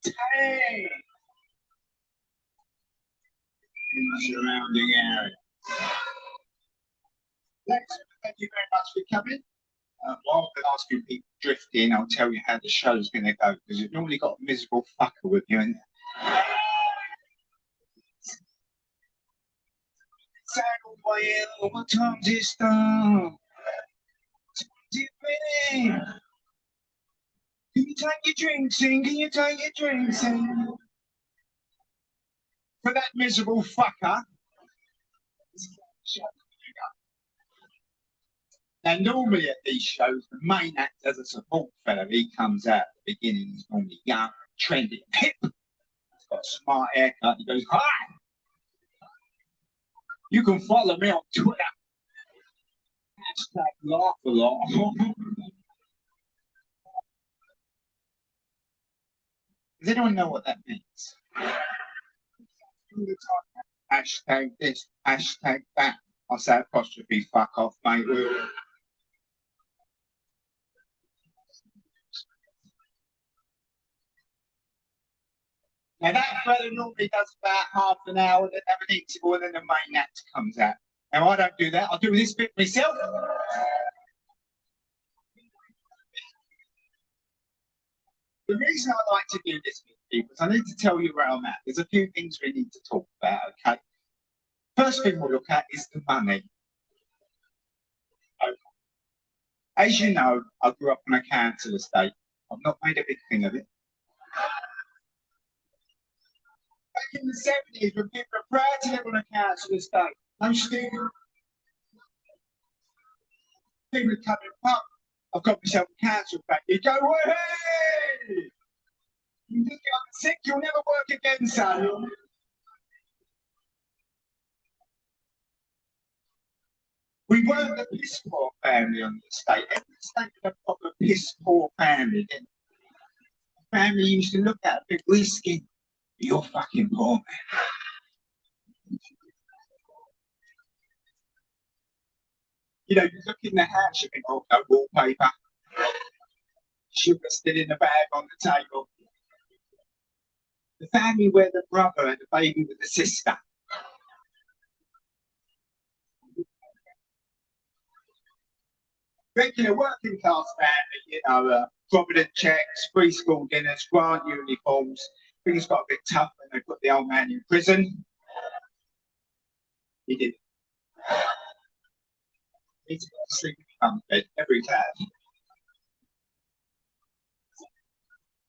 Hey! In the surrounding area. Thank you very much for coming. While I'm asking people to drift in, I'll tell you how the show's going to go, because you've normally got a miserable fucker with you. And saddle way, what time's it start? What time's it finish? Can you take your drinks in? Can you take your drinks in? For that miserable fucker. Now, normally at these shows, the main act as a support fella, he comes out at the beginning, he's normally young, trendy, hip. He's got a smart haircut. He goes, hi! You can follow me on Twitter. Hashtag laugh a lot. Does anyone know what that means? Hashtag this, hashtag that. I say apostrophe, fuck off, mate. Now that fella normally does about half an hour, then have an interval, and then the main act comes out. Now I don't do that. I do this bit myself. The reason I like to do this with people is I need to tell you where I'm at. There's a few things we need to talk about, okay? First thing we'll look at is the money. Okay. As you know, I grew up on a council estate. I've not made a big thing of it. Back in the 70s, when people were proud to live on a council estate, no student. People would come in the pub. I've got myself a council back. You go, hey! You think I'm sick, you'll never work again, son. We weren't a piss poor family on the estate. Every estate had a proper piss poor family. And the family used to look at a bit risky. You're fucking poor, man. You know, you look in the house, you think, oh, no wallpaper. Sugar still in the bag on the table. The family where the brother had a baby with the sister. Regular working class family, you know, provident checks, free school dinners, grant uniforms. Things got a bit tough when they put the old man in prison. He did. He's got to sleep in bed every day.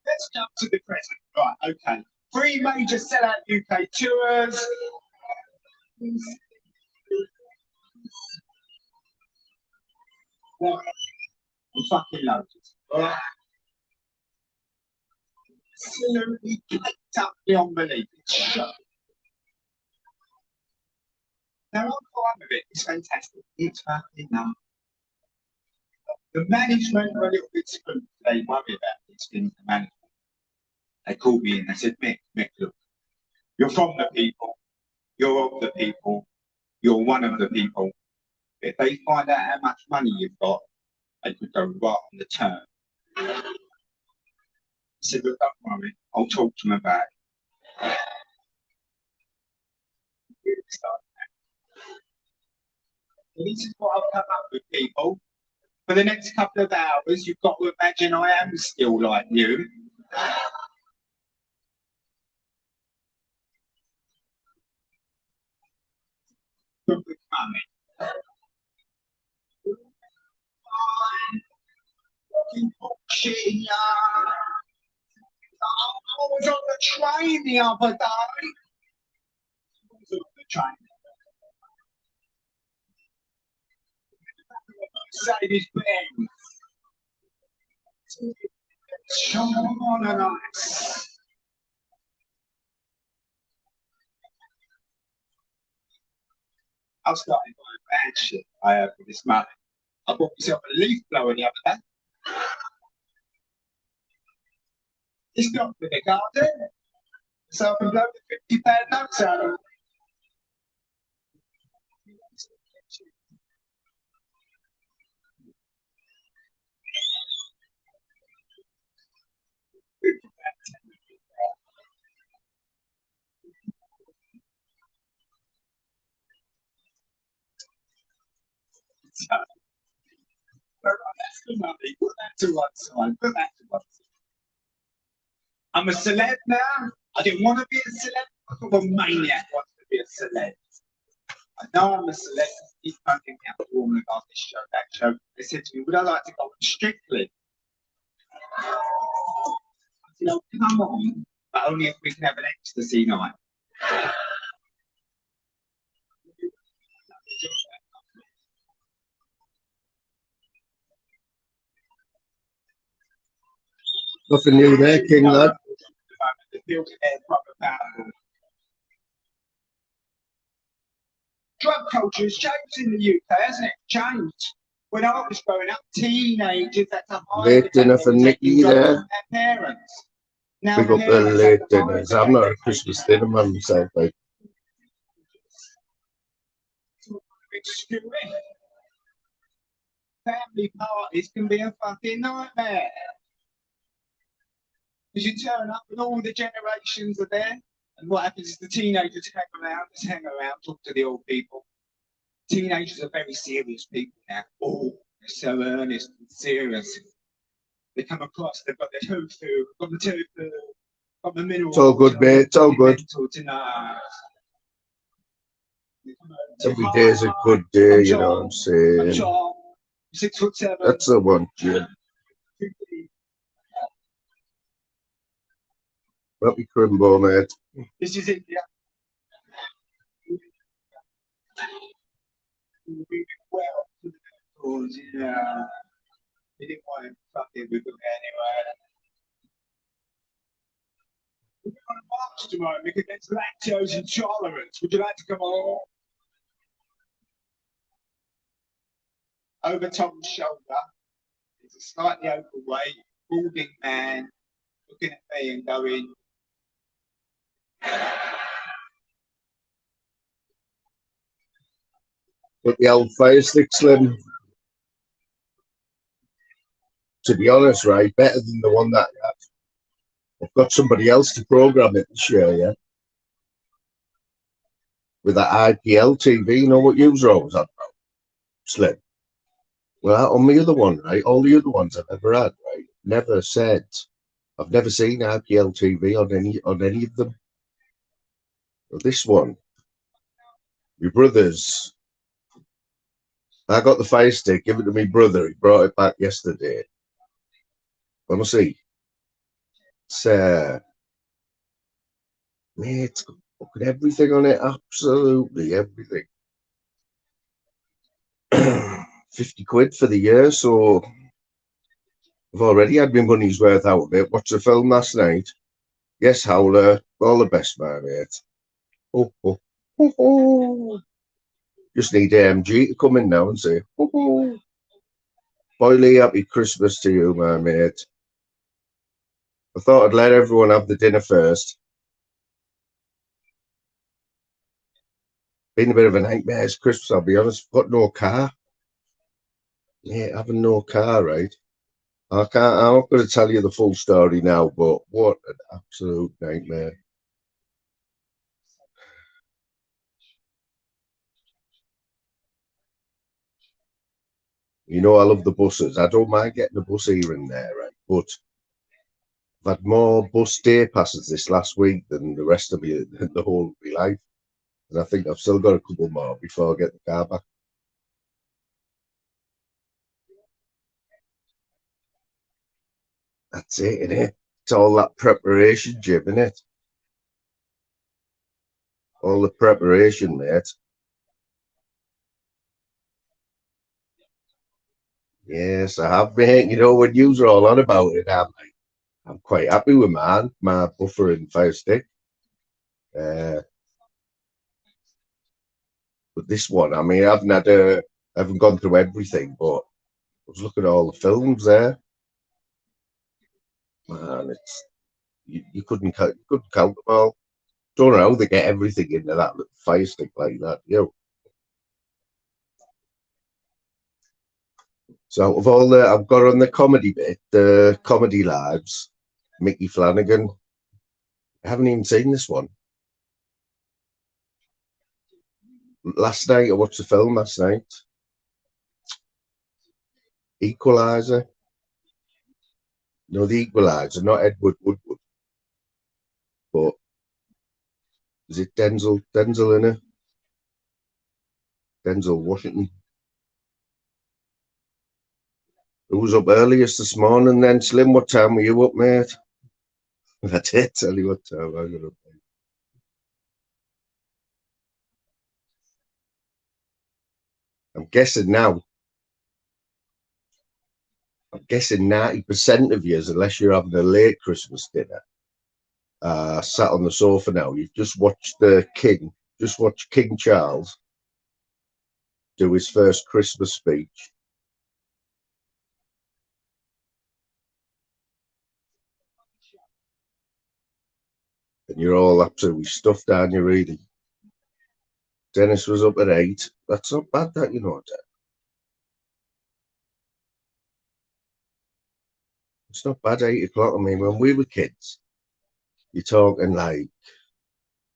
Let's jump to the present. Right, okay. 3 major sellout UK tours. Well, I'm fucking loaded. Right. Absolutely kicked up beyond belief. It's shut. Now, I'm fine with it. It's fantastic. It's fucking nuts. The management are a little bit screwed. They worry about these things. The management. They called me in. They said, Mick, look, you're from the people. You're of the people. You're one of the people. If they find out how much money you've got, they could go right on the turn. I said, look, don't worry. I'll talk to them about it. This is what I've come up with, people. For the next couple of hours, you've got to imagine I am still like you. Good with money. Bullshit, I was on the train the other day. I was on the train. Mercedes Benz. Sean and Ice. I started buying bad shit I have for this money. I bought myself a leaf blower the other day. It's not for the garden. So I can blow the £50 notes out of it. Put that to one side. Put that to one side. I'm a celeb now. I didn't want to be a celeb. I thought a maniac wants to be a celeb. I know I'm a celeb. He's fucking out the woman about this show, that show. They said to me, would I like to go on Strictly? I said, oh, come on. But only if we can have an ecstasy night. Nothing new there, King lad. Drug culture has changed in the UK, hasn't it? Changed. When I was growing up, teenagers had to hide Late dinner for Nicky there. Their parents. Now Pick up the late dinners. I'm not a Christmas dinner man myself, like. Family parties can be a fucking nightmare. Because you turn up and all the generations are there, and what happens is the teenagers hang around, talk to the old people. Teenagers are very serious people now. Oh, they're so earnest and serious. They come across, they've got their got the tofu, got the mineral. It's all good, mate. It's all good. Every day's a good day, you know what I'm saying? 6'7". That's the one, Jim. Happy Crimbo, mate. This is India. Well, yeah. They didn't want him fucking with them anyway. We're going to march tomorrow against lactose intolerance. Would you like to come along? Over Tom's shoulder is a slightly overweight, balding man looking at me and going, Put the old fire stick, Slim. To be honest, right, better than the one that I had. I've got somebody else to program it this year, yeah? With that IPL TV, you know what you was always on about? Slim. Well, on the other one, right, all the other ones I've ever had, right, never said, I've never seen IPL TV on any of them. But this one, my brother's, I got the fire stick, give it to my brother, he brought it back yesterday. Let me see. It's, mate, it's got fucking everything on it, absolutely everything. 50 quid for the year, so I've already had my money's worth out of it. Watched the film last night. Yes, Howler, all the best, my mate. Oh, oh, oh, oh. Just need AMG to come in now and say, oh, oh. Boily, happy Christmas to you, my mate. I thought I'd let everyone have the dinner first. Been a bit of a nightmare this Christmas, I'll be honest. Got no car. Yeah, having no car, right? I'm not going to tell you the full story now, but what an absolute nightmare. You know, I love the buses. I don't mind getting a bus here and there, right? But I've had more bus day passes this last week than the rest of the whole of my life. And I think I've still got a couple more before I get the car back. That's it, innit? It's all that preparation, Jim, innit? All the preparation, mate. Yes, I have, mate. You know, when you're all on about it, I'm quite happy with my buffer and fire stick. But this one, I mean, I haven't gone through everything, but I was looking at all the films there. Man, it's you couldn't count them all. Don't know how they get everything into that little fire stick like that, you know. So of all I've got on the comedy bit, the comedy lives, Mickey Flanagan. I haven't even seen this one. Last night I watched the film last night. Equalizer. No, the Equalizer, not Edward Woodward, but is it Denzel? Denzel in it? Denzel Washington. Who was up earliest this morning then, Slim? What time were you up, mate? That's it. Tell you what time I got up. I'm guessing now. I'm guessing 90% of you, unless you're having a late Christmas dinner, sat on the sofa now. You've just watched the King, just watched King Charles do his first Christmas speech. And you're all absolutely stuffed down, you really. Dennis was up at 8. That's not bad, that, you know. It's not bad, 8 o'clock. I mean, when we were kids, you're talking like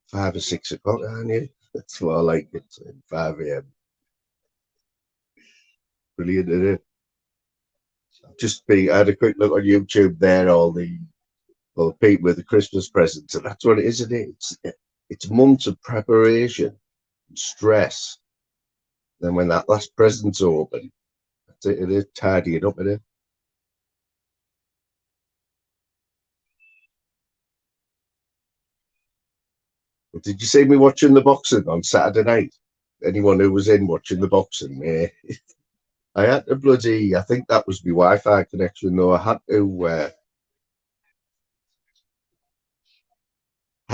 5 or 6 o'clock, aren't you? That's what I like it, 5 a.m. Brilliant, isn't it? I had a quick look on YouTube there, all the people with the Christmas presents, and that's what it is, isn't it? It's months of preparation and stress. Then when that last present's open, that's it is tidying up, isn't it? But did you see me watching the boxing on Saturday night? Anyone who was in watching the boxing, I had to I think that was my Wi-Fi connection, though. I had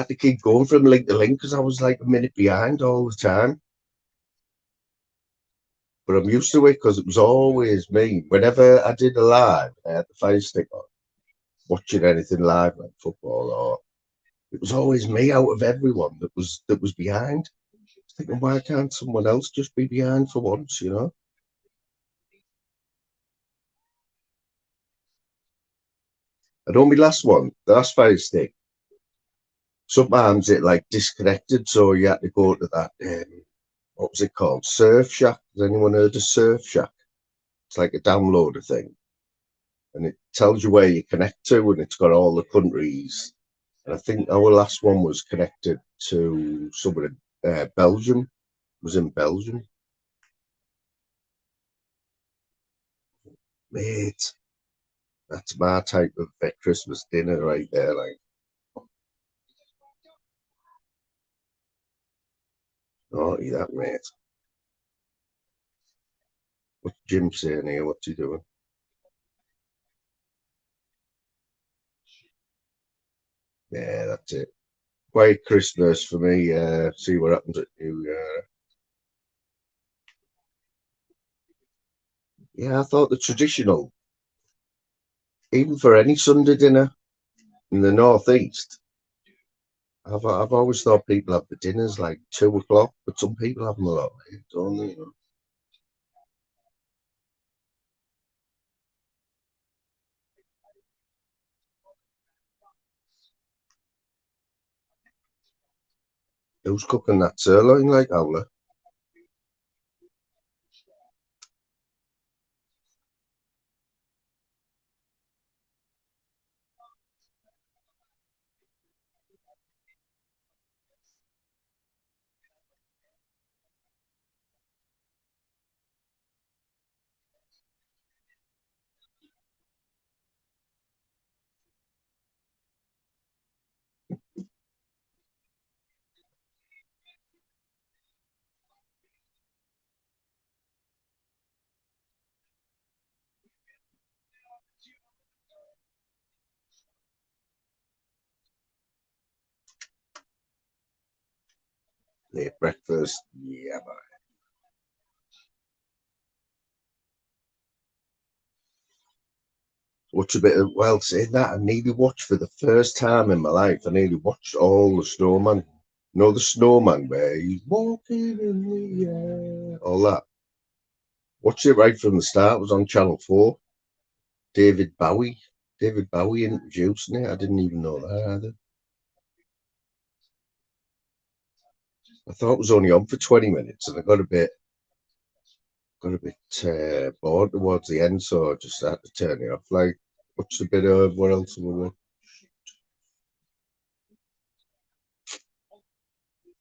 to keep going from link to link because I was like a minute behind all the time. But I'm used to it because it was always me. Whenever I did a live, I had the Fire Stick on, watching anything live like football, or it was always me out of everyone that was behind. I was thinking, why can't someone else just be behind for once, you know? I know my last one, the last Fire Stick. Sometimes it like disconnected, so you had to go to that. What was it called? Surf Shack. Has anyone heard of Surf Shack? It's like a downloader thing, and it tells you where you connect to, and it's got all the countries. And I think our last one was connected to somewhere in Belgium. It was in Belgium. Mate, that's my type of Christmas dinner right there. Like, naughty that, mate. What's Jim saying here? What's he doing? Yeah, that's it. Quiet Christmas for me. See what happens at New Year. Yeah, I thought the traditional, even for any Sunday dinner in the northeast, I've always thought people have the dinners like 2 o'clock, but some people have them a lot later, don't they? Who's cooking that sirloin like Owler? Late breakfast, yeah, man. Watch a bit of, well, saying that, I nearly watched for the first time in my life, I nearly watched all the Snowman. You know the Snowman where he's walking in the air, all that. Watched it right from the start. It was on Channel 4. David Bowie. David Bowie introducing it. I didn't even know that either. I thought it was only on for 20 minutes and I got a bit. got a bit bored towards the end, so I just had to turn it off. Like, watched a bit of what else have I watched?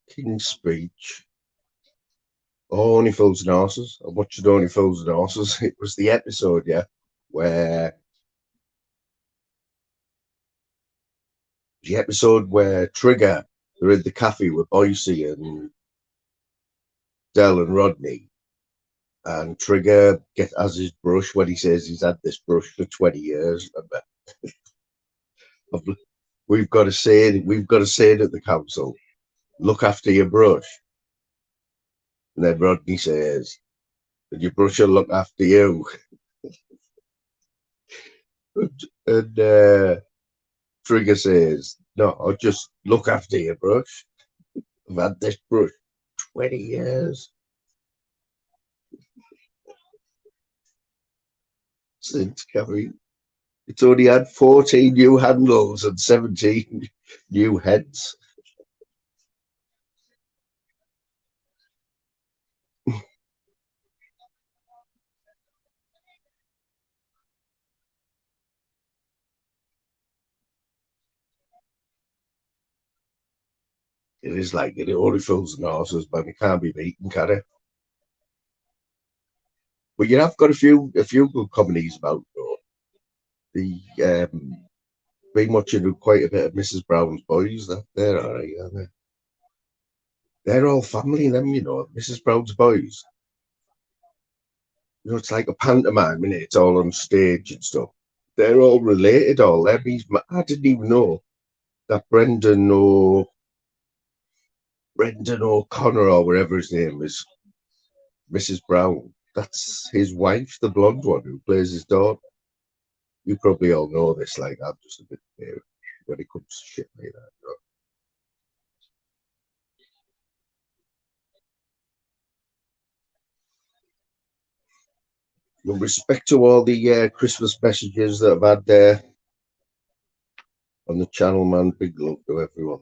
King's Speech. Oh, Only Fools and Horses. I watched Only Fools and Horses. It was the episode, yeah, where Trigger, they're in the cafe with Boise and Del and Rodney, and Trigger has his brush when he says he's had this brush for 20 years. Remember, we've got to say it at the council. Look after your brush. And then Rodney says, and your brush will look after you. And Trigger says, no, I'll just look after your brush. I've had this brush 20 years. Since coming. It's only had 14 new handles and 17 new heads. It is like it only fools and horses, but it can't be beaten, can it? But you have got a few good comedies about though. The been watching quite a bit of Mrs. Brown's Boys. They're all right, aren't they? They're all family, them, Mrs. Brown's Boys. It's like a pantomime, innit? It's all on stage and stuff. They're all related, all them. I didn't even know that Brendan O'Connor or whatever his name is, Mrs. Brown. That's his wife, the blonde one who plays his daughter. You probably all know this. Like, I'm just a bit new when it comes to shit like that. With respect to all the Christmas messages that I've had there on the channel, man, big love to everyone.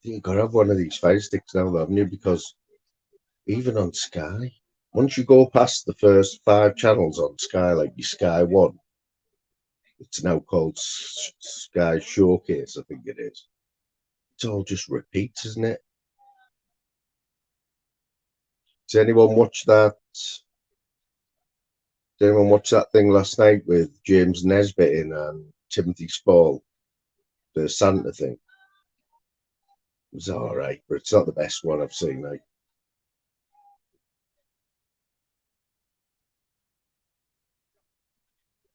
You've got to have one of these fire sticks now, haven't you? Because even on Sky, once you go past the first 5 channels on Sky, like your Sky One, it's now called Sky Showcase, I think it is. It's all just repeats, isn't it? Did anyone watch that? Did anyone watch that thing last night with James Nesbitt in and Timothy Spall, the Santa thing? It was all right, but it's not the best one I've seen. Like,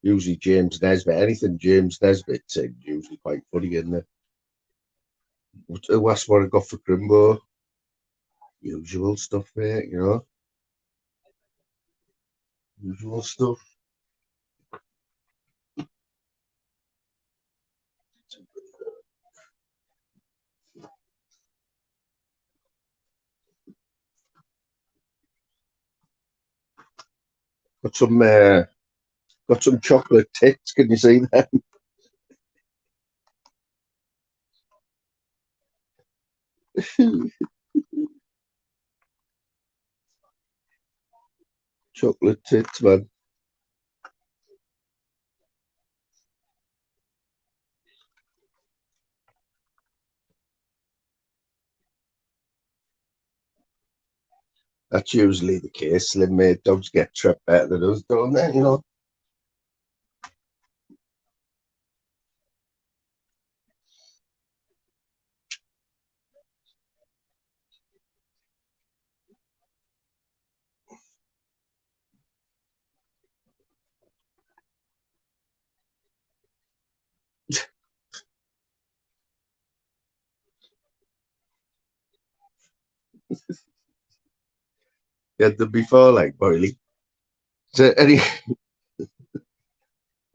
usually James Nesbitt, anything James Nesbitt's in, usually quite funny, isn't it? Who asked what I got for Crimbo? Usual stuff, mate, usual stuff. Got some chocolate tits. Can you see that? Chocolate tits, man. That's usually the case. Slim made dogs get trapped better than us, don't they? You had them before, like Boily. So,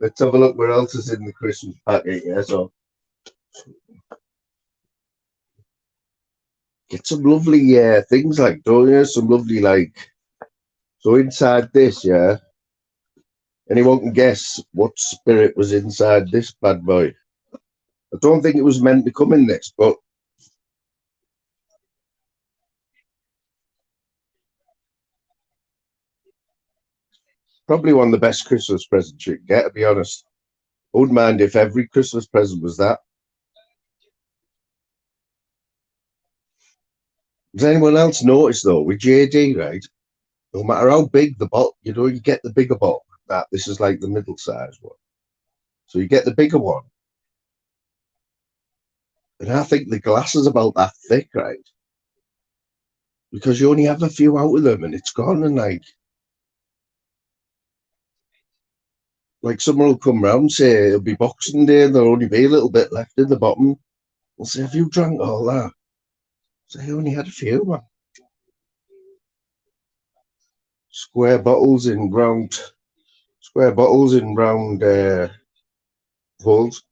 let's have a look what else is in the Christmas packet. Yeah, so get some lovely things like, don't you? Some lovely like. So inside this, yeah. Anyone can guess what spirit was inside this bad boy? I don't think it was meant to come in this, but Probably one of the best Christmas presents you can get, to be honest. I wouldn't mind if every Christmas present was that. Does anyone else notice though with JD, right? No matter how big the bottle, you know, you get the bigger bottle. That this is like the middle sized one. So you get the bigger one. And I think the glass is about that thick, right? Because you only have a few out of them and it's gone. And like someone will come round, say it'll be Boxing Day and there'll only be a little bit left in the bottom. I'll say, have you drank all that? So I only had a few, man. Square bottles in round holes.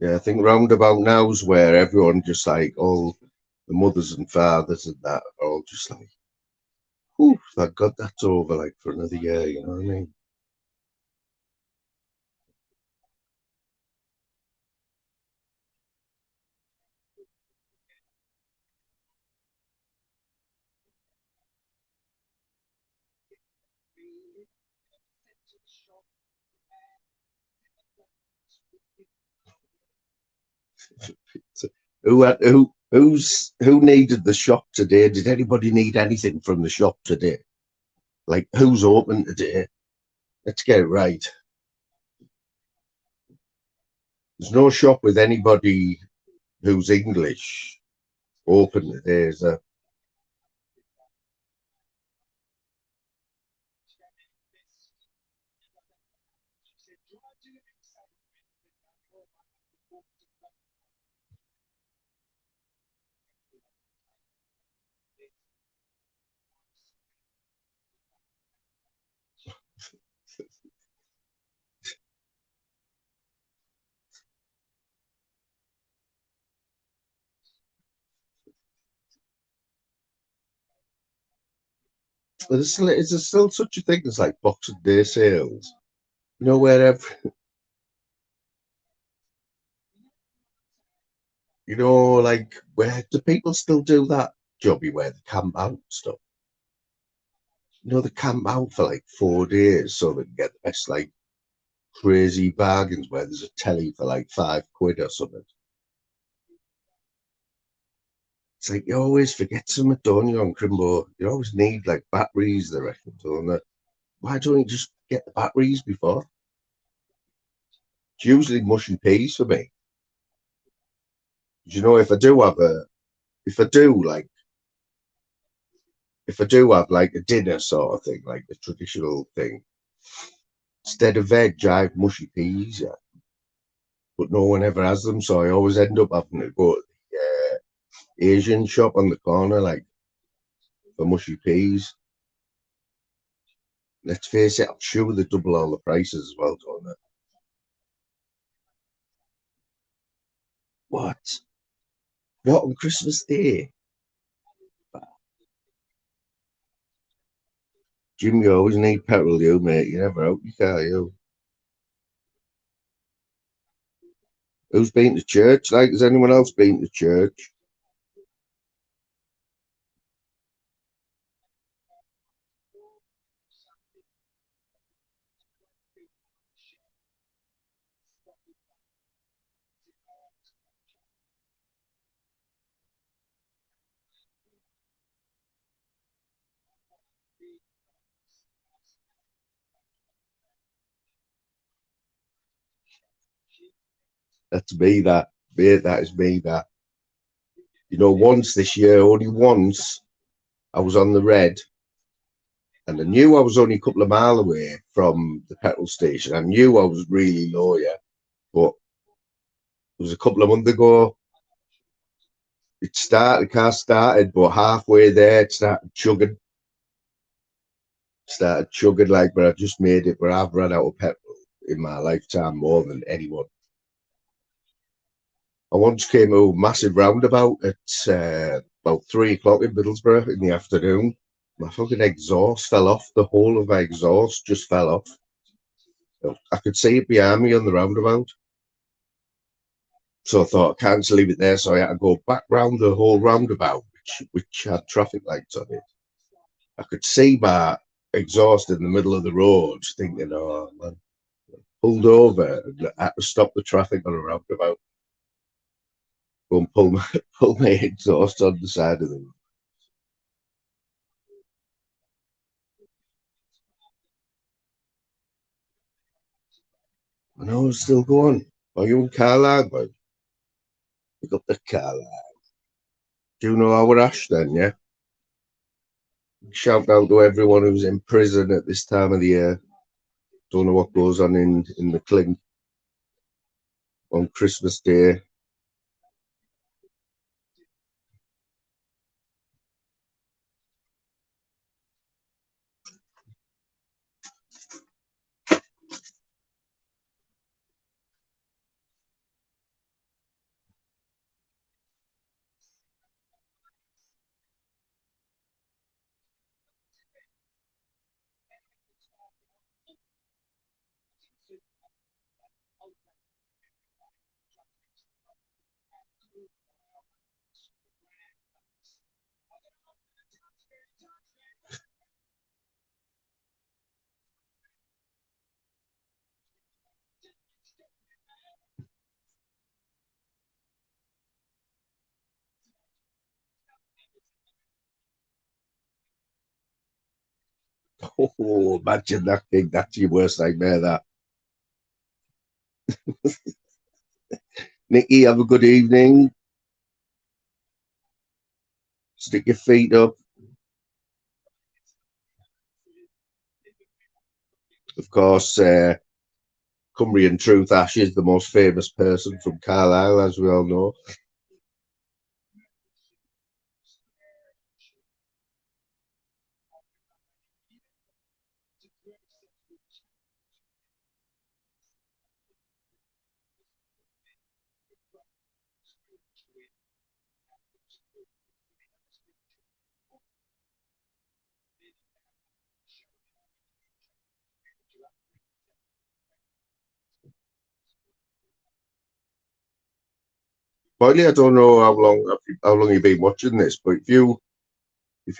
Yeah, I think roundabout now's where everyone just like all the mothers and fathers and that are all just like, "Ooh, thank God that's over, like for another year," you know what I mean? So who needed the shop today? Did anybody need anything from the shop today? Like who's open today? Let's get it right. There's no shop with anybody who's English open today, is there? Is there still such a thing as like Boxing Day sales? You know, like where do people still do that jobby where they camp out and stuff? You know, they camp out for like 4 days so they can get the best like crazy bargains where there's a telly for like £5 or something. It's like you always forget something, don't you, on Crimbo? You always need like batteries, they reckon, don't they? Why don't you just get the batteries before? It's usually mushy peas for me. You know, if I do like, if I do have like a dinner sort of thing, like the traditional thing, instead of veg, I have mushy peas, yeah. But no one ever has them, so I always end up having to go to the Asian shop on the corner, like for mushy peas. Let's face it, I'm sure they double all the prices as well, don't they? What? What on Christmas Day? Jim, you always need petrol, you mate. You never out your car, you. Who's been to church? Like, has anyone else been to church? That's me, that. Mate, that is me, that. You know, once this year, only once, I was on the red and I knew I was only a couple of miles away from the petrol station. I knew I was really low, yeah. But it was a couple of months ago. The car started, but halfway there, it started chugging. started chugging like, but I just made it where I've run out of petrol in my lifetime more than anyone. I once came to a massive roundabout at about 3 o'clock in Middlesbrough in the afternoon. My fucking exhaust fell off. The whole of my exhaust just fell off. I could see it behind me on the roundabout. So I thought I can't leave it there. So I had to go back round the whole roundabout, which had traffic lights on it. I could see my exhaust in the middle of the road, thinking, oh man, pulled over and I had to stop the traffic on a roundabout. Go and pull my exhaust on the side of the road. I know it's still going. Are you in Carlisle, boy? Pick up the Carlisle. Do you know our Ash then, yeah? Shout out to everyone who's in prison at this time of the year. Don't know what goes on in the clink on Christmas Day. Oh, imagine that thing. That's your worst nightmare, that. Nikki, have a good evening. Stick your feet up. Of course, Cumbrian Truth Ash is the most famous person from Carlisle, as we all know. Finally, I don't know how long you've been watching this, but if you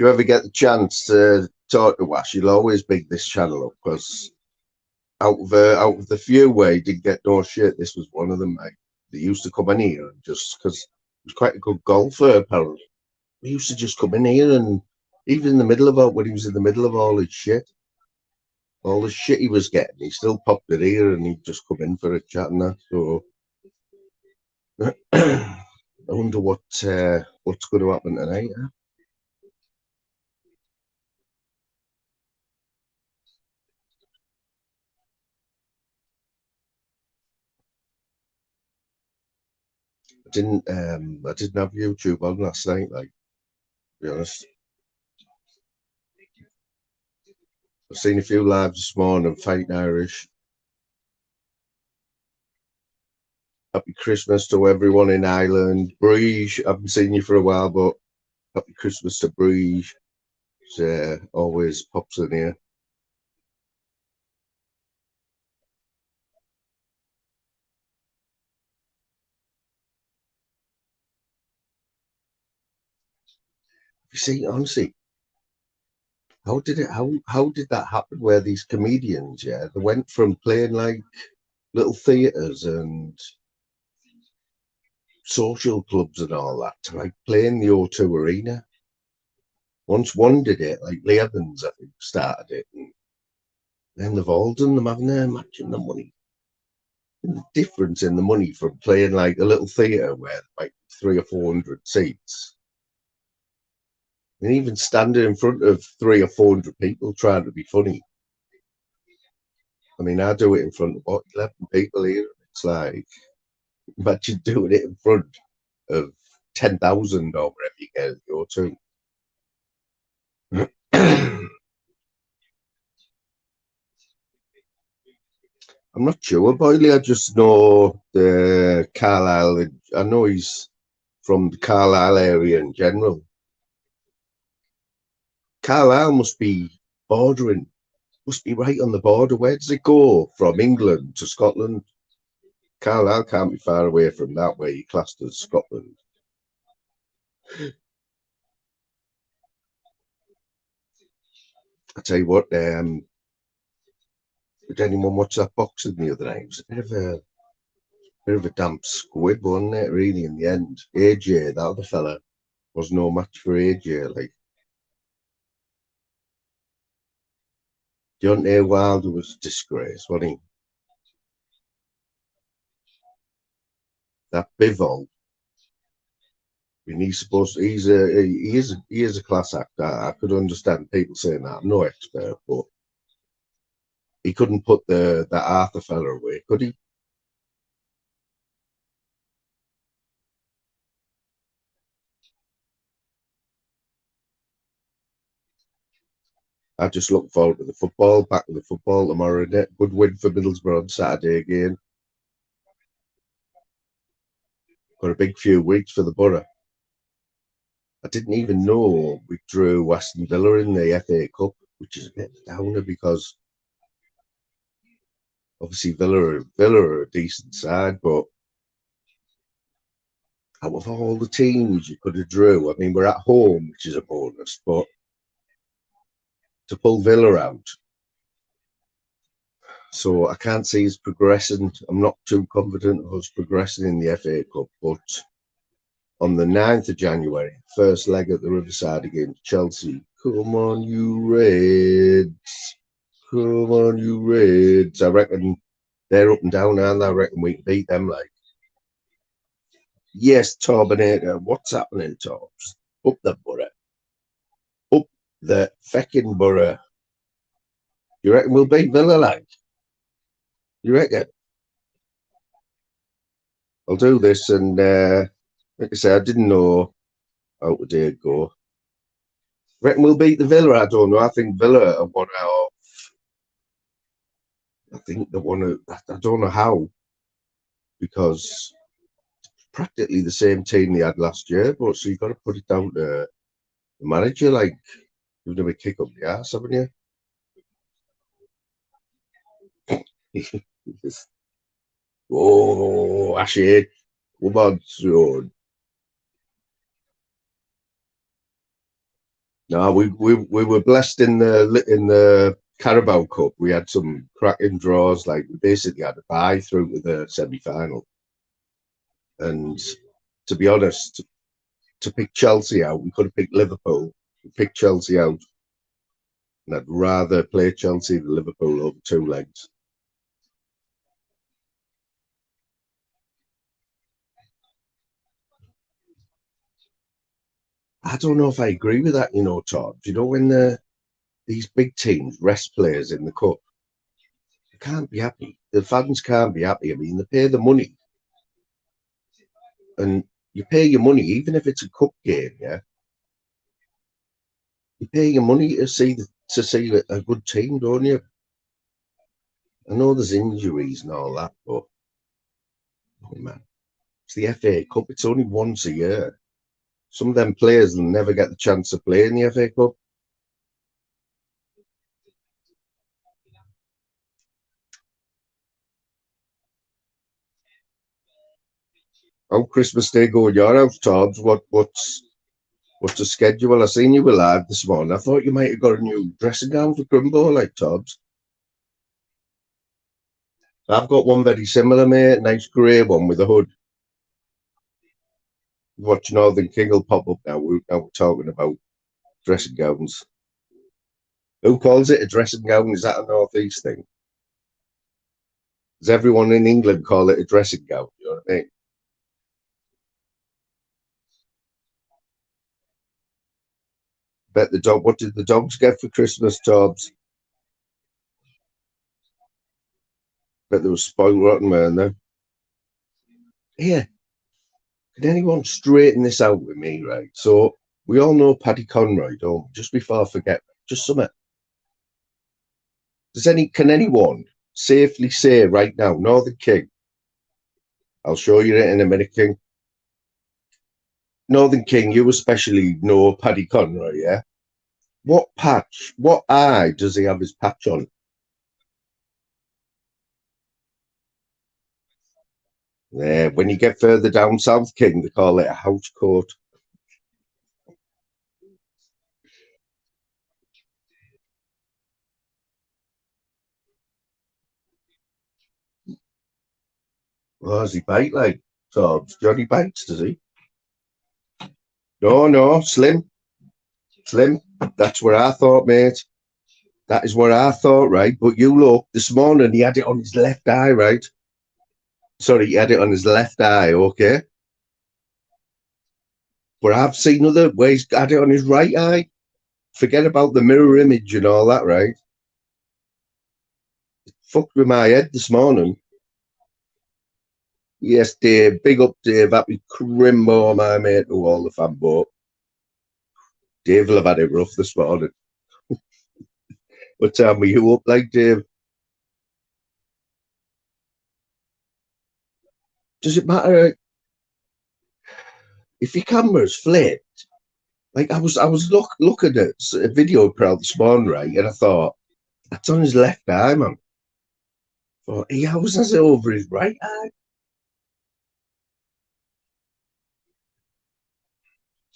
ever get the chance to talk to Ash, you'll always big this channel up because out of the few where he did get no shit, this was one of them. Like, they used to come in here and just because he was quite a good golfer apparently. He used to just come in here and even in the middle of when he was in the middle of all the shit he was getting, he still popped it here and he'd just come in for a chat and that. So I wonder what's going to happen tonight. Huh? I didn't have YouTube on last night, like, to be honest. I've seen a few lives this morning, Fighting Irish. Happy Christmas to everyone in Ireland. Bruges, I haven't seen you for a while, but happy Christmas to Bruges. Always pops in here. You see, honestly, how did that happen? Where these comedians, yeah, they went from playing like little theatres and social clubs and all that to like playing the O2 Arena. Once one did it, like Lee Evans, I think, started it, and then they've all done them, haven't they? Imagine the money. The difference in the money from playing like a little theatre where like 300 or 400 seats. And even standing in front of 300 or 400 people trying to be funny. I mean, I do it in front of what 11 people here. It's like imagine doing it in front of 10,000 or whatever you get at the O2. I'm not sure, Boyley. I just know the Carlisle. I know he's from the Carlisle area in general. Carlisle must be bordering, must be right on the border. Where does it go from England to Scotland? Carlisle can't be far away from that, where you classed as Scotland. I tell you what, did anyone watch that boxing the other night? It was bit of a damp squib, wasn't it? Really, in the end, AJ, that other fella, was no match for AJ. Like, Deontay Wilder was a disgrace, wasn't he? That Bivol, I mean, he's supposed to, he is a class act. I could understand people saying that. I'm no expert, but he couldn't put that Arthur fella away, could he? I just look forward to the football, back to the football tomorrow. Good win for Middlesbrough on Saturday again. Got a big few weeks for the Borough. I didn't even know we drew Aston Villa in the FA Cup, which is a bit of a downer because obviously Villa are a decent side, but out of all the teams you could have drew, I mean, we're at home, which is a bonus, but to pull Villa out, so I can't see us progressing. I'm not too confident of us progressing in the FA Cup, but on the 9th of January, first leg at the Riverside against Chelsea. Come on, you Reds. Come on, you Reds. I reckon they're up and down, and I reckon we can beat them. Like, yes, Torbinator. What's happening, Torbs? Up the Borough. Up the feckin' Borough. You reckon we'll beat Villa, like? You reckon? I'll do this, and like I say, I didn't know how today would go. Reckon we'll beat the Villa? I don't know. I think Villa are one out. I think they want to. I don't know how, because practically the same team they had last year. But so you've got to put it down to the manager. Like, you've never kick up the ass, haven't you? Oh, Ashley, come on, son. No, we were blessed in the Carabao Cup. We had some cracking draws. Like, we basically had a bye through to the semi-final. And to be honest, to pick Chelsea out, we could have picked Liverpool. We picked Chelsea out, and I'd rather play Chelsea than Liverpool over two legs. I don't know if I agree with that, Todd. You know, when these big teams rest players in the cup, they can't be happy. The fans can't be happy. I mean, they pay the money, and you pay your money, even if it's a cup game, yeah. You pay your money to see a good team, don't you? I know there's injuries and all that, but oh man, it's the FA Cup. It's only once a year. Some of them players will never get the chance to play in the FA Cup. How Christmas Day go in your house, Todd? What's the schedule? I seen you were live this morning. I thought you might have got a new dressing gown for Crimbo, like Todd's. I've got one very similar, mate. Nice grey one with a hood. Watch Northern King will pop up now. Now we're talking about dressing gowns. Who calls it a dressing gown? Is that a northeast thing? Does everyone in England call it a dressing gown? You know what I mean? Bet the dog. What did the dogs get for Christmas, Tobbs? Bet there was spoiled rotten, man. There. Yeah. Can anyone straighten this out with me, right? So we all know Paddy Conroy, don't we? Just before I forget, just something. Can anyone safely say right now, Northern King, I'll show you it in a minute, King. Northern King, you especially know Paddy Conroy, yeah? What eye does he have his patch on? Yeah, when you get further down south, King, they call it a house coat. Oh, does he bite like? So Johnny bites, does he? No, Slim. Slim. That's what I thought, mate. That is what I thought, right? But you look, this morning he had it on his left eye, right? Sorry, he had it on his left eye, okay? But I've seen other where he's had it on his right eye. Forget about the mirror image and all that, right? Fucked with my head this morning. Yes, Dave. Big up, Dave. Happy Crimbo, my mate, to all the fan boat. Dave will have had it rough this morning. What time were you up like, Dave? Does it matter if your camera's flipped? Like I was looking at a video crowd this morning, right? And I thought, that's on his left eye, man. I thought, he always has it over his right eye.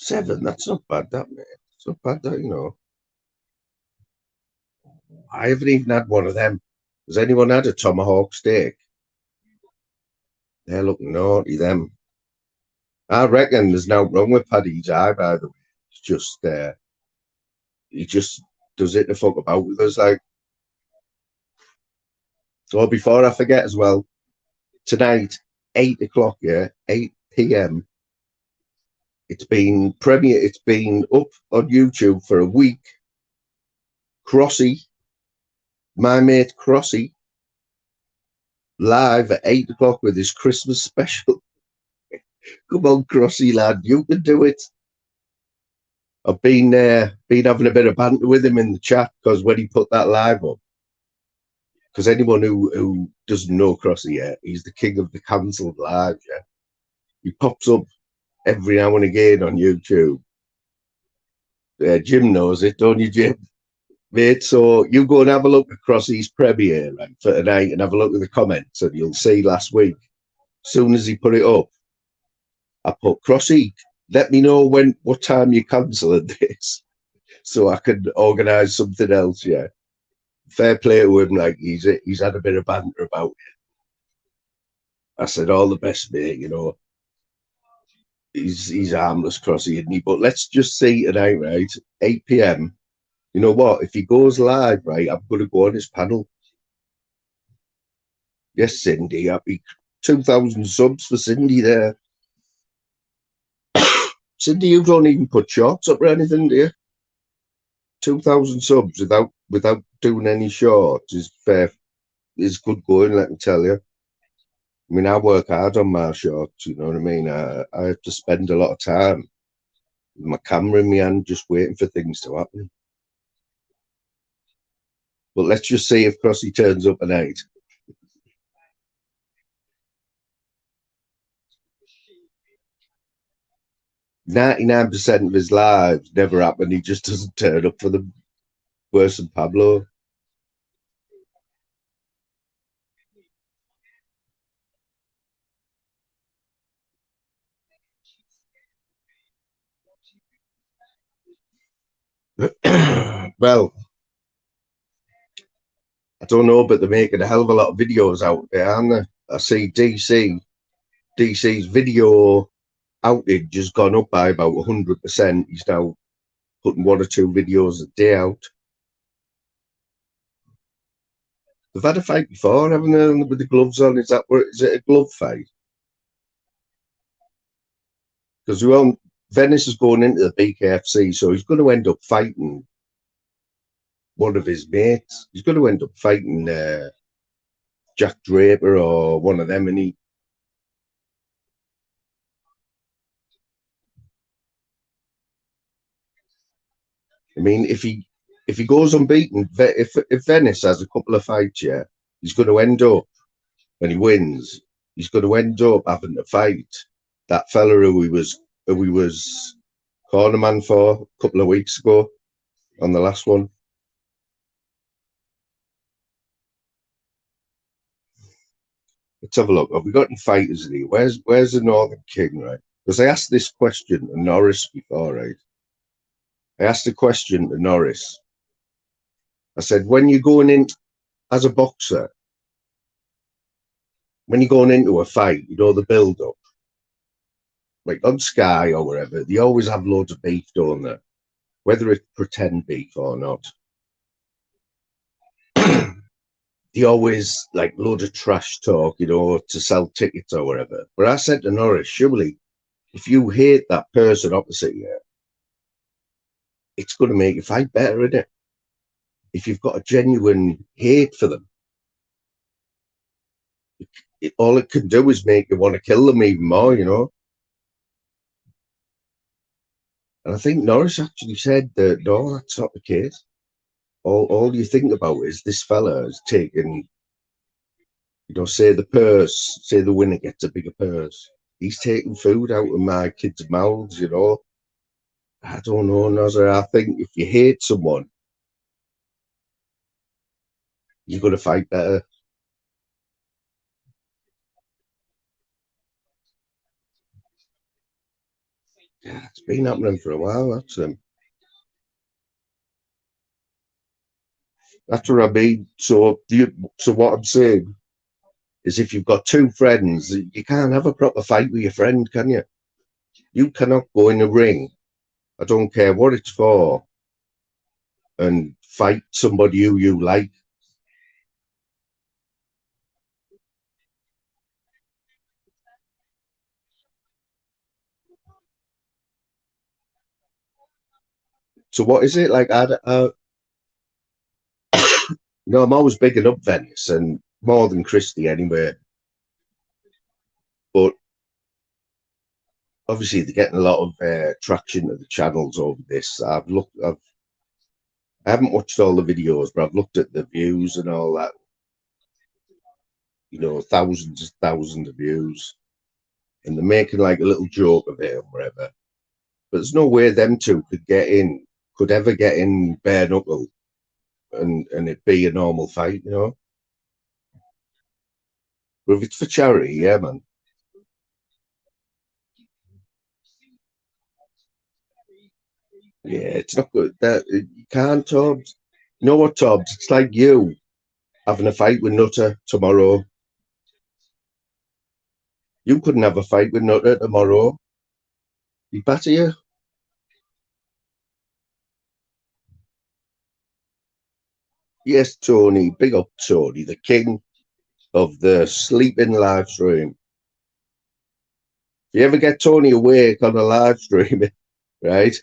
7, that's not bad, that, mate. It's not bad, that, you know. I haven't even had one of them. Has anyone had a tomahawk steak? They're looking naughty, them. I reckon there's no wrong with Paddy's eye, by the way. It's just, he just does it to fuck about with us, like. So before I forget as well, tonight, 8 o'clock, yeah, 8 p.m. It's been up on YouTube for a week. Crossy, my mate Crossy, live at 8 o'clock with his Christmas special. Come on, Crossy lad, you can do it. I've been having a bit of banter with him in the chat because when he put that live up, because anyone who doesn't know Crossy yet, he's the king of the cancelled live. Yeah, he pops up every now and again on YouTube. Jim knows it, don't you, Jim? Mate, so you go and have a look at Crossy's premiere right, for tonight and have a look at the comments, and you'll see last week, as soon as he put it up, I put, Crossy, let me know what time you're cancelling this so I can organise something else, yeah. Fair play to him, like he's had a bit of banter about it. I said, all the best, mate, you know. He's harmless, Crossy, isn't he? But let's just see tonight, right? 8 p.m. You know what? If he goes live, right, I'm going to go on his panel. Yes, Cindy, happy 2,000 subs for Cindy there. Cindy, you don't even put shorts up or anything, do you? 2,000 subs without doing any shorts is good going, let me tell you. I mean, I work hard on my shorts, you know what I mean? I have to spend a lot of time with my camera in my hand just waiting for things to happen. But let's just see if Crossy turns up tonight. "99% of his lives never happen. He just doesn't turn up for them. Worse than Pablo." Well, I don't know, but they're making a hell of a lot of videos out there, aren't they? I see DC's video outage has gone up by about 100%. He's now putting 1 or 2 videos a day out. They've had a fight before, haven't they, with the gloves on? Is it a glove fight? Because Venice is going into the BKFC, so he's going to end up fighting one of his mates. He's going to end up fighting Jack Draper or one of them, and I mean, if he goes unbeaten, if Venice has a couple of fights, yeah, he's going to end up, when he wins, he's going to end up having to fight that fella who he was cornerman for a couple of weeks ago on the last one. Let's have a look. Have we got any fighters in here? Where's the Northern King, right? Because I asked this question to Norris before, right? I asked a question to Norris. I said, when you're going in as a boxer, when you're going into a fight, you know, the build-up, like on Sky or wherever, they always have loads of beef, don't they? Whether it's pretend beef or not. They always like load of trash talk, you know, to sell tickets or whatever. But I said to Norris, surely, if you hate that person opposite you, it's going to make you fight better, isn't it? If you've got a genuine hate for them, all it can do is make you want to kill them even more, you know. And I think Norris actually said that no, that's not the case. All you think about is this fella is taking, you know, say the winner gets a bigger purse. He's taking food out of my kids' mouths, you know. I don't know, Nazar. I think if you hate someone, you're going to fight better. Yeah, it's been happening for a while. That's what I mean. So what I'm saying is, if you've got two friends, you can't have a proper fight with your friend, can you? You cannot go in a ring. I don't care what it's for, and fight somebody who you like. So what is it like? I'm always bigging up Venice and more than Christie anyway. But obviously, they're getting a lot of traction to the channels over this. I haven't watched all the videos, but I've looked at the views and all that. You know, thousands of views, and they're making like a little joke of it or whatever. But there's no way them two could ever get in bare knuckle and it be a normal fight, you know. But if it's for charity, yeah, man. Yeah, it's not good. That you can't, Tobbs. You know what, Tobbs? It's like you having a fight with Nutter tomorrow. You couldn't have a fight with Nutter tomorrow. He'd batter you. Yes, Tony. Big up, Tony, the king of the sleeping live stream. If you ever get Tony awake on a live stream, right?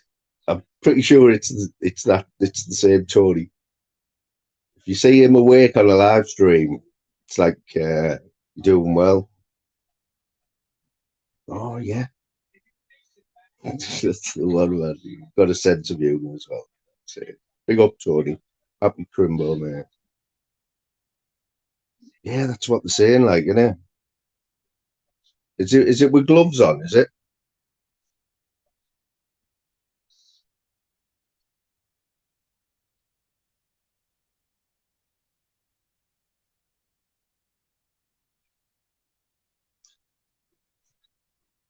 I'm pretty sure it's the same Tony. If you see him awake on a live stream, it's like you're doing well. Oh yeah, that's the one man. You've got a sense of humour as well. Big up, Tony. Happy Crimbo, mate. Yeah, that's what they're saying, like, you know. Is it with gloves on, is it?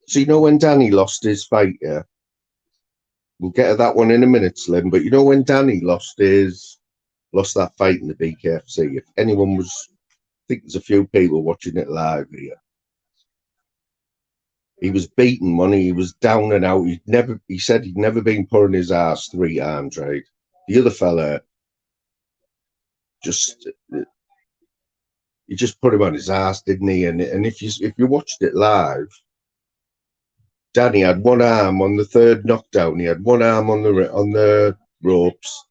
So you know when Danny lost his fight, yeah? We'll get to that one in a minute, Slim. But you know when Danny lost that fight in the BKFC, if anyone was, I think there's a few people watching it live here. He was beaten money. He was down and out. He said he'd never been put in his ass 3 times, right? The other fella just, he just put him on his ass, didn't he? And if you watched it live, Danny had one arm on the third knockdown. He had one arm on the ropes,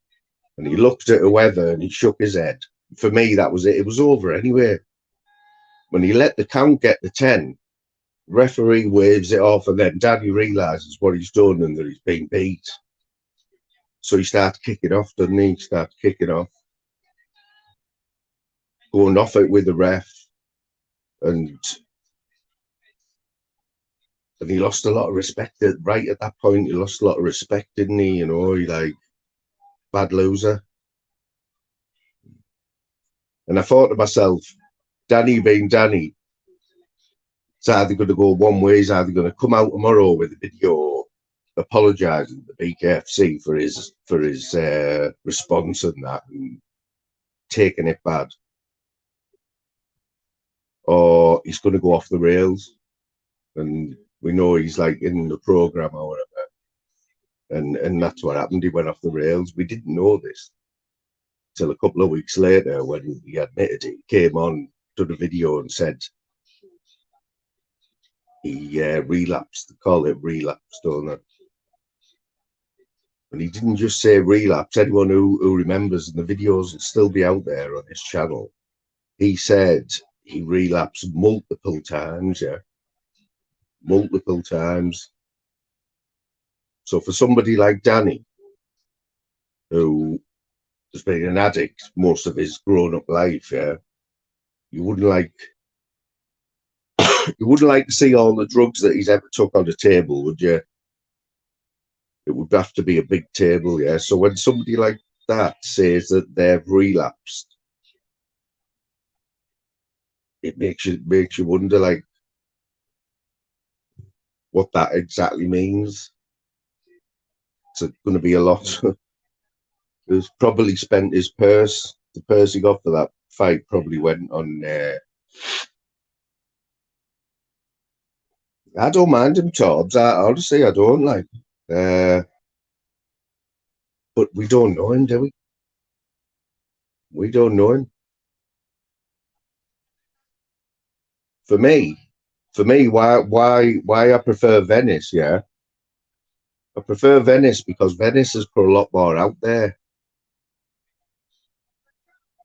and he looked at whoever and he shook his head. For me, that was it. It was over anyway. When he let the count get to 10, referee waves it off, and then Danny realizes what he's done and that he's been beat. So he starts kicking off, doesn't he? He starts kicking off. going off it with the ref, and he lost a lot of respect. Right at that point, he lost a lot of respect, didn't he? You know, he like bad loser. And I thought to myself, Danny being Danny, it's either going to go one way. He's either going to come out tomorrow with a video apologising to the BKFC for his response and that, and taking it bad, or he's going to go off the rails. And we know he's like in the programme or whatever, and that's what happened. He went off the rails. We didn't know this till a couple of weeks later when he admitted it. He came on, did a video and said he relapsed. They call it relapse, don't they? And he didn't just say relapse. Anyone who remembers, and the videos will still be out there on his channel, he said he relapsed multiple times, yeah. Multiple times. So for somebody like Danny, who has been an addict most of his grown-up life, yeah, you wouldn't like to see all the drugs that he's ever took on the table, would you? It would have to be a big table, yeah. So when somebody like that says that they've relapsed, it makes you wonder, like, what that exactly means. It's going to be a lot. He's probably spent his purse. The purse he got for that fight probably went on. I don't mind him, Tobbs. Honestly, I don't like. But we don't know him, do we? We don't know him. For me, why I prefer Venice? Yeah, I prefer Venice because Venice has put a lot more out there.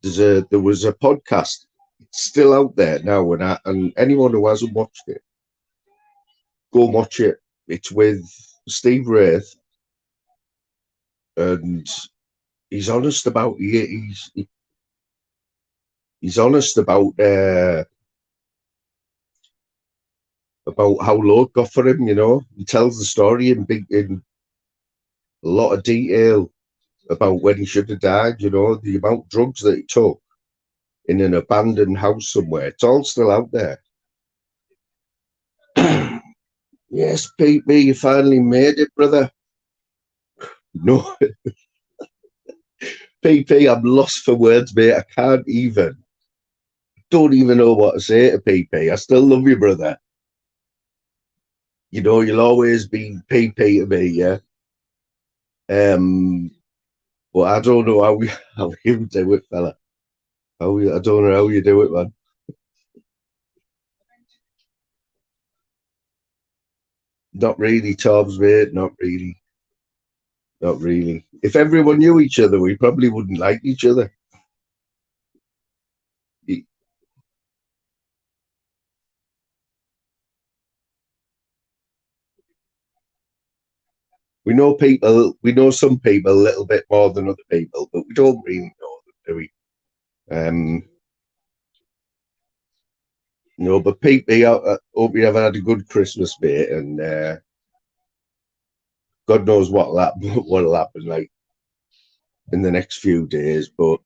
There was a podcast, it's still out there now, and anyone who hasn't watched it, go and watch it. It's with Steve Wraith, and he's honest about he's honest about how low it got for him. You know, he tells the story in a lot of detail about when he should have died. You know, the amount of drugs that he took in an abandoned house somewhere. It's all still out there. Yes, PP, you finally made it, brother. No, PP, I'm lost for words, mate. I don't even know what to say to PP. I still love you, brother. You know, you'll always be PP to me, yeah. But I don't know how you do it, fella. I don't know how you do it, man. Not really, Tobbs, mate. Not really. Not really. If everyone knew each other, we probably wouldn't like each other. We know some people a little bit more than other people, but we don't really know them, do we? No, but Pete, I hope you have had a good Christmas, mate, and God knows what'll happen like in the next few days, but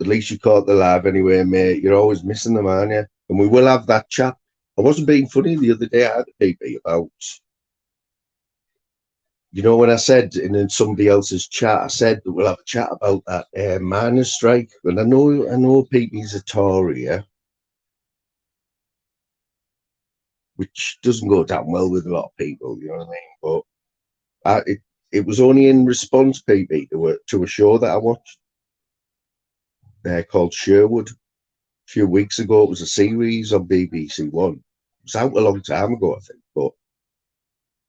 at least you caught the live anyway, mate. You're always missing them, aren't you? And we will have that chat. I wasn't being funny the other day. I had a PP about, you know, when I said in somebody else's chat, I said that we'll have a chat about that miners' strike. And I know PP's a Tory, yeah, which doesn't go down well with a lot of people, you know what I mean? But it was only in response, PP, to a show that I watched called Sherwood a few weeks ago. It was a series on BBC One. It was out a long time ago, I think,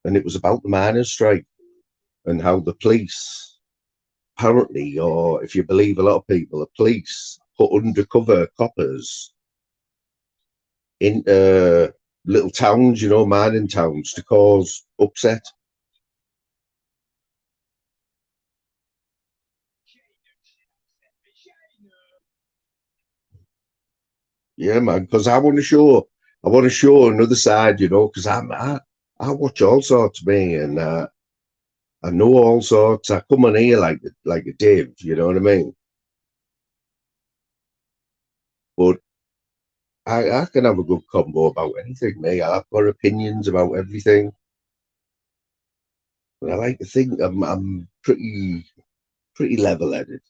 and it was about the miners' strike and how the police, apparently, or if you believe a lot of people, the police put undercover coppers into little towns, you know, mining towns, to cause upset. Yeah, man, because I want to show another side, you know, because I watch all sorts, me, and I know all sorts. I come on here like a div, you know what I mean? But I can have a good combo about anything, mate. I've got opinions about everything. But I like to think I'm pretty level-headed.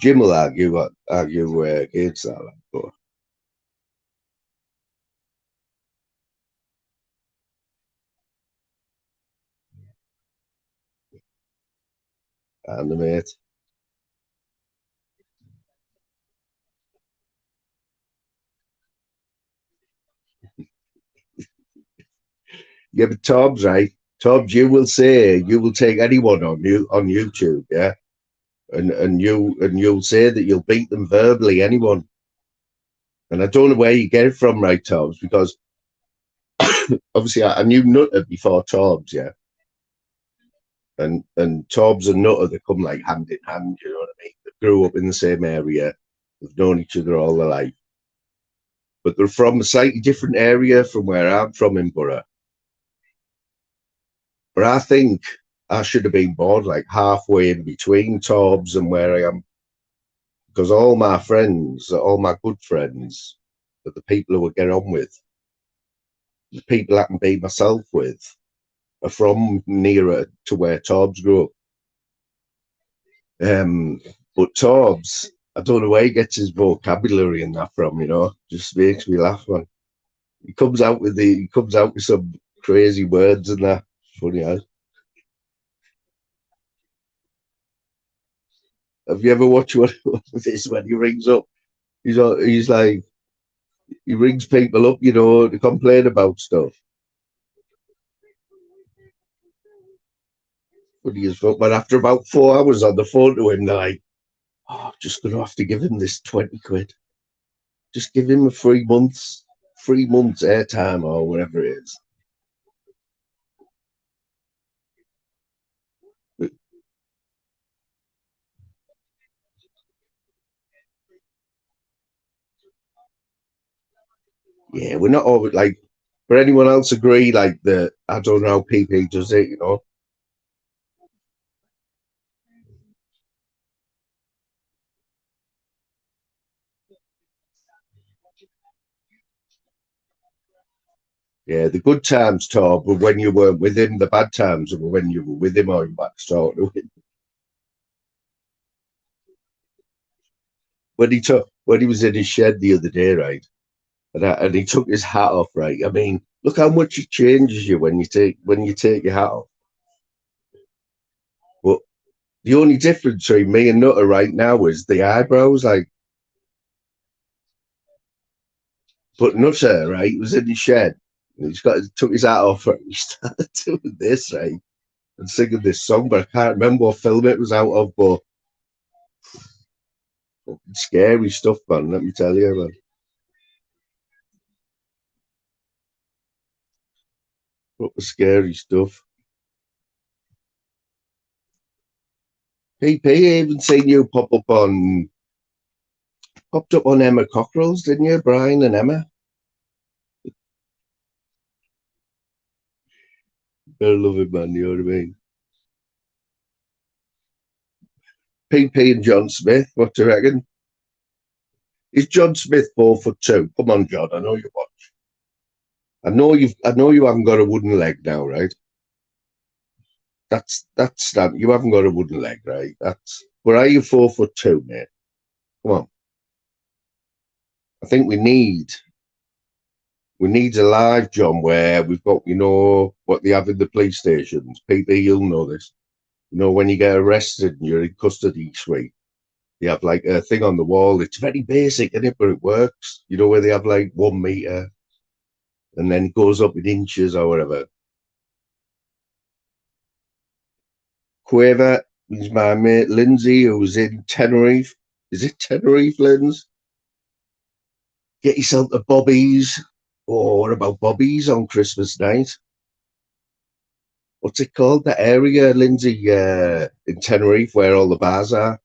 Jim will argue against that, like, but and the mate. Yeah, but Tom's right. Tom's, you will take anyone on YouTube, yeah, and you'll say that you'll beat them verbally, anyone. And I don't know where you get it from, right, Tom's, because obviously I knew Nutter before Tobbs, yeah, and Tobbs and Nutter they come like hand in hand. You know what I mean? They grew up in the same area, they've known each other all their life, but they're from a slightly different area from where I'm from in Borough. But I think I should have been born like halfway in between Tobbs and where I am, because all my friends, all my good friends, are the people who I get on with, the people I can be myself with, are from nearer to where Tobbs grew up. But Tobbs, I don't know where he gets his vocabulary and that from. You know, just makes me laugh, man. He comes out with some crazy words and that. Funny as. Have you ever watched one of this when he rings up? He's like he rings people up, you know, to complain about stuff. Funny as fuck. But after about 4 hours on the phone to him, they're like, "Oh, I'm just gonna have to give him this 20 quid. Just give him a 3 months airtime or whatever it is." Yeah, we're not all like. But anyone else agree like that? I don't know how PP does it. You know. Yeah, the good times, Tom, were when you weren't with him. The bad times were when you were with him or you back talking to him. When he was in his shed the other day, right? And he took his hat off, right? I mean, look how much it changes you when you take your hat off. But the only difference between me and Nutter right now is the eyebrows. Like, but Nutter, right, was in his shed. And took his hat off. Right? He started doing this, right, and singing this song, but I can't remember what film it was out of. But scary stuff, man. Let me tell you, man. What scary stuff. PP, I even seen you popped up on Emma Cockerell's, didn't you, Brian and Emma? I love it, man. You know what I mean? PP and John Smith. What do you reckon? Is John Smith 4'2"? Come on, John. I know you watch. I know you haven't got a wooden leg now, right? That's that. You haven't got a wooden leg, right? That's where are you 4'2", mate? Come on. I think we need a live John where we've got, you know, what they have in the police stations. PP, you'll know this. You know, when you get arrested and you're in custody suite, they have like a thing on the wall. It's very basic, isn't it? But it works. You know, where they have like 1 meter and then it goes up in inches or whatever. Quaver is my mate Lindsay, who's in Tenerife. Is it Tenerife, Linz? Get yourself to Bobby's. Oh, what about Bobby's on Christmas night? What's it called? The area, Lindsay, in Tenerife, where all the bars are.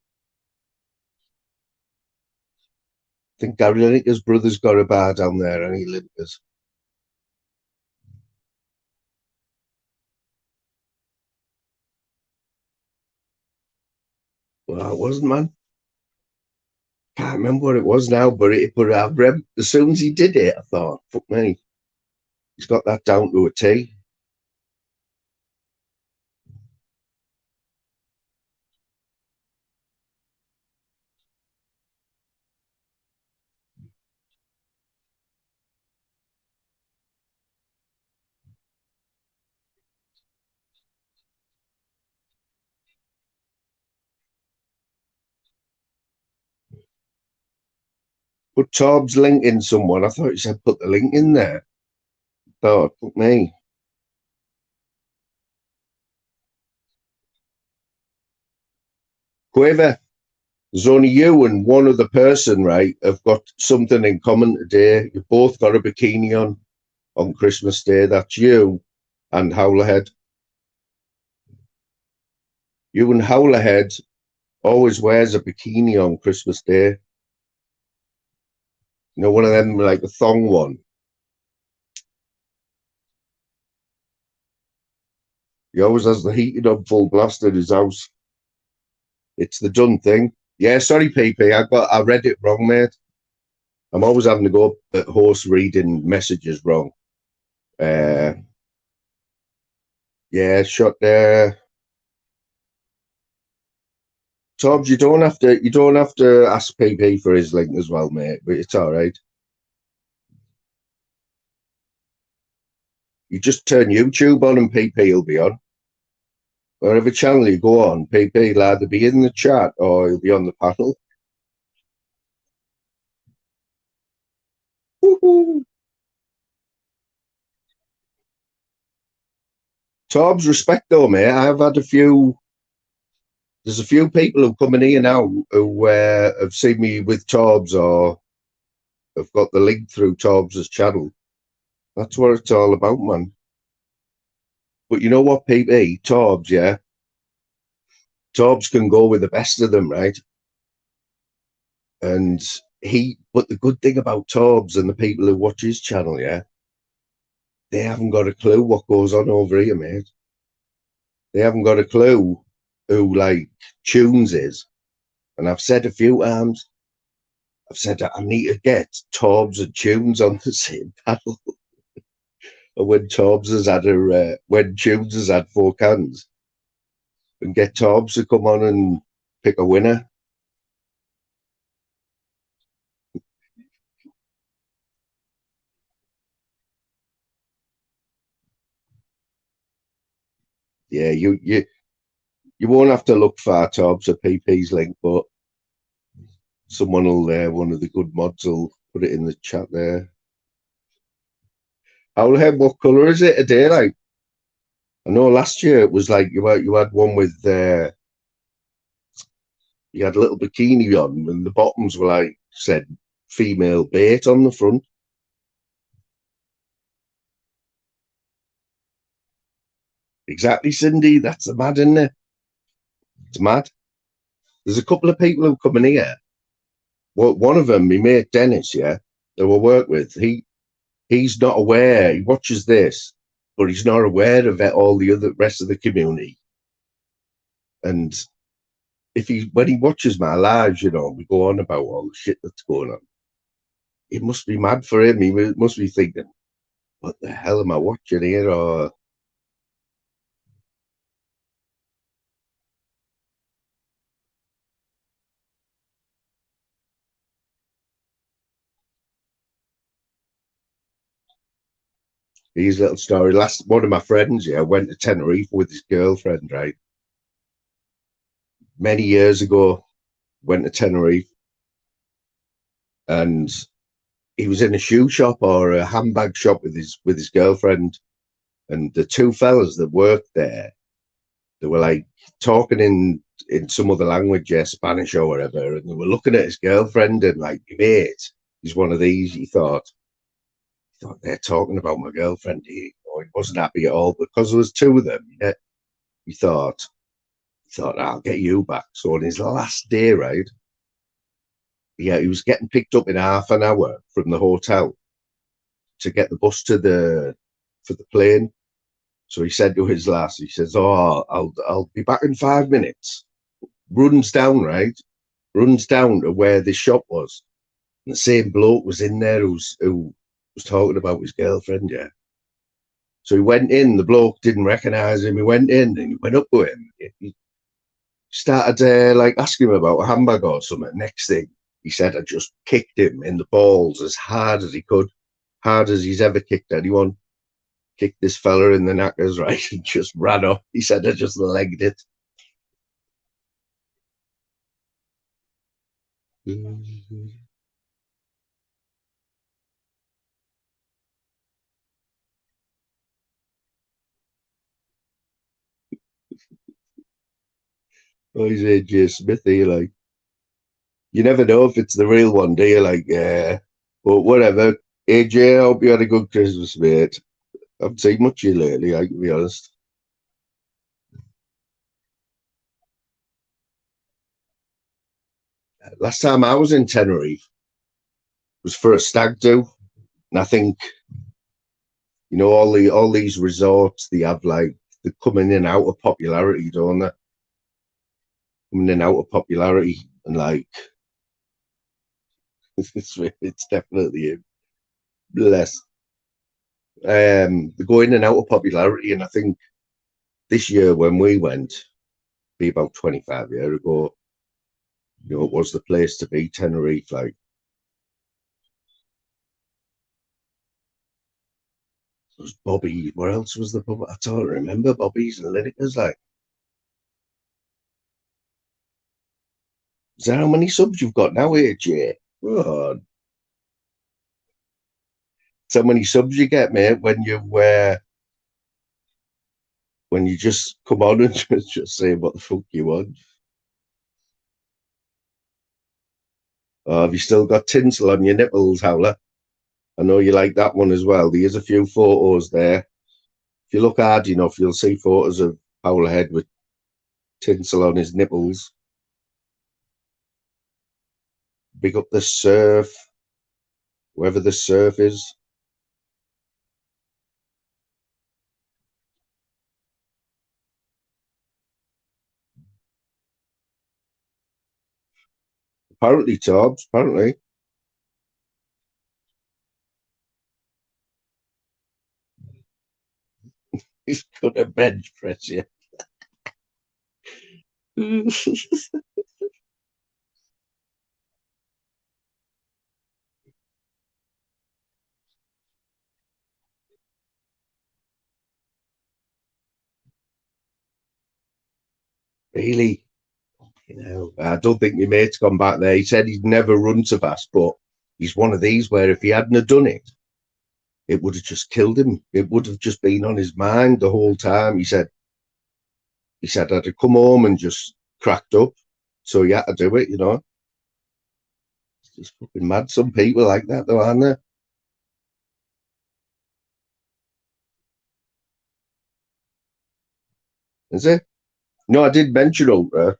think Gary Lineker's brother's got a bar down there, any Lineker's. Well, it wasn't, man. Can't remember what it was now, but I remember as soon as he did it, I thought, fuck me, he's got that down to a T. Put Torb's link in someone. I thought you said put the link in there. Thought, fuck me. Quaver, there's only you and one other person, right, have got something in common today. You've both got a bikini on Christmas Day. That's you and Howlerhead. You and Howlerhead always wears a bikini on Christmas Day. You know, one of them, like a thong one. He always has the heated up full blast at his house. It's the done thing. Yeah, sorry, PP. I read it wrong, mate. I'm always having to go at horse reading messages wrong. Yeah, shot there. Tobbs, you don't have to ask PP for his link as well, mate, but it's all right. You just turn YouTube on and PP will be on. Whatever channel you go on, PP will either be in the chat or he'll be on the panel. Woohoo! Tobbs, respect though, mate. I've had there's a few people who've come in here now who have seen me with Tobbs or have got the link through Tobbs' channel. That's what it's all about, man. But you know what, PP? Tobbs, yeah? Tobbs can go with the best of them, right? But the good thing about Tobbs and the people who watch his channel, yeah, they haven't got a clue what goes on over here, mate. They haven't got a clue who, like, Tunes is. And I've said a few times, I've said that I need to get Tobbs and Tunes on the same panel. And when Tunes has had 4 cans, and get Tobbs to come on and pick a winner. Yeah, you won't have to look far, Tobbs, at PP's link, but someone will, one of the good mods will put it in the chat there. Owlhead, what colour is it today, like? I know last year it was like you had one with you had a little bikini on and the bottoms were like said female bait on the front. Exactly, Cindy. That's the mad, isn't it? It's mad. There's a couple of people who come in here. Well, one of them, my mate Dennis, yeah, that we work with, he's not aware. He watches this, but he's not aware of all the other rest of the community. And when he watches my lives, you know, we go on about all the shit that's going on. It must be mad for him. He must be thinking, what the hell am I watching here? Or his little story. One of my friends, yeah, went to Tenerife with his girlfriend, right? Many years ago, went to Tenerife, and he was in a shoe shop or a handbag shop with his girlfriend, and the 2 fellas that worked there, they were like talking in some other language, yeah, Spanish or whatever, and they were looking at his girlfriend and like, mate, he's one of these. He thought they're talking about my girlfriend. He wasn't happy at all because there was 2 of them. Yeah, he thought I'll get you back. So on his last day, right, Yeah, he was getting picked up in half an hour from the hotel to get the bus to for the plane. So he said to his lass, he says, "Oh, I'll be back in 5 minutes." Runs down, right? Runs down to where this shop was. And the same bloke was in there who was talking about his girlfriend, yeah. So he went in, the bloke didn't recognise him. He went in and he went up to him. He started like asking him about a hamburger or something. Next thing, he said, I just kicked him in the balls as hard as he could, hard as he's ever kicked anyone. Kicked this fella in the knackers, right, and just ran off. He said, I just legged it. Oh, he's AJ Smith here, like. You never know if it's the real one, do you? Like, yeah. But whatever. AJ, I hope you had a good Christmas, mate. I haven't seen much of you lately, I can be honest. Last time I was in Tenerife was for a stag do. And I think, all these resorts, they have like they're coming in and out of popularity, don't they? Coming in and out of popularity. And like it's definitely less. They go in and out of popularity, and I think this year when we went, be about 25 years ago, it was the place to be, Tenerife. Like, it was Bobby. Where else was the pub? I don't remember. Bobby's and Lineker's. Like, is that how many subs you've got now, AJ? Oh, so many subs you get, mate, when you just come on and just say what the fuck you want. Have you still got tinsel on your nipples, Howler? I know you like that one as well. There's a few photos there. If you look hard enough, you'll see photos of Howler Head with tinsel on his nipples. Big up the surf, whoever the surf is. Apparently, Tobbs, apparently. He's gonna bench press you. Really? I don't think my mate's gone back there. He said he'd never run so fast, but he's one of these where if he hadn't have done it, it would have just killed him. It would have just been on his mind the whole time. He said I'd have come home and just cracked up. So he had to do it. It's just fucking mad. Some people like that though, aren't there? Is it? No, I did mention Ultra a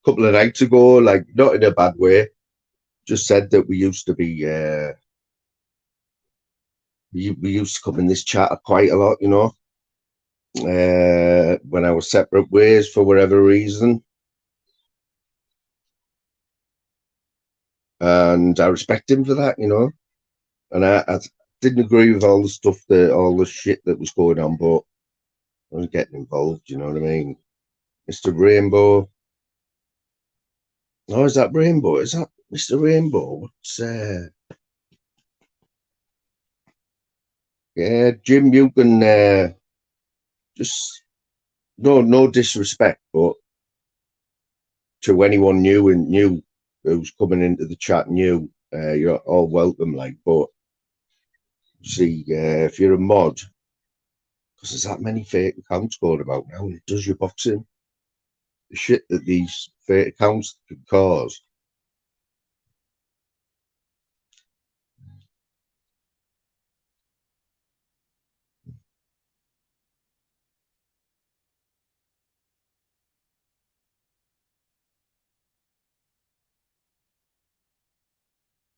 couple of nights ago, like not in a bad way. Just said that we used to be we used to come in this chat quite a lot. When I was separate ways for whatever reason. And I respect him for that. And I didn't agree with all the shit that was going on, but I was getting involved, you know what I mean? Mr. Rainbow. Oh, is that Rainbow? Is that Mr. Rainbow? Yeah, Jim, you can just no disrespect, but to anyone new who's coming into the chat new, you're all welcome, like, but see, if you're a mod, because there's that many fake accounts going about now, and it does your boxing. The shit that these fake accounts can cause.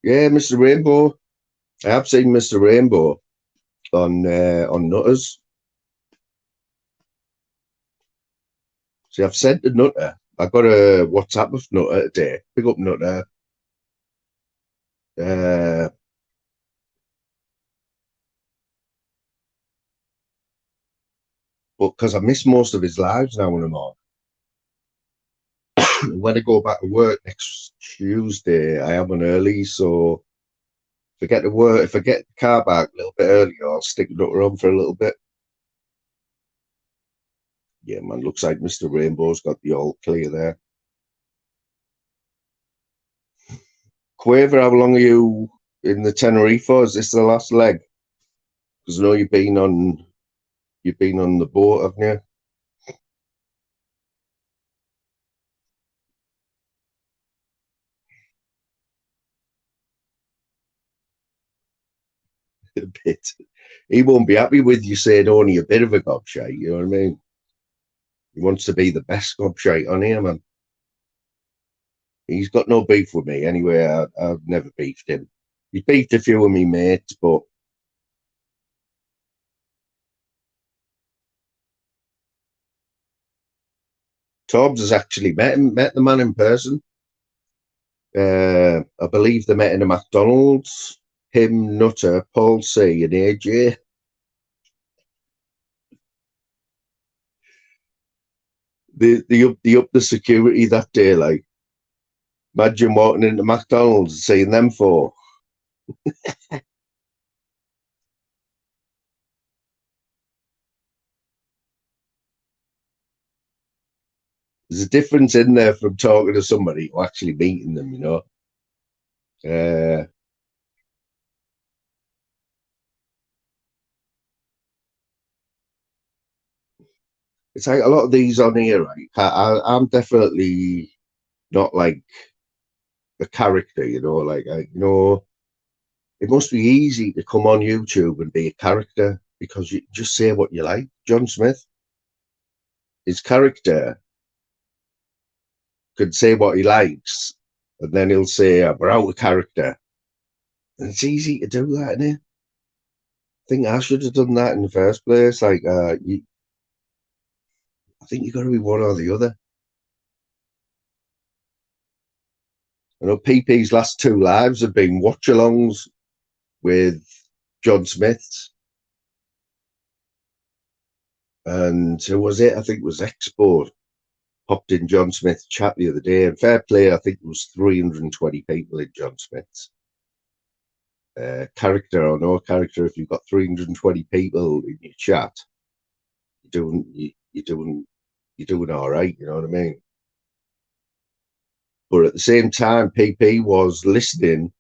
Yeah, Mr. Rainbow. I have seen Mr. Rainbow on Nutters. See, I've sent a Nutter. I got a WhatsApp of Nutter today. Pick up Nutter. But because I miss most of his lives now and more. When I go back to work next Tuesday, I am on early, so if I get to work, if I get the car back a little bit earlier, I'll stick Nutter on for a little bit. Yeah, man, looks like Mr. Rainbow's got the all clear there. Quaver, how long are you in the Tenerife for? Is this the last leg? Because I know you've been on the boat, haven't you? A bit. He won't be happy with you saying only a bit of a gobshite, you know what I mean? He wants to be the best gobshite on here, man. He's got no beef with me anyway. I've never beefed him. He's beefed a few of me mates, but Tobbs has actually met the man in person. I believe they met in a McDonald's. Him, Nutter, Paul C, and AJ. They upped the security that day. Like, imagine walking into McDonald's and seeing them four. There's a difference in there from talking to somebody to actually meeting them, you know. It's like a lot of these on here, right? I'm definitely not like a character, you know. Like, it must be easy to come on YouTube and be a character because you just say what you like. John Smith, his character could say what he likes, and then he'll say, "We're out of character." And it's easy to do that, isn't it? I think I should have done that in the first place. Like, I think you got to be one or the other. I know PP's last two lives have been watch-alongs with John Smith's, and who was it? I think it was Expo popped in John Smith's chat the other day, and fair play, I think it was 320 people in John Smith's. Character or no character, if you've got 320 people in your chat, you're doing all right, you know what I mean? But at the same time, PP was listening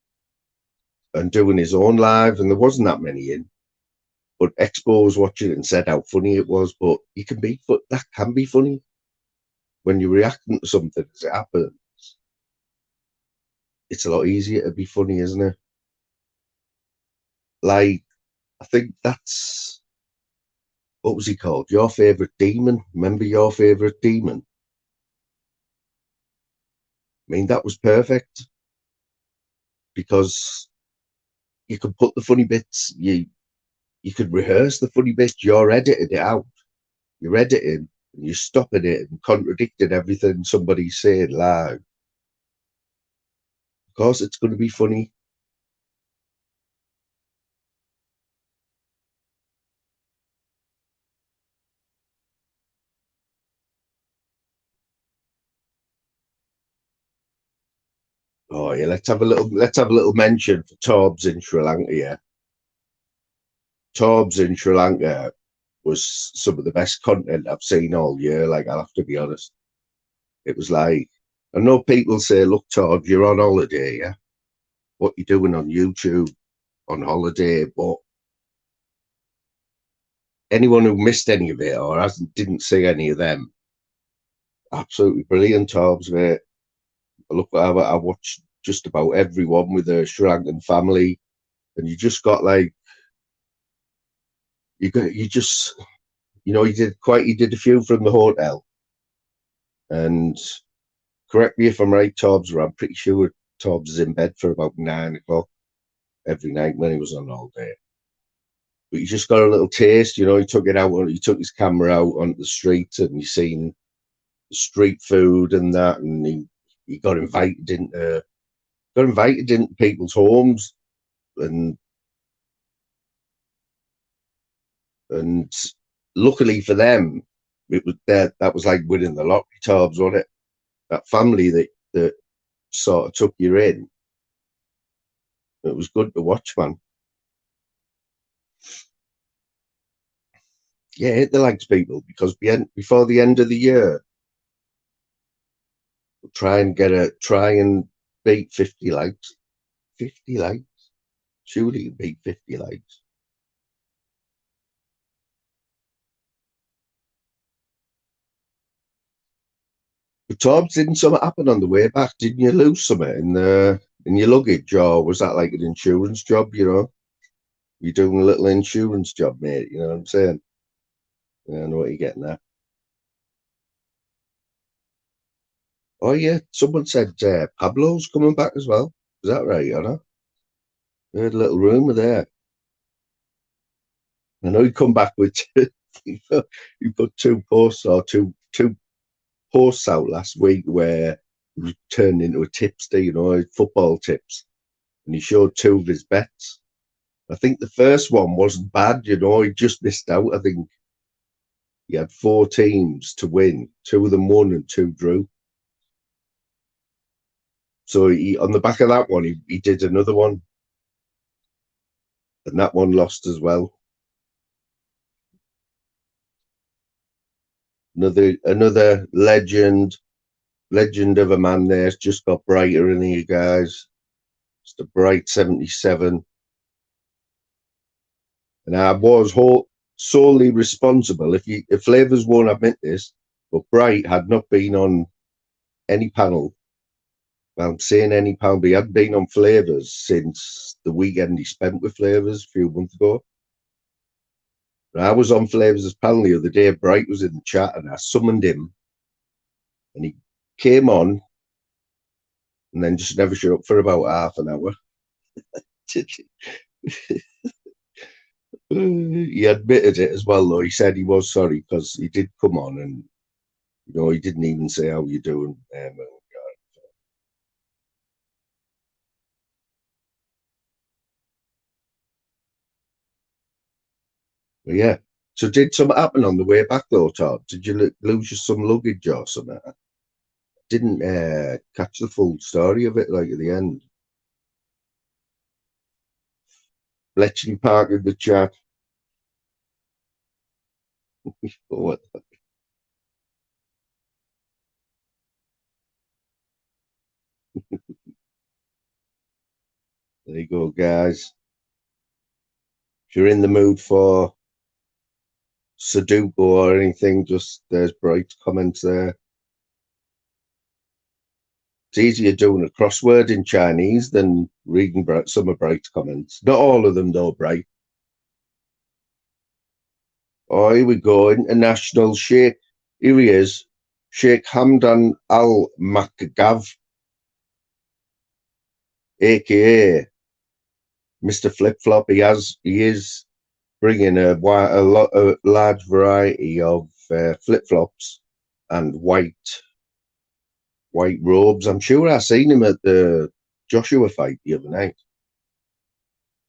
and doing his own live, and there wasn't that many in. But Expo was watching it and said how funny it was. But that can be funny when you're reacting to something as it happens. It's a lot easier to be funny, isn't it? Like, I think that's what was he called? Your favorite demon? Remember Your Favorite Demon? I mean, that was perfect because you could put the funny bits, you could rehearse the funny bits, you're editing it out. You're editing and you're stopping it and contradicting everything somebody's saying live. Of course, it's going to be funny. Oh yeah, let's have a little mention for Torbs in Sri Lanka. Yeah, Torbs in Sri Lanka was some of the best content I've seen all year. Like, I'll have to be honest. It was like, I know people say, "Look, Torbs, you're on holiday. Yeah, what you doing on YouTube on holiday?" But anyone who missed any of it or didn't see any of them, absolutely brilliant, Torbs, mate. I watched just about everyone with a Sri Lankan family, and you just got like you just he did a few from the hotel, and correct me if I'm right, Tobbs, I'm pretty sure Tobbs is in bed for about 9 o'clock every night when he was on holiday. But he just got a little taste, you know. He took his camera out onto the street, and he seen the street food and that, and he got invited into people's homes, and luckily for them, it was that was like winning the lottery, Tobbs, wasn't it? That family that sort of took you in. It was good to watch, man. Yeah, hit the likes, people, because before the end of the year, we'll try and beat 50 likes. 50 likes. Surely you beat 50 likes. But Tobbs, didn't something happen on the way back? Didn't you lose something in your luggage, or was that like an insurance job, you know? You're doing a little insurance job, mate, you know what I'm saying? Yeah, I know what you're getting at. Oh yeah, someone said Pablo's coming back as well. Is that right, Anna? I heard a little rumour there. I know he come back with he put two posts out last week where he turned into a tipster, you know, football tips, and he showed two of his bets. I think the first one wasn't bad, you know. He just missed out. I think he had 4 teams to win. 2 of them won and 2 drew. So on the back of that one, he did another one, and that one lost as well. Another legend of a man there's just got brighter in here, guys. It's the Bright 77. And I was solely responsible, if Flavors won't admit this, but Bright had not been on any panel. Well, I'm saying any panel, but he hadn't been on Flavors since the weekend he spent with Flavors a few months ago. And I was on Flavors' panel the other day. Bright was in the chat, and I summoned him, and he came on, and then just never showed up for about half an hour. He admitted it as well, though. He said he was sorry because he did come on, and you know, he didn't even say how you doing. But yeah. So did something happen on the way back though, Todd? Did you lose some luggage or something? I didn't catch the full story of it, like at the end. Bletchley Park in the chat. What? There you go, guys. If you're in the mood for Sudoku or anything, just there's Bright's comments there. It's easier doing a crossword in Chinese than reading some of Bright's comments. Not all of them, though, Bright. Oh, here we go. International Sheikh. Here he is. Sheikh Hamdan Al Makgav, aka Mr. Flip Flop. He is bringing a large variety of flip flops and white robes. I'm sure I seen him at the Joshua fight the other night.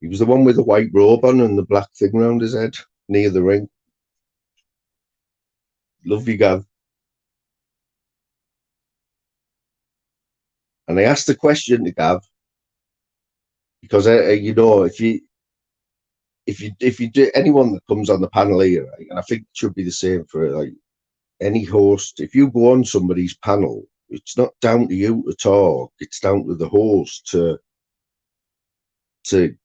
He was the one with the white robe on and the black thing around his head near the ring. Love you, Gav. And I asked the question to Gav because you know, if you do anyone that comes on the panel here, right, and I think it should be the same for like any host. If you go on somebody's panel, it's not down to you to talk. It's down to the host to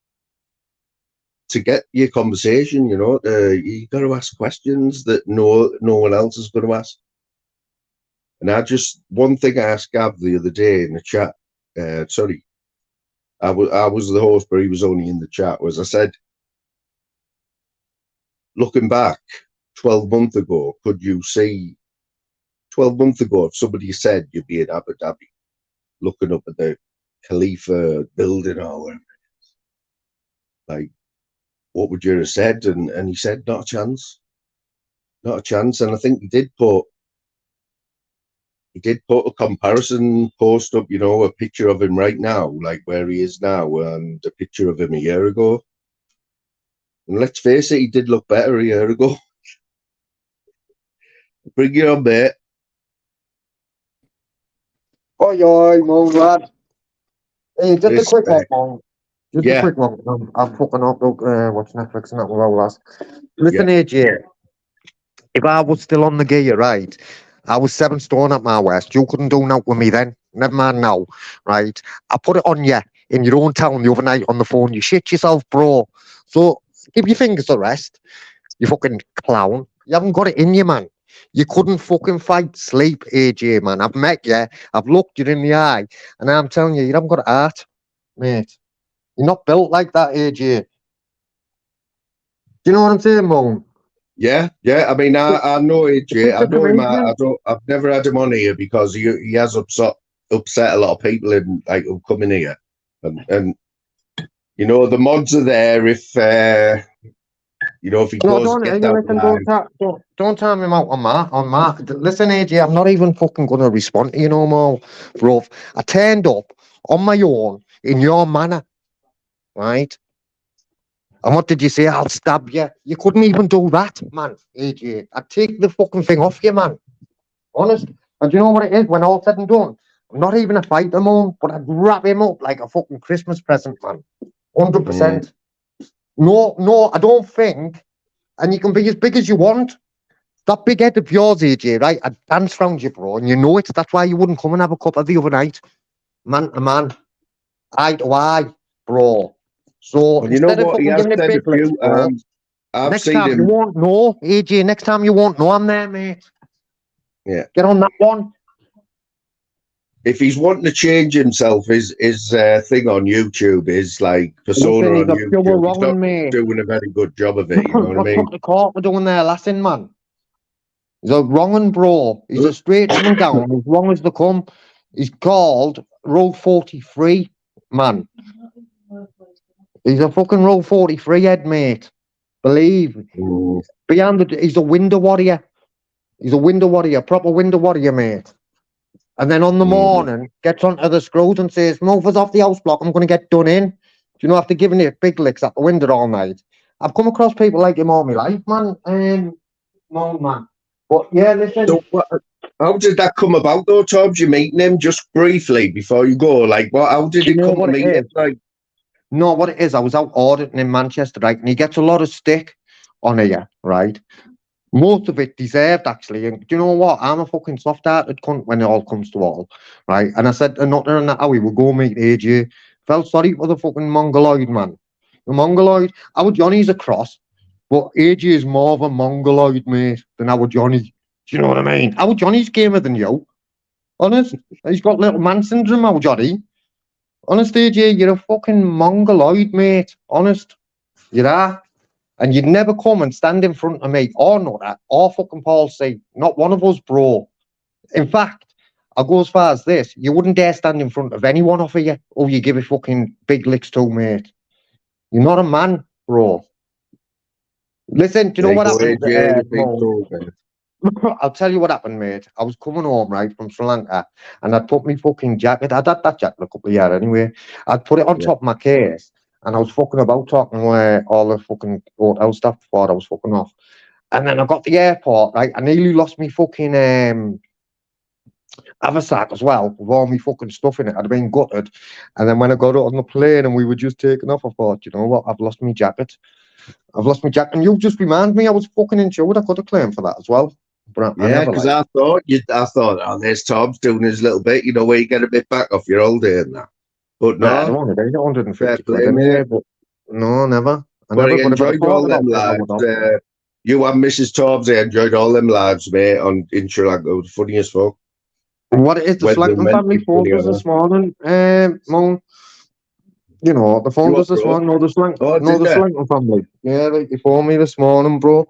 get your conversation. You know, you got to ask questions that no one else is going to ask. And one thing I asked Gav the other day in the chat. Sorry, I was the host, but he was only in the chat. Was I said, looking back 12 months ago, could you see 12 months ago if somebody said you'd be in Abu Dhabi, looking up at the Khalifa building or whatever. Like, what would you have said? And he said, not a chance. Not a chance. And I think he did put a comparison post up, you know, a picture of him right now, like where he is now, and a picture of him a year ago. And let's face it, he did look better a year ago. Bring it on, mate. Oi, Mo, lad. Hey, just a quick one, Respect. Mo. Just Yeah. a quick one. I'm fucking up, watch Netflix and that with all that. Listen, Yeah. AJ, if I was still on the gear, right, I was 7 stone at my worst. You couldn't do that with me then. Never mind now, right? I put it on you in your own town the other night on the phone. You shit yourself, bro. So give your fingers a rest. You fucking clown. You haven't got it in you, man. You couldn't fucking fight sleep, AJ, man. I've met you. I've looked you in the eye. And I'm telling you, you haven't got heart, mate. You're not built like that, AJ. Do you know what I'm saying, Mo? Yeah. I mean, I know AJ. I The know him. comedian. I've never had him on here because he has upset a lot of people in like who come in here, and you know the mods are there if you know if he No, goes get down the line. don't time him out on my. Listen, AJ, I'm not even fucking gonna respond to you no more, bro. I turned up on my own in your manner, right? And what did you say? I'll stab you. You couldn't even do that, man, AJ. I'd take the fucking thing off you, man. Honest. And do you know what it is when all said and done? I'm not even a fighter, man, but I'd wrap him up like a fucking Christmas present, man. 100%. No, I don't think. And you can be as big as you want. That big head of yours, AJ, right? I'd dance round you, bro, and you know it. That's why you wouldn't come and have a cup of the other night. Man to man. Eye to eye, bro. So And you know instead of what? He fucking has giving it said a big lips, few bro, times. I've next seen time you him. won't know, AJ. Next time you won't know I'm there, mate. Yeah. Get on that one. If he's wanting to change himself, his thing on YouTube is like persona Listen, he's on a pure YouTube. He's not wronging, mate. doing a very good job of it. You know what I What mean? took the court for doing their lesson, man? He's a wronging, bro. He's a straight up and down, as wrong as they come. He's called Road 43, man. He's a fucking Road 43 head, mate. Believe. He's a window warrior. He's a window warrior, proper window warrior, mate. And then on the morning, gets onto the screws and says, "Move us off the house block, I'm going to get done in." Do you know, after giving it big licks at the window all night? I've come across people like him all my life, man. No, man. But yeah, listen. So how did that come about though, Tom? You meeting him just briefly before you go? Like, what? How did Do you it know come to what it meet him? is? Like, No, what it is, I was out auditing in Manchester, right? And he gets a lot of stick on here, right? Most of it deserved, actually. And do you know what? I'm a fucking soft-hearted cunt when it all comes to all, right? And I said to Nutter and that Howie, we'll go meet AJ. Felt sorry for the fucking Mongoloid, man. The Mongoloid, our Johnny's a cross, but AJ is more of a Mongoloid, mate, than our Johnny. Do you know what I mean? Our Johnny's gamer than you. Honest. He's got little man syndrome, our Johnny. Honest, AJ, you're a fucking Mongoloid, mate. Honest. You are. And you'd never come and stand in front of me or Nutter or fucking Paul C. Not one of us, bro. In fact, I'll go as far as this. You wouldn't dare stand in front of anyone off of you or you give a fucking big licks to, mate. You're not a man, bro. Listen, do you know what happened? AJ, the big Mo? dog, man. I'll tell you what happened, mate. I was coming home, right, from Sri Lanka, and I'd put my fucking jacket. I'd had that jacket a couple of years anyway. I'd put it on top of my case, and I was fucking about talking with all the fucking hotel stuff before I was fucking off. And then I got to the airport, right? I nearly lost me fucking haversack as well, with all my fucking stuff in it. I'd been gutted. And then when I got on the plane and we were just taking off, I thought, you know what? I've lost my jacket. And you just reminded me I was fucking insured. I could have claimed for that as well. But I Yeah, never because like. I thought, oh, there's Tom's doing his little bit, you know, where you get a bit back off your old day and that. But Nah, I don't no, want to pay fair 150 play, quid anyway, mate. but no, never. I But never I would have enjoyed thought all them about it. lads. You and Mrs. Tobbs, I enjoyed all them lads, mate, in Sri Lanka. It was funny as fuck. What it is, the Whether they Slanton meant to family be funny phoned or us not. this morning, Mo. You know, the phoned You up, us this bro? morning, Oh, no, did the they? Slanton family. Yeah, like, they phoned me this morning, bro.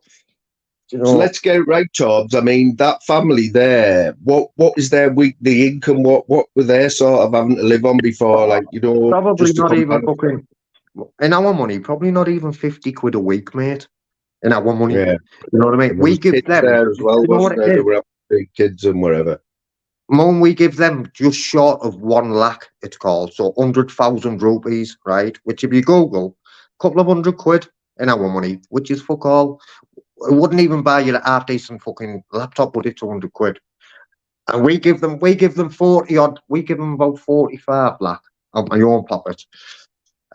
You So know, let's get it right, Tobbs. I mean, that family there, what is their weekly income? What were they sort of having to live on before? Like, you know, probably just to not even compare. fucking in our money, probably not even 50 quid a week, mate. In our money, Yeah. you know what I mean? And there We was give kids them, there as you well, know what wasn't it there? They is? were big kids and whatever. Mum, we give them just short of 1 lakh, it's called. So 100,000 rupees, right? Which if you Google, couple of hundred quid in our money, which is fuck all. It wouldn't even buy you a half decent fucking laptop, would it? 200 quid. And we give them 40 odd, we give them about 45 lakh of my own pocket.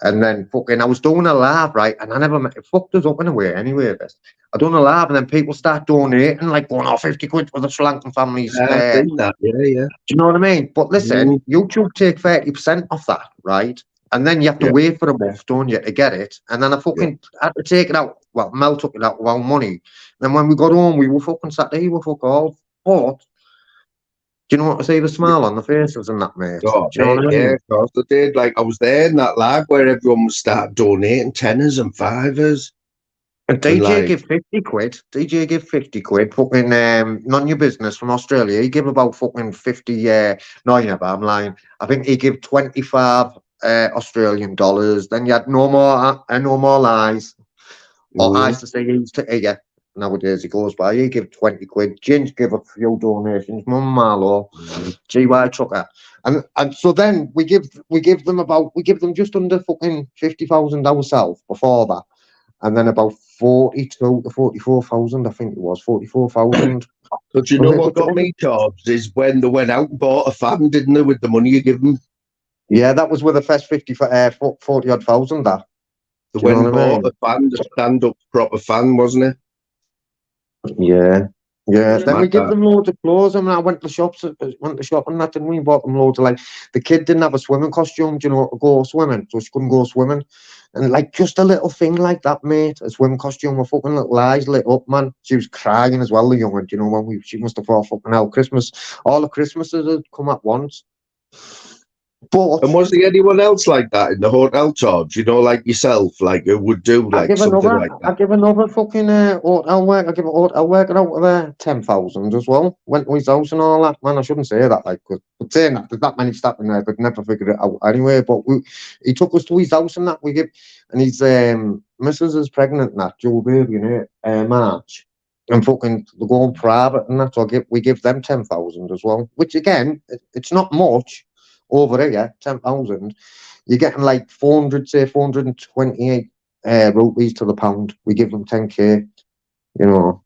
And then fucking, I was doing a live, right? And I never met, it fucked us up in a way anyway, this. I done a live and then people start donating, like going, oh, 50 quid for the Sri Lankan families. I've seen that, yeah. Do you know what I mean? But listen, Mm, YouTube take 30% off that, right? And then you have to yeah, wait for a month, don't you, to get it? And then I yeah. fucking had to take it out. Well, Mel took it out of our money. Then when we got home, we were fucking sat there, we were fuck all. But do you know what to see the smile on the faces and that, mate? Oh, Do you know mate, what I yeah, mean? of course I did. Like, I was there in that live where everyone was started donating tenors and fivers. And And DJ like, give 50 quid. DJ give 50 quid. Fucking none of your business from Australia. He give about fucking 50 no yeah, but I'm lying. I think he give 25 Australian dollars. Then you had no more lies. Or mm, eyes to see he's to ear. Nowadays he goes by. He give 20 quid. Ginge give a few donations. Mum Marlow, mm, GY Trucker. And so then we give them just under fucking 50,000 ourselves before that. And then about 42 to 44,000, I think it was 44,000. but you know what got me, Tobbs, is when they went out and bought a fan, didn't they, with the money you give them? Yeah, that was with the first 40 odd thousand. That, They do you know went and what I bought mean? a fan, the stand-up proper fan, wasn't it? Yeah, yeah. It's Then we mad, give that. them loads of clothes. I mean, I went to shops, went to shop and that, and we bought them loads of like the kid didn't have a swimming costume, do you know, to go swimming, so she couldn't go swimming. And like just a little thing like that, mate, a swim costume, a fucking little eyes lit up, man. She was crying as well, the young one, do you know, when she must have thought fucking hell, all the Christmases had come at once. But And was there anyone else like that in the hotel, Tobbs? You know, like yourself, like who would do like something like I that? give another fucking hotel work. I give a hotel worker out of there 10,000 as well. Went to his house and all that. Man, I shouldn't say that. Like, but saying that, there's that many staff in there, but never figured it out anyway. But he took us to his house and that. We give, and his missus is pregnant and that, due baby in March. And fucking they're going private and that. So we give them 10,000 as well. Which again, it's not much over here. 10,000. You're getting like 428 rupees to the pound. We give them 10k. You know,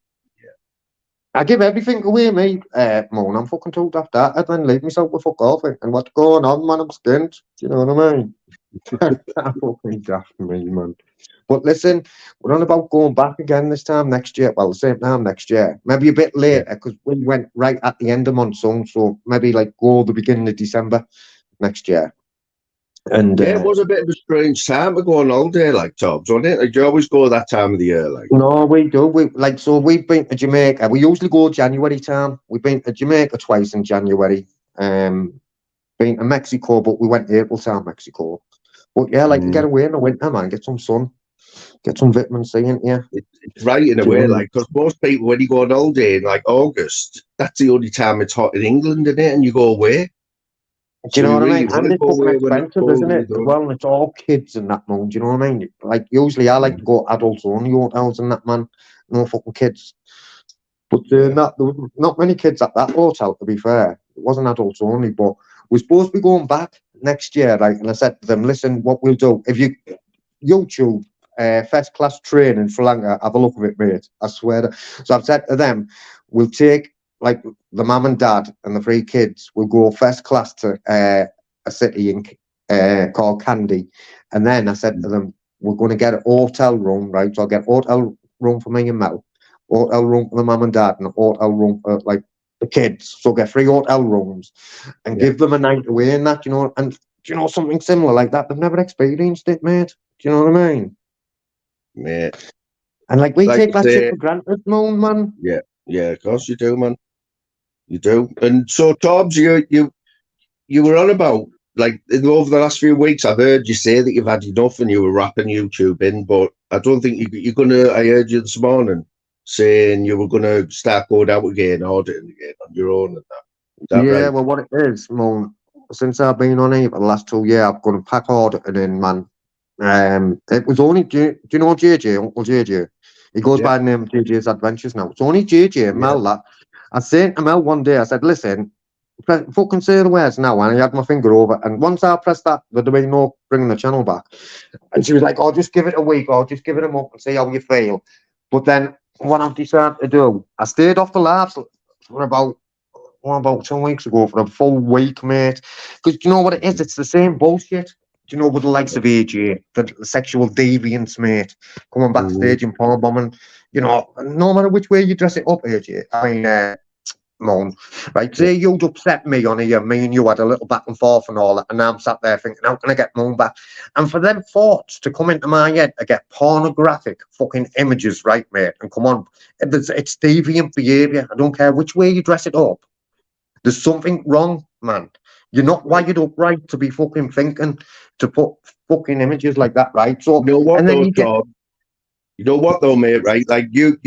I give everything away, mate. Moan, I'm fucking told after that, and then leave myself with fuck off. And what's going on, man? I'm skint. Do you know what I mean? That fucking daft me, man. But listen, we're on about going back again this time next year. Well, the same time next year. Maybe a bit later, because we went right at the end of monsoon. So maybe like go the beginning of December next year. And Yeah, it was a bit of a strange time to go on holiday, like Tobbs, wasn't it? Like, you always go that time of the year, like. no, we do. We've been to Jamaica. We usually go January time. We've been to Jamaica twice in January. Been to Mexico, but we went April time, Mexico. But yeah, like you get away in the winter, man. Get some sun, get some vitamin C in you. It's right in a way, like, because most people, when you go on holiday in like August, that's the only time it's hot in England, isn't it? And you go away. Do you know what I mean? And it's Go fucking away when it's expensive, cold isn't and it? you As don't. well, and it's all kids and that, man. Do you know what I mean? Like usually, I like to go adults only hotels and that, man. No fucking kids. But there was not many kids at that hotel, to be fair. It wasn't adults only, but we're supposed to be going back next year, right? And I said to them, listen, what we'll do, if you YouTube first class train in Flanagan, have a look at it, mate. I swear. So I've said to them, we'll take like the mum and dad and the 3 kids, we'll go first class to a city called Candy. And then I said to them, we're going to get a hotel room, right? So I'll get a hotel room for me and Mel, hotel room for the mum and dad, and a hotel room for like the kids. So get 3 hotel rooms and give them a night away and that, you know, and you know, something similar like that. They've never experienced it, mate. Do you know what I mean? Yeah. And like we Like take you that say, shit for granted, man. yeah, of course you do, man. You do. And so, Tobbs, you were on about, like, over the last few weeks, I've heard you say that you've had enough and you were wrapping YouTube in, but I don't think you're going to, I heard you this morning saying you were going to start going out again, auditing again on your own and that. Is that Yeah, right? well, what it is, Moan, since I've been on here for the last 2 years, I've gone pack auditing in, man. It was only, do you know JJ, Uncle JJ? He goes Yeah. by the name of JJ's Adventures now. It's only JJ and Yeah. Mel that. I said to Mel one day, I said, listen, fucking say the words now. And I had my finger over. And once I pressed that, there'd be no bringing the channel back. And she was like, oh, just give it a week or just give it a month and see how you feel. But then what I've decided to do, I stayed off the labs for about 2 weeks ago for a full week, mate. Because you know what it is? It's the same bullshit. Do you know, with the likes of AJ, the sexual deviance, mate, coming backstage and power bombing. You know, no matter which way you dress it up, AJ. I mean, Moan, right? Say you'd upset me on here, me and you had a little back and forth and all that, and I'm sat there thinking, how can I get Moan back? And for them thoughts to come into my head to get pornographic fucking images, right, mate? And come on, it's deviant behaviour. I don't care which way you dress it up. There's something wrong, man. You're not wired up right to be fucking thinking to put fucking images like that, right? So, You know what, and then though, you get, Tom? You know what, though, mate, right? Like, you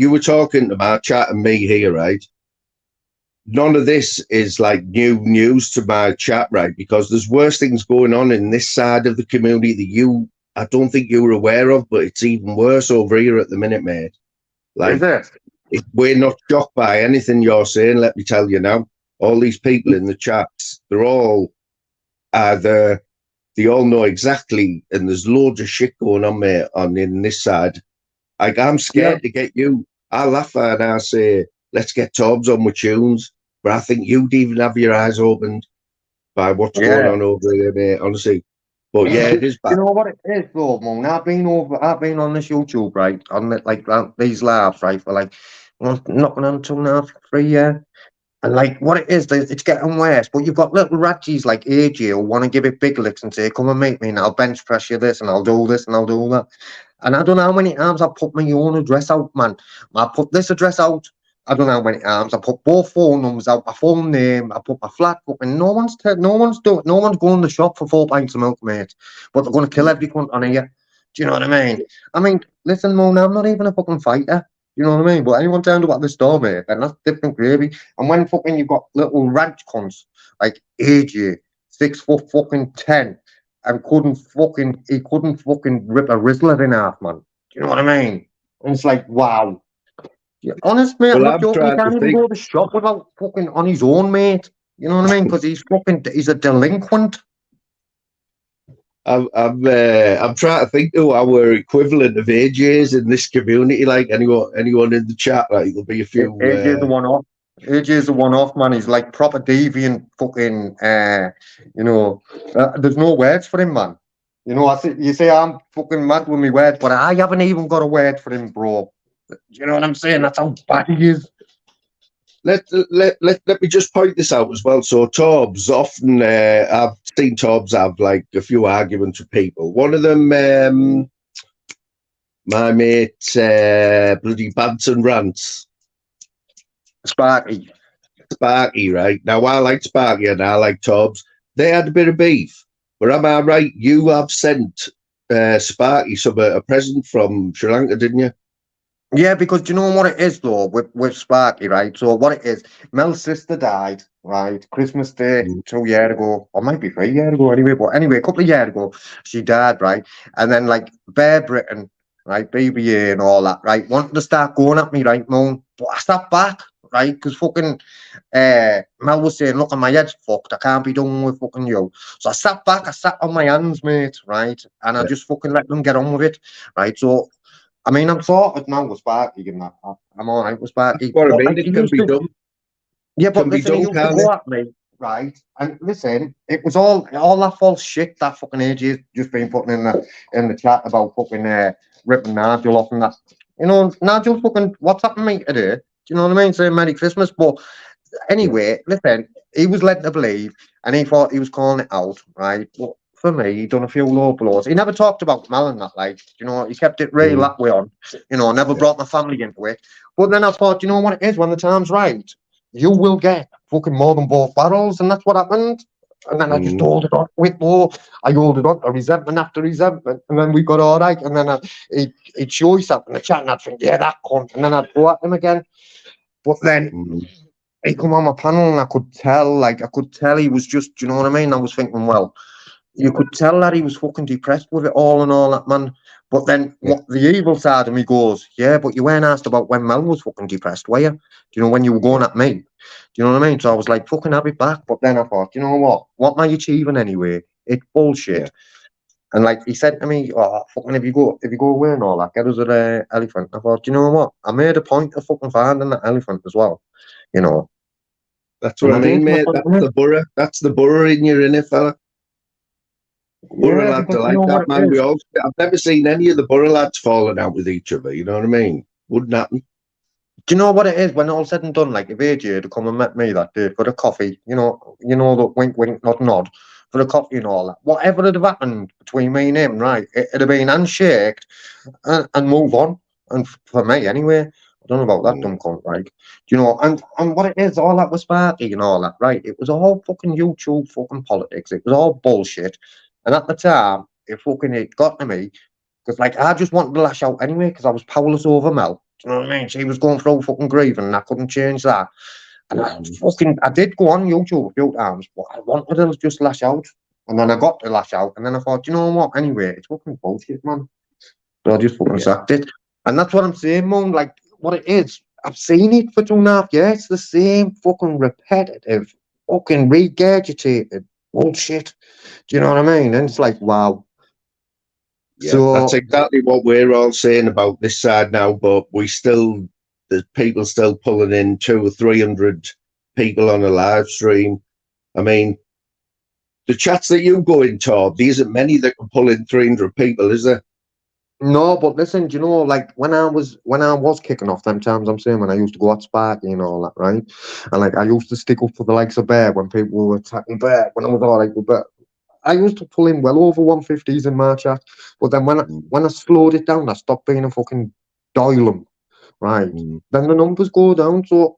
were talking to my chat and me here, right? None of this is like new news to my chat, right? Because there's worse things going on in this side of the community that I don't think you were aware of, but it's even worse over here at the minute, mate. Like, is it? we're not shocked by anything you're saying, let me tell you now. All these people in the chats, they're all either, they all know exactly, and there's loads of shit going on, mate, in this side. Like, I'm scared to get you. I laugh and I say, let's get Tobbs on with tunes, but I think you'd even have your eyes opened by what's going on over here, mate, honestly. But yeah, it is bad. You know what it is, though, Moan? I've been on this YouTube, right, on these labs, right, for like knocking on 2.5, 3 years. And like what it is, it's getting worse. But you've got little ratchies like AJ who want to give it big licks and say, come and meet me and I'll bench press you this and I'll do this and I'll do that. And I don't know how many times I put my own address out, man. I put this address out. I don't know how many times I put both phone numbers out, my full name. I put my flat book, and no one's going to the shop for 4 pints of milk, mate. But they're going to kill every cunt on here. Do you know what I mean? I mean, listen, Mona, I'm not even a fucking fighter. You know what I mean? But anyone turned about this store, mate, and that's different gravy. And when fucking you've got little ranch cunts like AJ, 6 foot fucking 10, and he couldn't fucking rip a Rizzler in half, man. Do you know what I mean? And it's like, wow. Yeah, honest, mate, I'm not joking. He can't even go to the shop without fucking on his own, mate. You know what I mean? Because he's a delinquent. I'm trying to think who our equivalent of AJs in this community, like anyone in the chat, like there'll be a few. AJ's the one off. AJ's the one off, man. He's like proper deviant, fucking. There's no words for him, man. You know, you say I'm fucking mad with my words, but I haven't even got a word for him, bro. You know what I'm saying? That's how bad he is. Let me just point this out as well. So Tobbs, often I've seen Tobbs have like a few arguments with people. One of them, my mate, bloody Banton Rants. Sparky, right? Now I like Sparky and I like Tobbs. They had a bit of beef. But am I right? You have sent Sparky a present from Sri Lanka, didn't you? Yeah, because you know what it is though with Sparky, right? So what it is, Mel's sister died, right? Christmas Day 2 years ago, or might be 3 years ago anyway, but anyway, a couple of years ago, she died, right? And then like Bear Britain, right, BBA and all that, right, wanted to start going at me, right, Moan? But I sat back, right? Because fucking Mel was saying, look, my head's fucked, I can't be done with fucking you. So I sat back, I sat on my hands, mate, right? And I just fucking let them get on with it, right? So I mean, I'm sorted now with Sparky and that. I'm all right with Sparky. What I mean, it can be done. Yeah, but listen, he used to go at me, right? And listen, it was all that false shit that fucking AJ's just been putting in the chat about fucking ripping Nigel off and that. You know, Nigel fucking WhatsApping me today. Do you know what I mean? Saying Merry Christmas. But anyway, listen, he was led to believe and he thought he was calling it out, right? But for me, he done a few low blows. He never talked about Mel and that, like, you know, he kept it real that way on. You know, never brought my family into it. But then I thought, you know what it is, when the time's right, you will get fucking more than both barrels, and that's what happened. And then I just Mm. hold it on with more. I hold it on to resentment after resentment. And then we got all right. And then he'd show himself in the chat and I'd think, yeah, that cunt. And then I'd go at him again. But then Mm. he come on my panel and I could tell he was just, do you know what I mean? I was thinking, well, you could tell that he was fucking depressed with it all and all that, man. But then Yeah. what the evil side of me goes, yeah, but you weren't asked about when Mel was fucking depressed, were you? Do you know when you were going at me? Do you know what I mean? So I was like, fucking have it back. But then I thought, you know what? What am I achieving anyway? It's bullshit. Yeah. And like he said to me, oh, fucking if you go away and all that, get us an elephant. I thought, you know what? I made a point of fucking finding that elephant as well. You know. That's And what I did, mean, mate. That's the borough. That's the borough in you, innit, fella? Borough Yeah, lads because are you like know what that, it man. is. I've never seen any of the borough lads falling out with each other. You know what I mean? Wouldn't happen. Do you know what it is when all said and done? Like if AJ had come and met me that day for the coffee, you know the wink, wink, nod, nod for the coffee and all that. Whatever had have happened between me and him, right? It'd have been handshaked and move on. And for me, anyway, I don't know about that Mm. dumb cunt, right? Do you know? And what it is, all that was Sparky and all that, right? It was all fucking YouTube, fucking politics. It was all bullshit. And at the time, it got to me because like I just wanted to lash out anyway because I was powerless over Mel. Do you know what I mean? She was going through fucking grieving and I couldn't change that. And I did go on YouTube a few times, but I wanted to just lash out. And then I got to lash out. And then I thought, you know what? Anyway, it's fucking bullshit, man. So I just fucking Yeah. sacked it. And that's what I'm saying, Mum. Like, what it is, I've seen it for 2.5 years. It's the same fucking repetitive, fucking regurgitated bullshit. Do you know what I mean? And it's like, wow. Yeah, that's So, exactly what we're all saying about this side now, but there's people still pulling in 200 or 300 people on a live stream. I mean, the chats that you go into, there isn't many that can pull in 300 people, is there? no, but listen, do you know, like when I was kicking off them times, I'm saying when I used to go at Sparky and all that, right? And like I used to stick up for the likes of Bear when people were attacking Bear, when I was all right with Bear. I used to pull in well over 150s in my chat, but then when I slowed it down, I stopped being a fucking Doylem, right? Mm. Then the numbers go down, so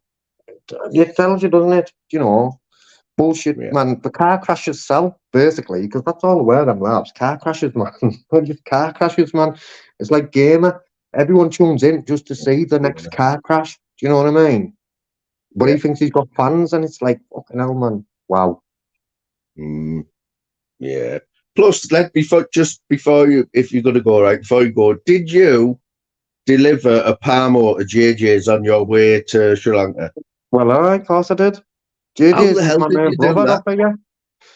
it tells you, doesn't it? You know, bullshit, Yeah. man. The car crashes sell, basically, because that's all where them labs. Car crashes, man. Just car crashes, man. It's like gamer. Everyone tunes in just to see the next car crash. Do you know what I mean? But Yeah. he thinks he's got fans, and it's like, fucking hell, man. Wow. Mm. Yeah. Plus, if you're going to go, right, before you go, did you deliver a Palmo to JJ's on your way to Sri Lanka? Well, of course I did. How JJ's the is hell my did main you do brother that? up here.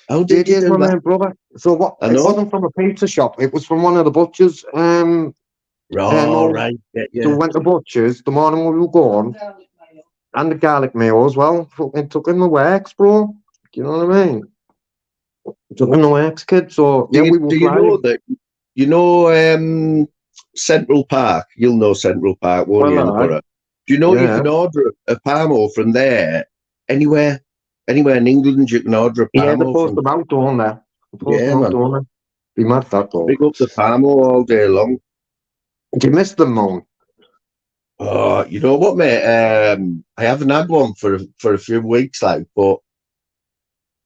How did you JJ's do my that? main brother. So what? I It know. wasn't from a pizza shop. It was from one of the butchers. Right. Yeah. So we went to butchers the morning we were going, and the garlic mayo as well. Fucking took in the works, bro. Do you know what I mean? Took in the works, kid. So yeah, we were Do you flying. know that? You know, Central Park. You'll know Central Park, won't you, in the Well, borough? Do you know you yeah. can order a Palmo from there anywhere? Anywhere in England, you can order a Yeah, they Palmo post from. them out, don't they? They post Yeah, them out, man. don't they? Be mad that though. Pick up the Palmo all day long. Do you miss them, Moan? Oh, you know what, mate? I haven't had one for a few weeks, like, but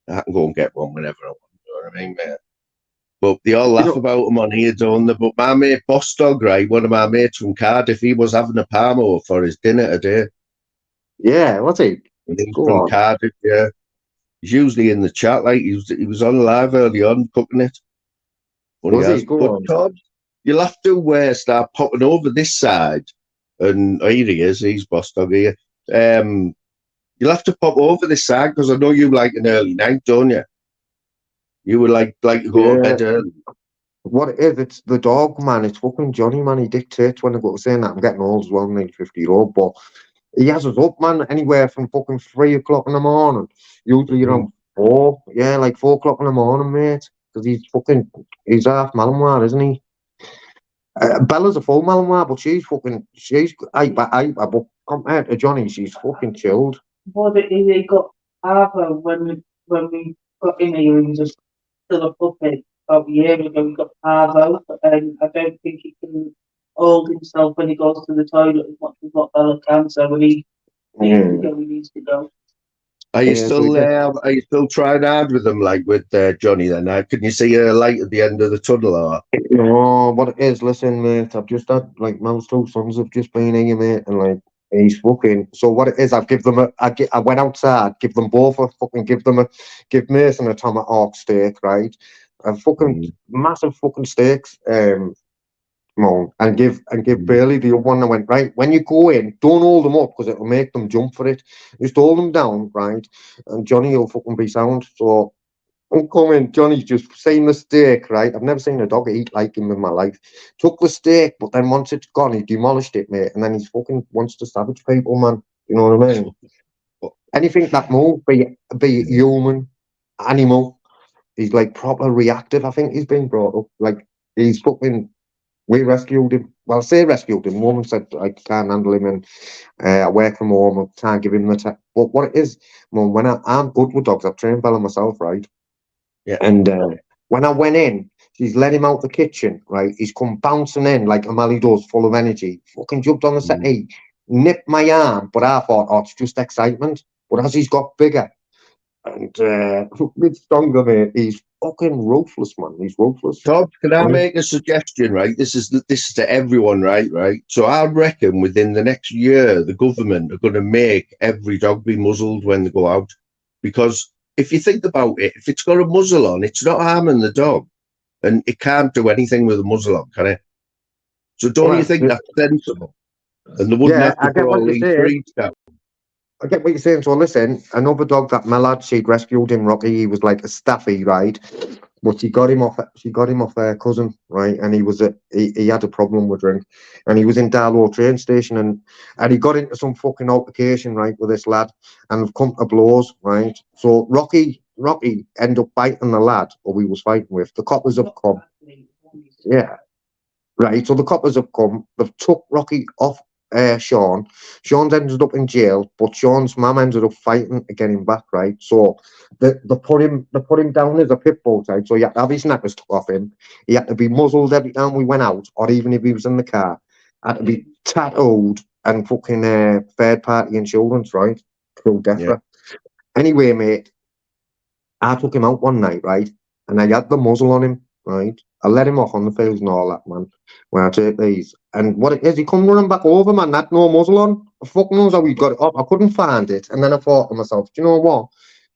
I can go and get one whenever I want. You know what I mean, mate? But they all You laugh know, about them on here, don't they? But my mate Bostog, right, one of my mates from Cardiff, he was having a Palmo for his dinner today. yeah, what's he? And he's Go from on. Cardiff, yeah. He's usually in the chat, like he was on live early on cooking it. But he Was he? has. Go But on. Todd, you'll have to start popping over this side. And here he is, he's Bostog here. You'll have to pop over this side because I know you like an early night, don't you? You would like to go to Yeah. bed early. What it is, it's the dog, man. It's fucking Johnny, man. He dictates when I go to saying that. I'm getting old as well, nearly 50-year-old, but he has us up, man, anywhere from fucking 3 o'clock in the morning. Usually around 4. Yeah, like 4 o'clock in the morning, mate. Because he's half Malinois, isn't he? Bella's a full Malinois, but but compared to Johnny, she's fucking chilled. What it is, he got Arvo when we got in here, he was just still a puppy. About a year ago, he got Arvo, and I don't think he can hold himself when he goes to the toilet as much as what Bella can. So when he needs to go, he needs to go. Are you So still there? Are you still trying hard with them, like with Johnny? Then can you see a light at the end of the tunnel? Or no, what it is, listen, mate, I've just had, like, Mel's two sons have just been here, mate, and, like, he's fucking, so what it is, I went outside, give them both a fucking, give Mason a tomahawk steak, right? A fucking massive fucking steaks, Mo, and give Bailey the other one. I went, right, when you go in, don't hold them up because it'll make them jump for it. Just hold them down, right? And Johnny will fucking be sound. So I'm coming, Johnny's just seen the steak, right? I've never seen a dog eat like him in my life. Took the steak, but then once it's gone, he demolished it, mate. And then he's fucking wants to savage people, man. You know what I mean? But anything that moves, be it human, animal, he's like proper reactive. I think he's been brought up. Like, he's fucking, we rescued him. Well, I say rescued him. Woman said I can't handle him and I work from home. I can't give him the tech. But what it is, Mum, when I'm good with dogs, I've trained Bella myself, right? yeah, And when I went in, she's let him out the kitchen, right? He's come bouncing in like O'Malley does, full of energy. Fucking jumped on the settee, nipped my arm, but I thought, oh, it's just excitement. But as he's got bigger and a bit stronger, mate, he's fucking ruthless, man. He's ruthless. Todd, can I Mm. make a suggestion? Right, this is to everyone, right? Right. So I reckon within the next year, the government are going to make every dog be muzzled when they go out, because if you think about it, if it's got a muzzle on, it's not harming the dog, and it can't do anything with a muzzle on, can it? So don't you Well, think that's sensible? And they wouldn't yeah, have to I put get what all you're these saying. breeds down. I get what you're saying. So listen, another dog that my lad, she'd rescued him, Rocky. He was like a staffy, right? But she got him off. She got him off her cousin, right? And he had a problem with drink, and he was in Darlow train station, and he got into some fucking altercation, right, with this lad, and have come to blows, right? So Rocky ended up biting the lad who we was fighting with. The coppers have come, yeah, right. So the coppers have come. They've took Rocky off Sean. Sean's ended up in jail, but Sean's mum ended up fighting to get him back, right? So they put him down as a pit bull type. So he had to have his knackers took off him. He had to be muzzled every time we went out, or even if he was in the car. Had to be tattooed and fucking third party insurance, right? Through DEFRA. Anyway, mate, I took him out one night, right? And I had the muzzle on him, right? I let him off on the fields and all that, man. When I take these. And what it is, he come running back over, man, had no muzzle on. Fuck knows how he got it up. I couldn't find it. And then I thought to myself, do you know what?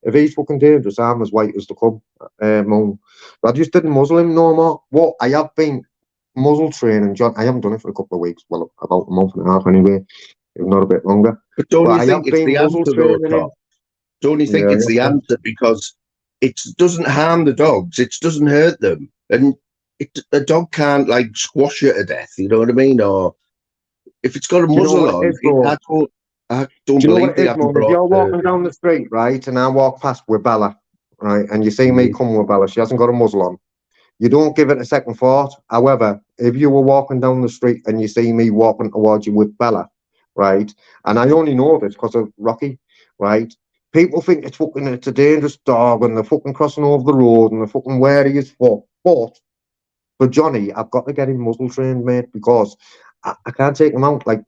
If he's fucking dangerous, I'm as white as the cub. But I just didn't muzzle him no more. What I have been muzzle training, John. I haven't done it for a couple of weeks. Well, about a month and a half anyway, if not a bit longer. But don't But you I think have it's been the muzzle answer, though, training him. Todd? Don't you think Yeah, it's the yeah. answer? Because it doesn't harm the dogs. It doesn't hurt them. And a dog can't, like, squash you to death. You know what I mean? Or if it's got a Do you know muzzle what it on, is, though? I Do don't you know what believe it they is, haven't Mum? If brought... you're walking down the street, right, and I walk past with Bella, right, and you see me Mhm. come with Bella, she hasn't got a muzzle on, you don't give it a second thought. However, if you were walking down the street and you see me walking towards you with Bella, right, and I only know this because of Rocky, right, people think it's a dangerous dog and they're fucking crossing over the road and they're fucking wary as fuck. But for Johnny, I've got to get him muzzle trained, mate, because I can't take him out like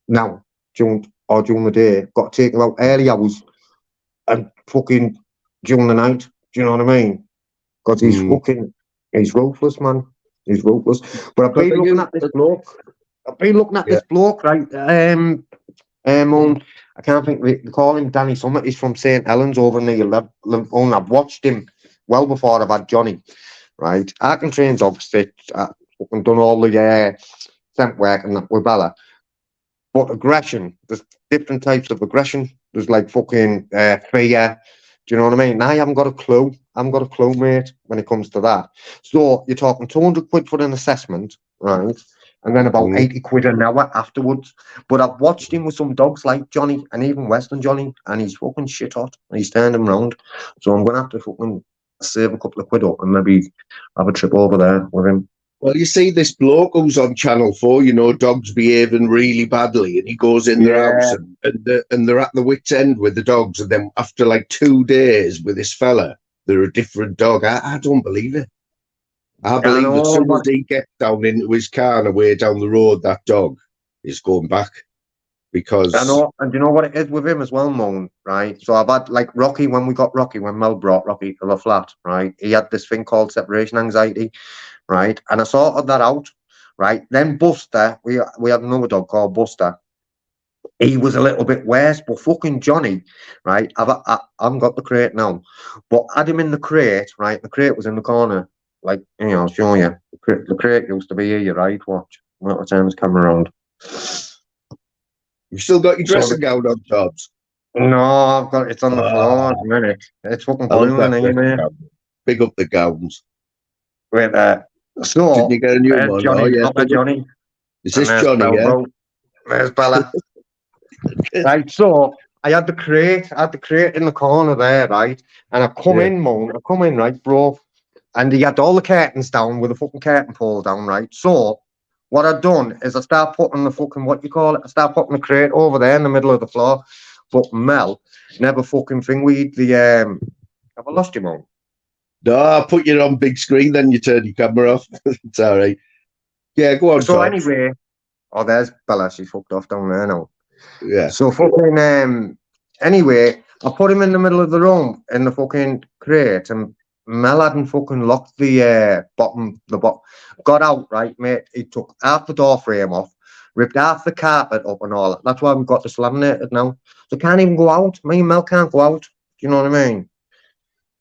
now during the day. Got to take him out early hours and fucking during the night. Do you know what I mean? Because he's ruthless, man. He's ruthless. But I've Because been looking at this bloke. Yeah. Right? I can't think. They call him Danny Summit. He's from St Helens over near Lebanon. I've watched him well before I've had Johnny. Right? I can train dogs. I've fucking done all the scent work and that with Bella. But aggression, there's different types of aggression. There's like fucking fear. Do you know what I mean? I haven't got a clue. I haven't got a clue, mate, when it comes to that. So you're talking 200 quid for an assessment, right? And then about 80 quid an hour afterwards. But I've watched him with some dogs like Johnny and even Western Johnny, and he's fucking shit hot. He's turned him round. So I'm going to have to fucking save a couple of quid up and maybe have a trip over there with him. Well, you see this bloke who's on Channel 4, you know, dogs behaving really badly, and he goes in their house and they're at the wit's end with the dogs, and then after like 2 days with this fella, they're a different dog. I don't believe it. I believe that as soon as he gets down into his car and away down the road, that dog is going back. because I know, and you know what it is with him as well, Moan, right? So I've had like Rocky, when Mel brought Rocky to the flat, right? He had this thing called separation anxiety, right? And I sorted that out, right? Then Buster, we had another dog called Buster. He was a little bit worse, but fucking Johnny, right? I haven't got the crate now, but had him in the crate, right? The crate was in the corner, like, I'll show you. The crate used to be here, right? Watch. I'm not turn this camera around. you still got your So dressing gown on, Toms. No, I've got it's on the floor at the minute. It's fucking I love boiling that here, dressing mate. gown. Big up the gowns. Wait, Didn't so you get a new there's one? Johnny, Oh, yeah. Papa Johnny, Is and this there's Johnny, yeah? Bro. There's Bella. Right, so I had the crate in the corner there, right? And I come Yeah. in, right, bro. And he had all the curtains down with a fucking curtain pole down, right? So what I'd done is I start putting the fucking, what you call it, I start putting the crate over there in the middle of the floor. But Mel never fucking thing with the have I lost you, Mo? No, I put you on big screen, then you turn your camera off. It's all right. Yeah, go on, So Toms. anyway, oh, there's Bella. She's fucked off down there now. Yeah. So fucking anyway, I put him in the middle of the room in the fucking crate, and Mel hadn't fucking locked the bottom. Got out, right, mate. He took half the door frame off, ripped half the carpet up and all that. That's why we've got this laminated now. So can't even go out. Me and Mel can't go out. Do you know what I mean?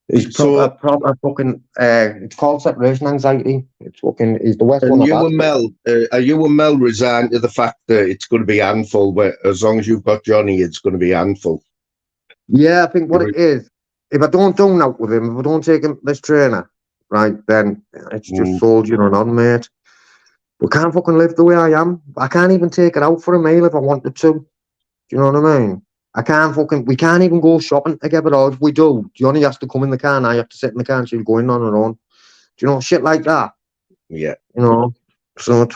He's So- proper fucking. It's called separation anxiety. It's fucking. He's the worst one And I've you had. and Mel, are you and Mel resigned to the fact that it's going to be handful? Where as long as you've got Johnny, it's going to be handful. Yeah, I think what it is, if I don't do out with him, if I don't take him this trainer, right, then it's just soldiering on, mate. We can't fucking live the way I am. I can't even take it out for a meal if I wanted to. Do you know what I mean? We can't even go shopping together, or if we do, Johnny has to come in the car and I have to sit in the car and she'll go in on her own. Do you know, shit like that? Yeah. You know? So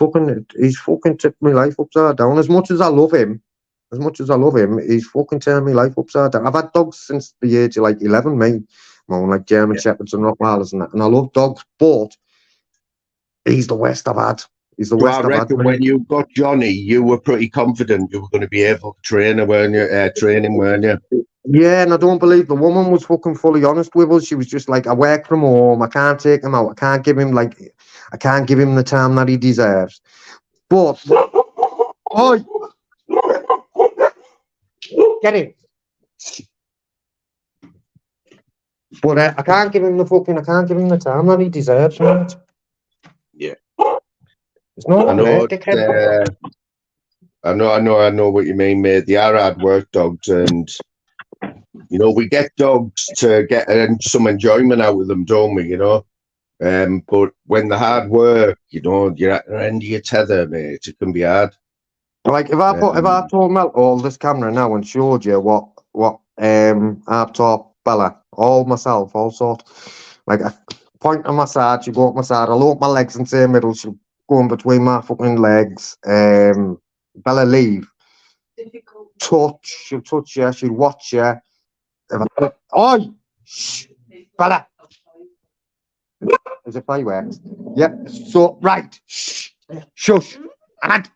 he's fucking tipped my life upside down. As much as I love him, he's fucking turning my life upside down. I've had dogs since the age of like 11, mate. Like German Shepherds and Rottweilers and that. And I love dogs, but he's the worst I've had. He's the So worst I I've had. reckon when you got Johnny, you were pretty confident you were going to be able to train him, weren't you? Yeah, and I don't believe the woman was fucking fully honest with us. She was just like, I work from home. I can't take him out. I can't give him the time that he deserves. But, oi, get him. But I can't give him the time that he deserves, mate. Yeah. It's not I know. dickhead. I know what you mean, mate. They are hard work dogs, and we get dogs to get some enjoyment out of them, don't we? But when the hard work, you're at the end of your tether, mate. It can be hard. Like if I told Mel all this camera now and showed you what I've taught Bella, all myself, all sort, like I point on my side, she go up my side, I'll open my legs and say middle, she'll go in between my fucking legs. Bella leave. She'll touch you, she'll watch you. Oi! Shh! Bella! Is it fireworks? Yeah. So right. Shh. Shush. And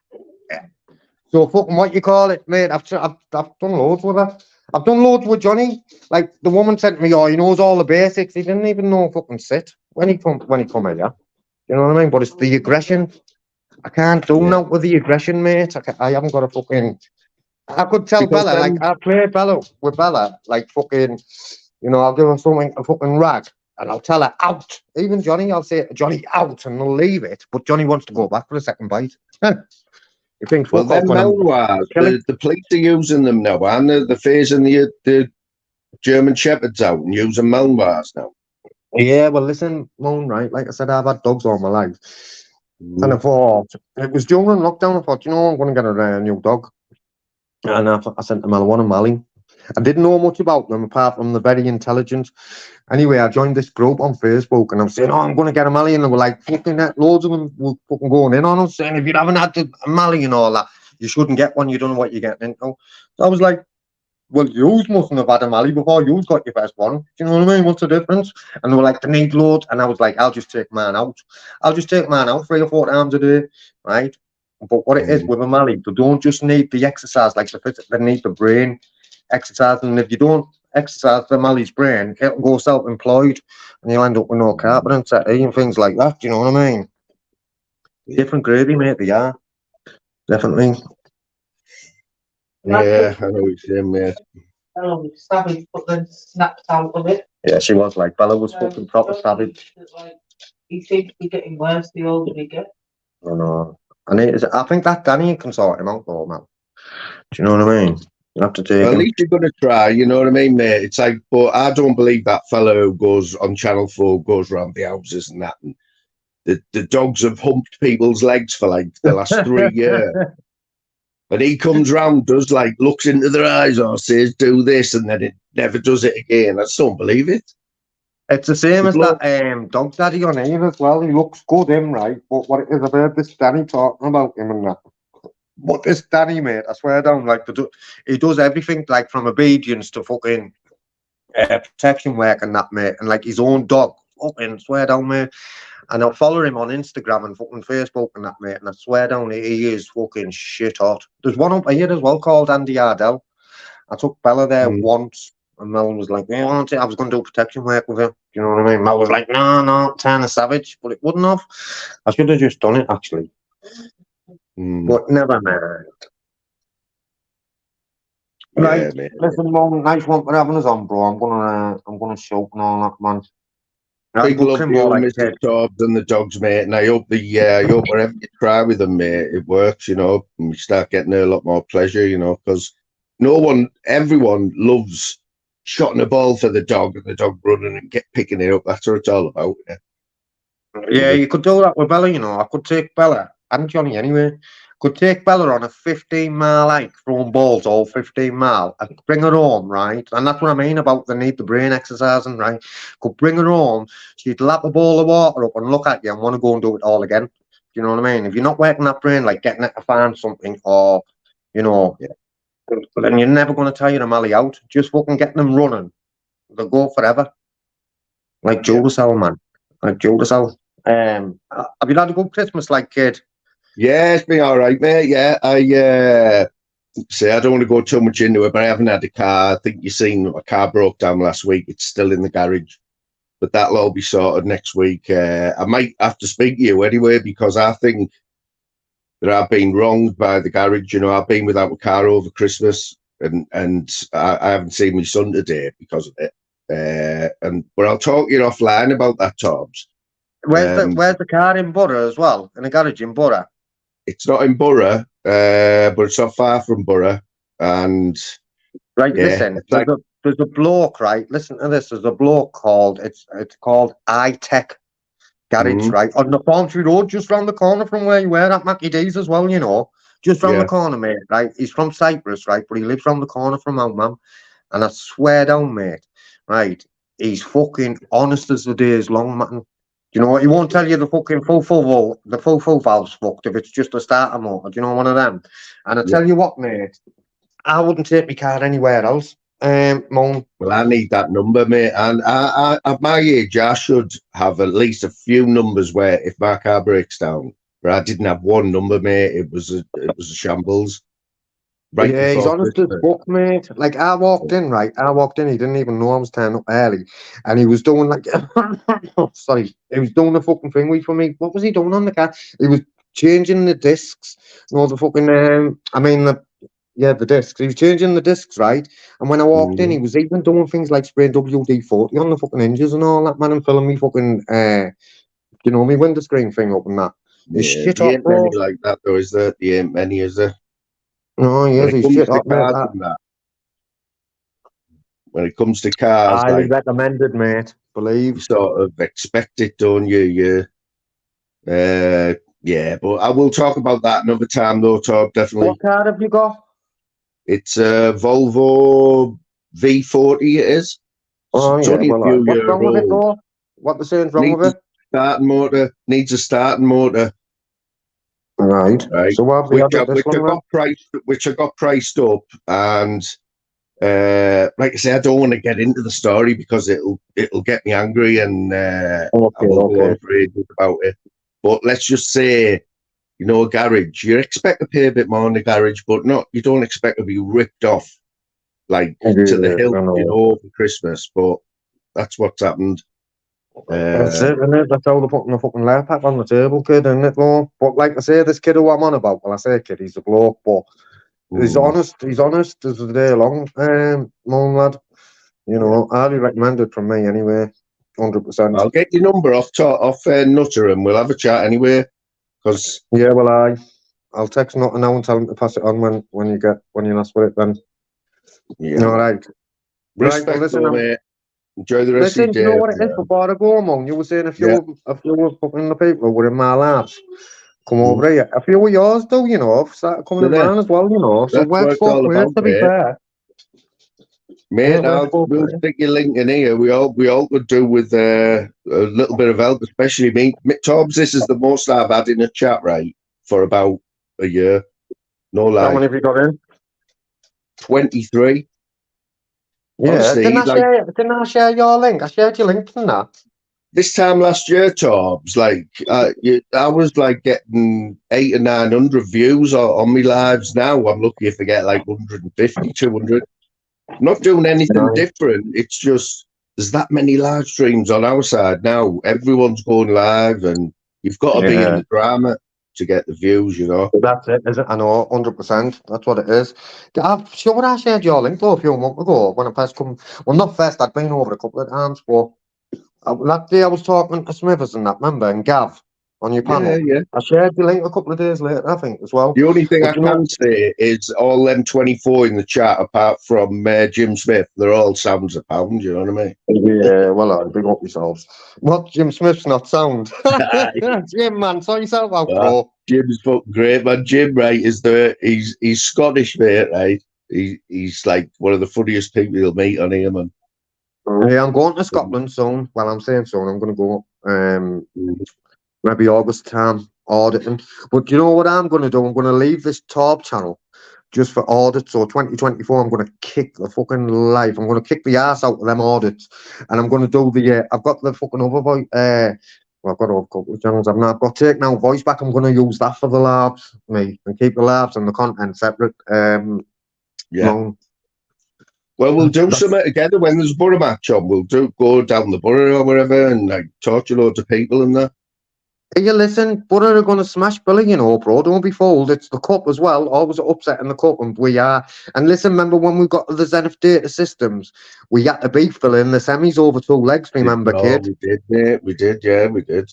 so fucking what you call it, mate? I've done loads with her. I've done loads with Johnny. Like the woman said to me, "Oh, he knows all the basics." He didn't even know fucking sit when he come here. You know what I mean? But it's the aggression. I can't do nothing with the aggression, mate. I haven't got a fucking. I could tell Because Bella, like I play with Bella, like fucking. I'll give her something, a fucking rag, and I'll tell her out. Even Johnny, I'll say Johnny out, and they'll leave it. But Johnny wants to go back for a second bite. He thinks, well, then Malinois, the police are using them now, aren't they? They're phasing the German Shepherds out and using Malinois now. Yeah, well, listen, Moan, right? Like I said, I've had dogs all my life. And I thought, it was during lockdown, I thought, I'm going to get a new dog. And I sent them, I want a Mali. I didn't know much about them apart from the very intelligent. Anyway, I joined this group on Facebook and I'm saying, I'm going to get a Mali. And they were like, fucking loads of them were fucking going in on us saying, if you haven't had a Mali and all that, you shouldn't get one. You don't know what you're getting into. So I was like, well, you mustn't have had a Mali before you got your first one. Do you know what I mean? What's the difference? And they were like, they need loads. And I was like, I'll just take mine out. 3 or 4 times a day, right? But what it is with a Mally, they don't just need the exercise like the physics, they need the brain exercise. And if you don't exercise the Mally's brain, it'll go self-employed and you'll end up with no carpet and settee and things like that. Do you know what I mean? Different gravy, mate, they are. Definitely. Yeah, I know what you're saying, mate. Oh, savage, but then snapped out of it. Yeah, she was like, Bella was fucking proper savage. Like, he seems to be getting worse the older he gets. I know. And I think that Danny can sort him out though, man. Do you know what I mean? You have to take Well, at him. least you're going to try, you know what I mean, mate? It's like, but I don't believe that fellow who goes on Channel 4, goes around the houses and that. And the dogs have humped people's legs for like the last 3 years. And he comes round, does like, looks into their eyes or says, do this, and then it never does it again. I just don't believe it. It's the same as Look. that dog daddy on here as well. He looks good, him, right? But what it is, I've heard this Danny talking about him and that. But this Danny, mate, I swear down, like, he does everything, like, from obedience to fucking protection work and that, mate. And, like, his own dog, fucking swear down, mate. And I'll follow him on Instagram and fucking Facebook and that, mate. And I swear down, he is fucking shit hot. There's one up here as well called Andy Ardell. I took Bella there once. And Mel was like, yeah, I was going to do protection work with her. You know what I mean? Mel was like, no, turn a savage. But it wouldn't have. I should have just done it, actually. But never mind. Right, Yeah, listen, Mom, nice one for having us on, bro. I'm gonna shout and all that, man. Big love to you, like Mr. Dobbs and the dogs, mate. And I hope whatever you try with them, mate, it works, you know, and we start getting a lot more pleasure, you know, because everyone loves shotting a ball for the dog and the dog running and picking it up. That's what it's all about. Yeah, you could do that with Bella, you know. I could take Bella and Johnny anyway. Could take Bella on a 15-mile hike, throwing balls all 15 mile, and bring her home, right? And that's what I mean about the brain exercising, right? Could bring her home, she'd lap a bowl of water up and look at you and want to go and do it all again. You know what I mean? If you're not working that brain, like getting it to find something or, you know, then you're never going to tire a Mally out. Just fucking getting them running. They'll go forever. Like Jodacell, man. Like Jodacell. Have you had a good Christmas, like, kid? Yeah, it's been all right, mate. Yeah, I don't want to go too much into it, but I haven't had a car. I think you've seen my car broke down last week. It's still in the garage, but that'll all be sorted next week. I might have to speak to you anyway, because I think that I've been wronged by the garage. You know, I've been without a car over Christmas, and I haven't seen my son today because of it. But I'll talk to you offline about that, Tobbs. Where's the car in Borough as well? In a garage in Borough? It's not in Borough, but it's not far from Borough. And right, listen, there's a bloke, right? Listen to this. There's a bloke called it's called iTech Garage, right? On the Palmtree Road, just round the corner from where you were at Mackie D's as well, you know. Just round the corner, mate, right? He's from Cyprus, right? But he lives round the corner from our mum. And I swear down, mate, right? He's fucking honest as the day is long, man. You know what? He won't tell you the fucking full valve's fucked if it's just a starter motor. Do you know, one of them? And I tell you what, mate, I wouldn't take my car anywhere else. Mum. Well, I need that number, mate. And I at my age, I should have at least a few numbers where if my car breaks down, but I didn't have one number, mate. It was a shambles. Right, yeah, he's honest as fuck, mate. Like, I walked in, he didn't even know I was turning up early. And he was doing, like, he was doing the fucking thing for me. What was he doing on the car? He was changing the discs. You know, the fucking, the discs. He was changing the discs, right? And when I walked in, he was even doing things like spraying WD-40 on the fucking hinges and all that, man, and filling me fucking, you know, me window screen thing up and that. Shit up, ain't many like that, though, is there? There ain't many, is there? No, yes, he's shit up, mate. When it comes to cars, highly recommended, mate. Believe. You sort of expect it, don't you? Yeah, but I will talk about that another time, though, Todd, definitely. What car have you got? It's a Volvo V40, it is. Oh, yeah. Well, what's wrong with it, though? What they're saying wrong with it? Needs a starting motor. Right. So what have which I got priced up, and like I say, I don't want to get into the story because it'll get me angry, and I will go on for ages about it. But let's just say, you know, a garage, you expect to pay a bit more in the garage, but not, you don't expect to be ripped off like to the hill, I know. you know, over Christmas. But that's what's happened. That's it, isn't it? That's how they're putting the fucking layer pack on the table, kid, isn't it, though? But like I say, this kid who I'm on about, well, I say kid, he's a bloke, but he's honest as the day long, mum lad. You know, highly recommended from me anyway, 100%. I'll get your number off Nutter and we'll have a chat anyway. Because yeah, well, I'll text Nutter now and tell him to pass it on when you last with it. Then, yeah, all right. Respect, well, listen, mate. Enjoy the rest of do your you know day. what it is before I go, Mum? You were saying a few of the people who were in my labs come over here. A few of yours do, you know, have started coming in mine as well, you know. So That's what works it's all both ways, about, to be fair. Mate, Yeah, we'll stick your link in here. We all could do with a little bit of help, especially me. Tobbs, this is the most I've had in a chat, right, for about a year. No lie. How many have you got in? 23. Yeah, honestly, didn't I share your link? I shared your link from that. This time last year, Tobbs, I was like getting 800 or 900 views on my lives. Now I'm lucky if I get like 150, 200. I'm not doing anything different. It's just there's that many live streams on our side now. Everyone's going live, and you've got to be in the drama to get the views, you know. That's it, is it? I know, 100%. That's what it is. I'm sure I shared your link though a few months ago when I first come. Well, not first. I'd been over a couple of times, but that day I was talking to Smithers and that, remember, and Gav on your panel. Yeah. I shared your link a couple of days later, I think, as well. The only thing I can say is all them 24 in the chat, apart from Jim Smith, they're all sounds a pound, you know what I mean? Yeah, well, big up yourselves. What, Jim Smith's not sound? Jim, man, sort yourself out, bro. Jim's fucking great, man. Jim, right, he's Scottish, mate, right? He's like one of the funniest people you'll meet on here, man. Yeah, I'm going to Scotland soon. Well, I'm saying soon. I'm going to go maybe August time auditing. But you know what I'm going to do? I'm going to leave this Torb channel just for audits. So 2024, I'm going to kick the fucking life. I'm going to kick the ass out of them audits, and I'm going to do the. I've got the fucking other voice. Well, I've got a couple of channels. I've got Take Now Voice Back. I'm going to use that for the labs, and keep the labs and the content separate. Well, we'll do something together when there's a borough match on. We'll go down the borough or wherever and like torture loads of people and that. Hey, you listen, Borough are going to smash Billy, you know, bro. Don't be fooled. It's the cup as well. Always upsetting the cup, and we are. And listen, remember when we got the Zenith Data Systems, we had to beat Phil in the semis over 2 legs. Remember, kid? We did, mate. We did. Yeah, we did.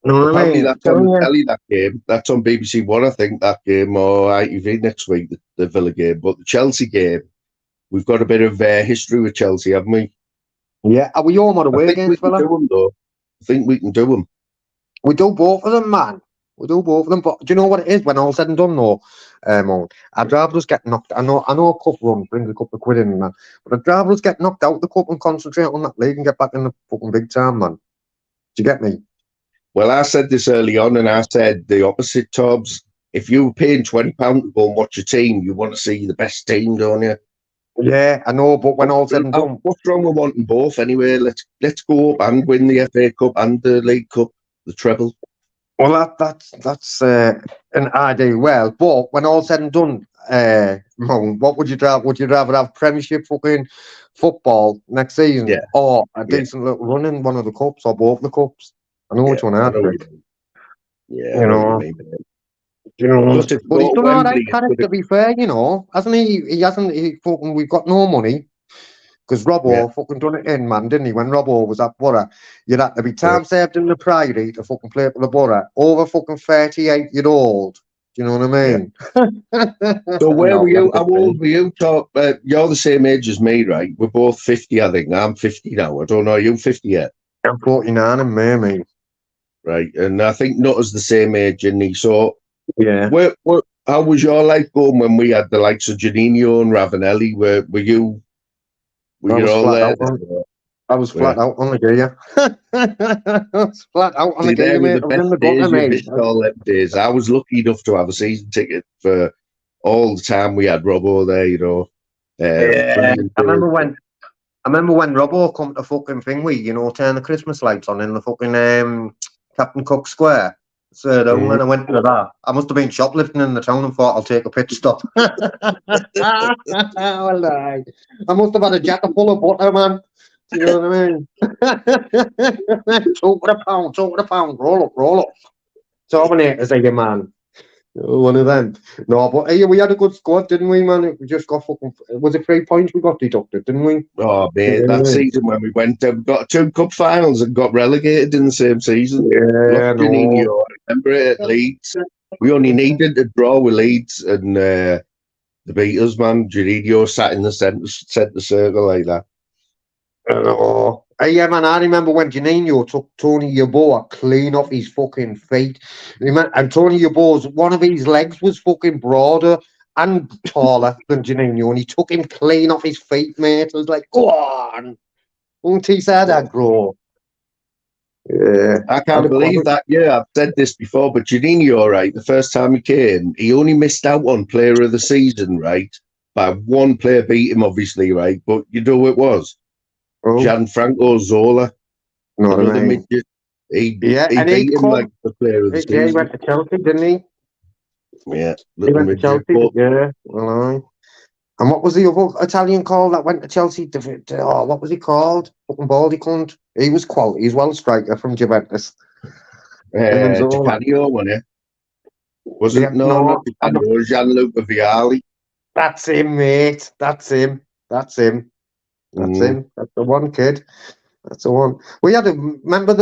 No, apparently that's on the telly, that game. That's on BBC One, I think, that game, or ITV next week, the Villa game. But the Chelsea game, we've got a bit of history with Chelsea, haven't we? Yeah, are we home or away against Villa? I think we can do them. We do both of them, man. We do both of them. But do you know what it is? When all said and done, though, I'd rather us get knocked. I know a cup run brings a couple of quid in, man. But I'd rather us get knocked out the cup and concentrate on that league and get back in the fucking big time, man. Do you get me? Well, I said this early on, and I said the opposite, Tobbs. If you were paying £20 to go and watch a team, you want to see the best team, don't you? Yeah, I know, but when all said and done, what's wrong with wanting both anyway? Let's go up and win the FA Cup and the League Cup, the treble. Well, that's an idea. Well, but when all said and done, what would you rather? Would you rather have Premiership fucking football next season, or a decent little run in one of the cups, or both the cups? I know which one I'd pick. Yeah, you know. But he's done all right, Carrick, to be fair, you know, hasn't he? He hasn't. We've got no money because Robbo fucking done it in, man, didn't he? When Robbo was at Borough, you'd have to be time served in the Priory to fucking play for the Borough. Over fucking 38-year-old. Do you know what I mean? Yeah. So where were you? How old were you? You're the same age as me, right? We're both 50, I think. I'm 50 now. I don't know. Are you 50 yet? I'm 49 in May, mate. Right, and I think Nutter's the same age, isn't he? So, yeah. How was your life going when we had the likes of Janino and Ravanelli? Were you all there? I was flat out on the gear. I was flat out on the gear, mate. I was in the gutter, mate. All them days. I was lucky enough to have a season ticket for all the time we had Robbo there, you know. I remember when Robbo come to fucking Thingy, you know, turn the Christmas lights on in the fucking Captain Cook Square. So down when I went to that, I must have been shoplifting in the town and thought I'll take a pit stop. Well, aye. I must have had a jacket full of butter, man. Do you know what I mean? Talk with a pound, roll up. Terminators again, man. One of them. No, but hey, we had a good squad, didn't we, man? We just got fucking. Was it 3 points we got deducted, didn't we? Oh, mate, that season when we went, we got 2 cup finals and got relegated in the same season. Yeah, Lost Juninho, I remember it at Leeds. We only needed to draw with Leeds and the beaters, man. Juninho sat in the centre circle like that. Oh. Yeah, man, I remember when Janino took Tony Yeboah clean off his fucking feet. And Tony Yeboah's, one of his legs was fucking broader and taller than Janino, and he took him clean off his feet, mate. It was like, go on. Won't he say that, grow? Yeah. I can't believe that. Yeah, I've said this before, but Juninho, right, the first time he came, he only missed out on player of the season, right? By one player beat him, obviously, right? But you know who it was? Oh. Gianfranco Zola. No, Another midget. He beat him like the player of the season. Yeah, he went to Chelsea, didn't he? Yeah. He went to Chelsea, yeah. Well, and what was the other Italian called that went to Chelsea? Oh, what was he called? Fucking baldy cunt. He was quality as well, striker from Juventus. Di Canio, wasn't it? Was it? No, not Di Canio. Gianluca Vialli. That's him, mate. That's him. That's him. That's him. That's the one, kid. That's the one. We had remember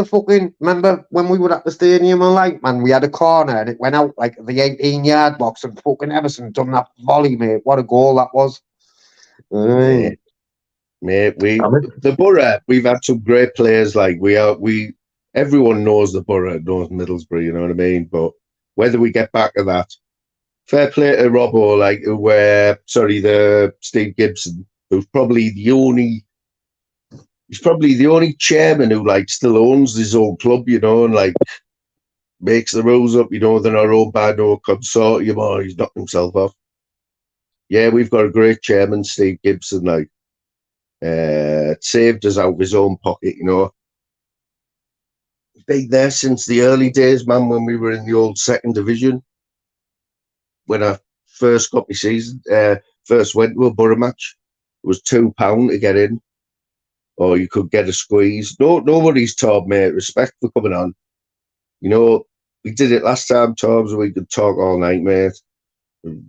when we were at the stadium and like, man, we had a corner and it went out like the 18-yard box and fucking Everson done that volley, mate. What a goal that was. Mate, the Borough, we've had some great players. Like everyone knows the Borough, knows Middlesbrough, you know what I mean? But whether we get back to that, fair play to Robbo, the Steve Gibson, who's probably the only chairman who like still owns his own club, you know, and like makes the rules up, you know, they're not owned by no consortium or he's knocked himself off. Yeah, we've got a great chairman, Steve Gibson, like saved us out of his own pocket, you know. Been there since the early days, man, when we were in the old second division. When I first got my season, first went to a Borough match, it was £2 to get in, or you could get a squeeze. Nobody's told me respect for coming on. You know, we did it last time, Tom, so we could talk all night, mate.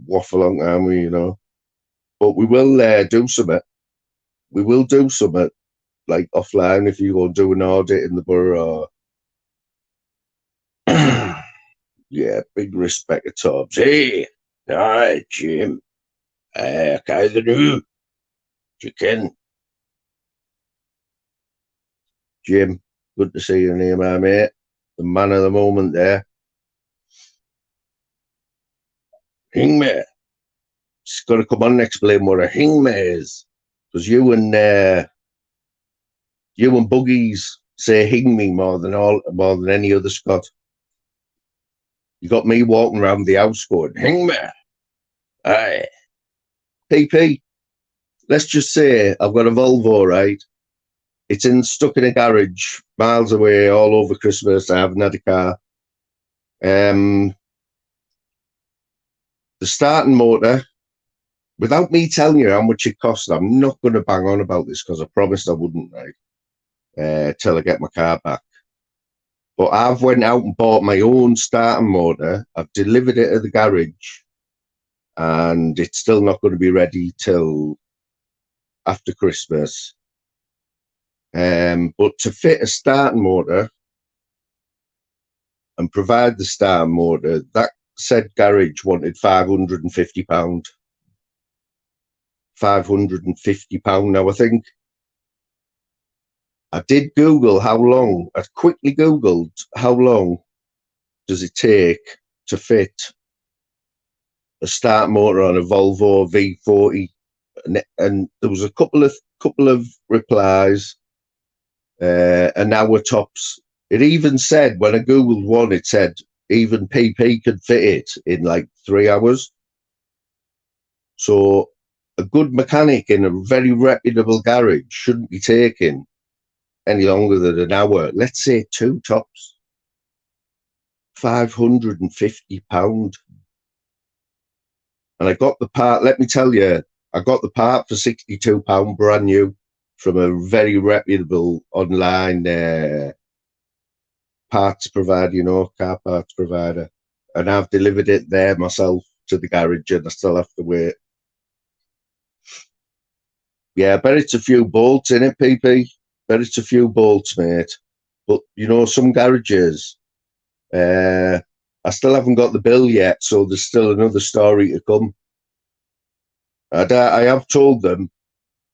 Waffle on, aren't we, you know? But we will do something. We will do something, like offline, if you go and do an audit in the Borough. Yeah, big respect to Tobbs. Hey, hi, Jim. Hva er det nu? Chicken. Jim, good to see you here, my mate. The man of the moment there. Hingme. Just got to come on and explain what a hingme is. Because you and Buggies say hing me more than any other Scot. You got me walking around the house going, hing me. Aye. PP, let's just say I've got a Volvo, right? It's stuck in a garage, miles away, all over Christmas. I haven't had a car. The starting motor, without me telling you how much it costs, I'm not going to bang on about this because I promised I wouldn't, right? Till I get my car back. But I've went out and bought my own starting motor. I've delivered it at the garage, and it's still not going to be ready till after Christmas. But to fit a starting motor and provide the starting motor, that said garage wanted £550. £550 now, I think. I did Google how long, I quickly Googled how long does it take to fit a start motor on a Volvo V40, and there was a couple of replies, an hour tops. It even said, when I Googled one, it said even PP could fit it in like 3 hours. So a good mechanic in a very reputable garage shouldn't be taking any longer than an hour. Let's say 2 tops. £550. And I got the part, let me tell you, I got the part for £62 brand new from a very reputable online parts provider, you know, car parts provider. And I've delivered it there myself to the garage, and I still have to wait. Yeah, I bet it's a few bolts in it, PP. Bet it's a few bolts, mate. But, you know, some garages, I still haven't got the bill yet, so there's still another story to come. I have told them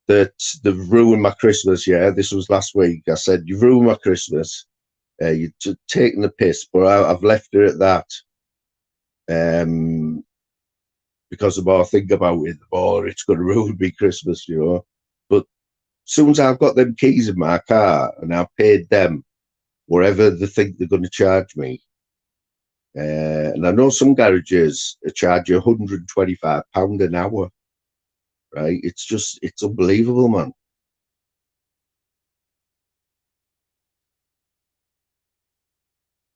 that they've ruined my Christmas, yeah. This was last week. I said, you've ruined my Christmas. You're taking the piss, but I've left it at that. Because the more I think about it, the more it's going to ruin me Christmas, you know. But as soon as I've got them keys in my car and I've paid them whatever they think they're going to charge me, and I know some garages charge you £125 an hour, right? It's unbelievable, man.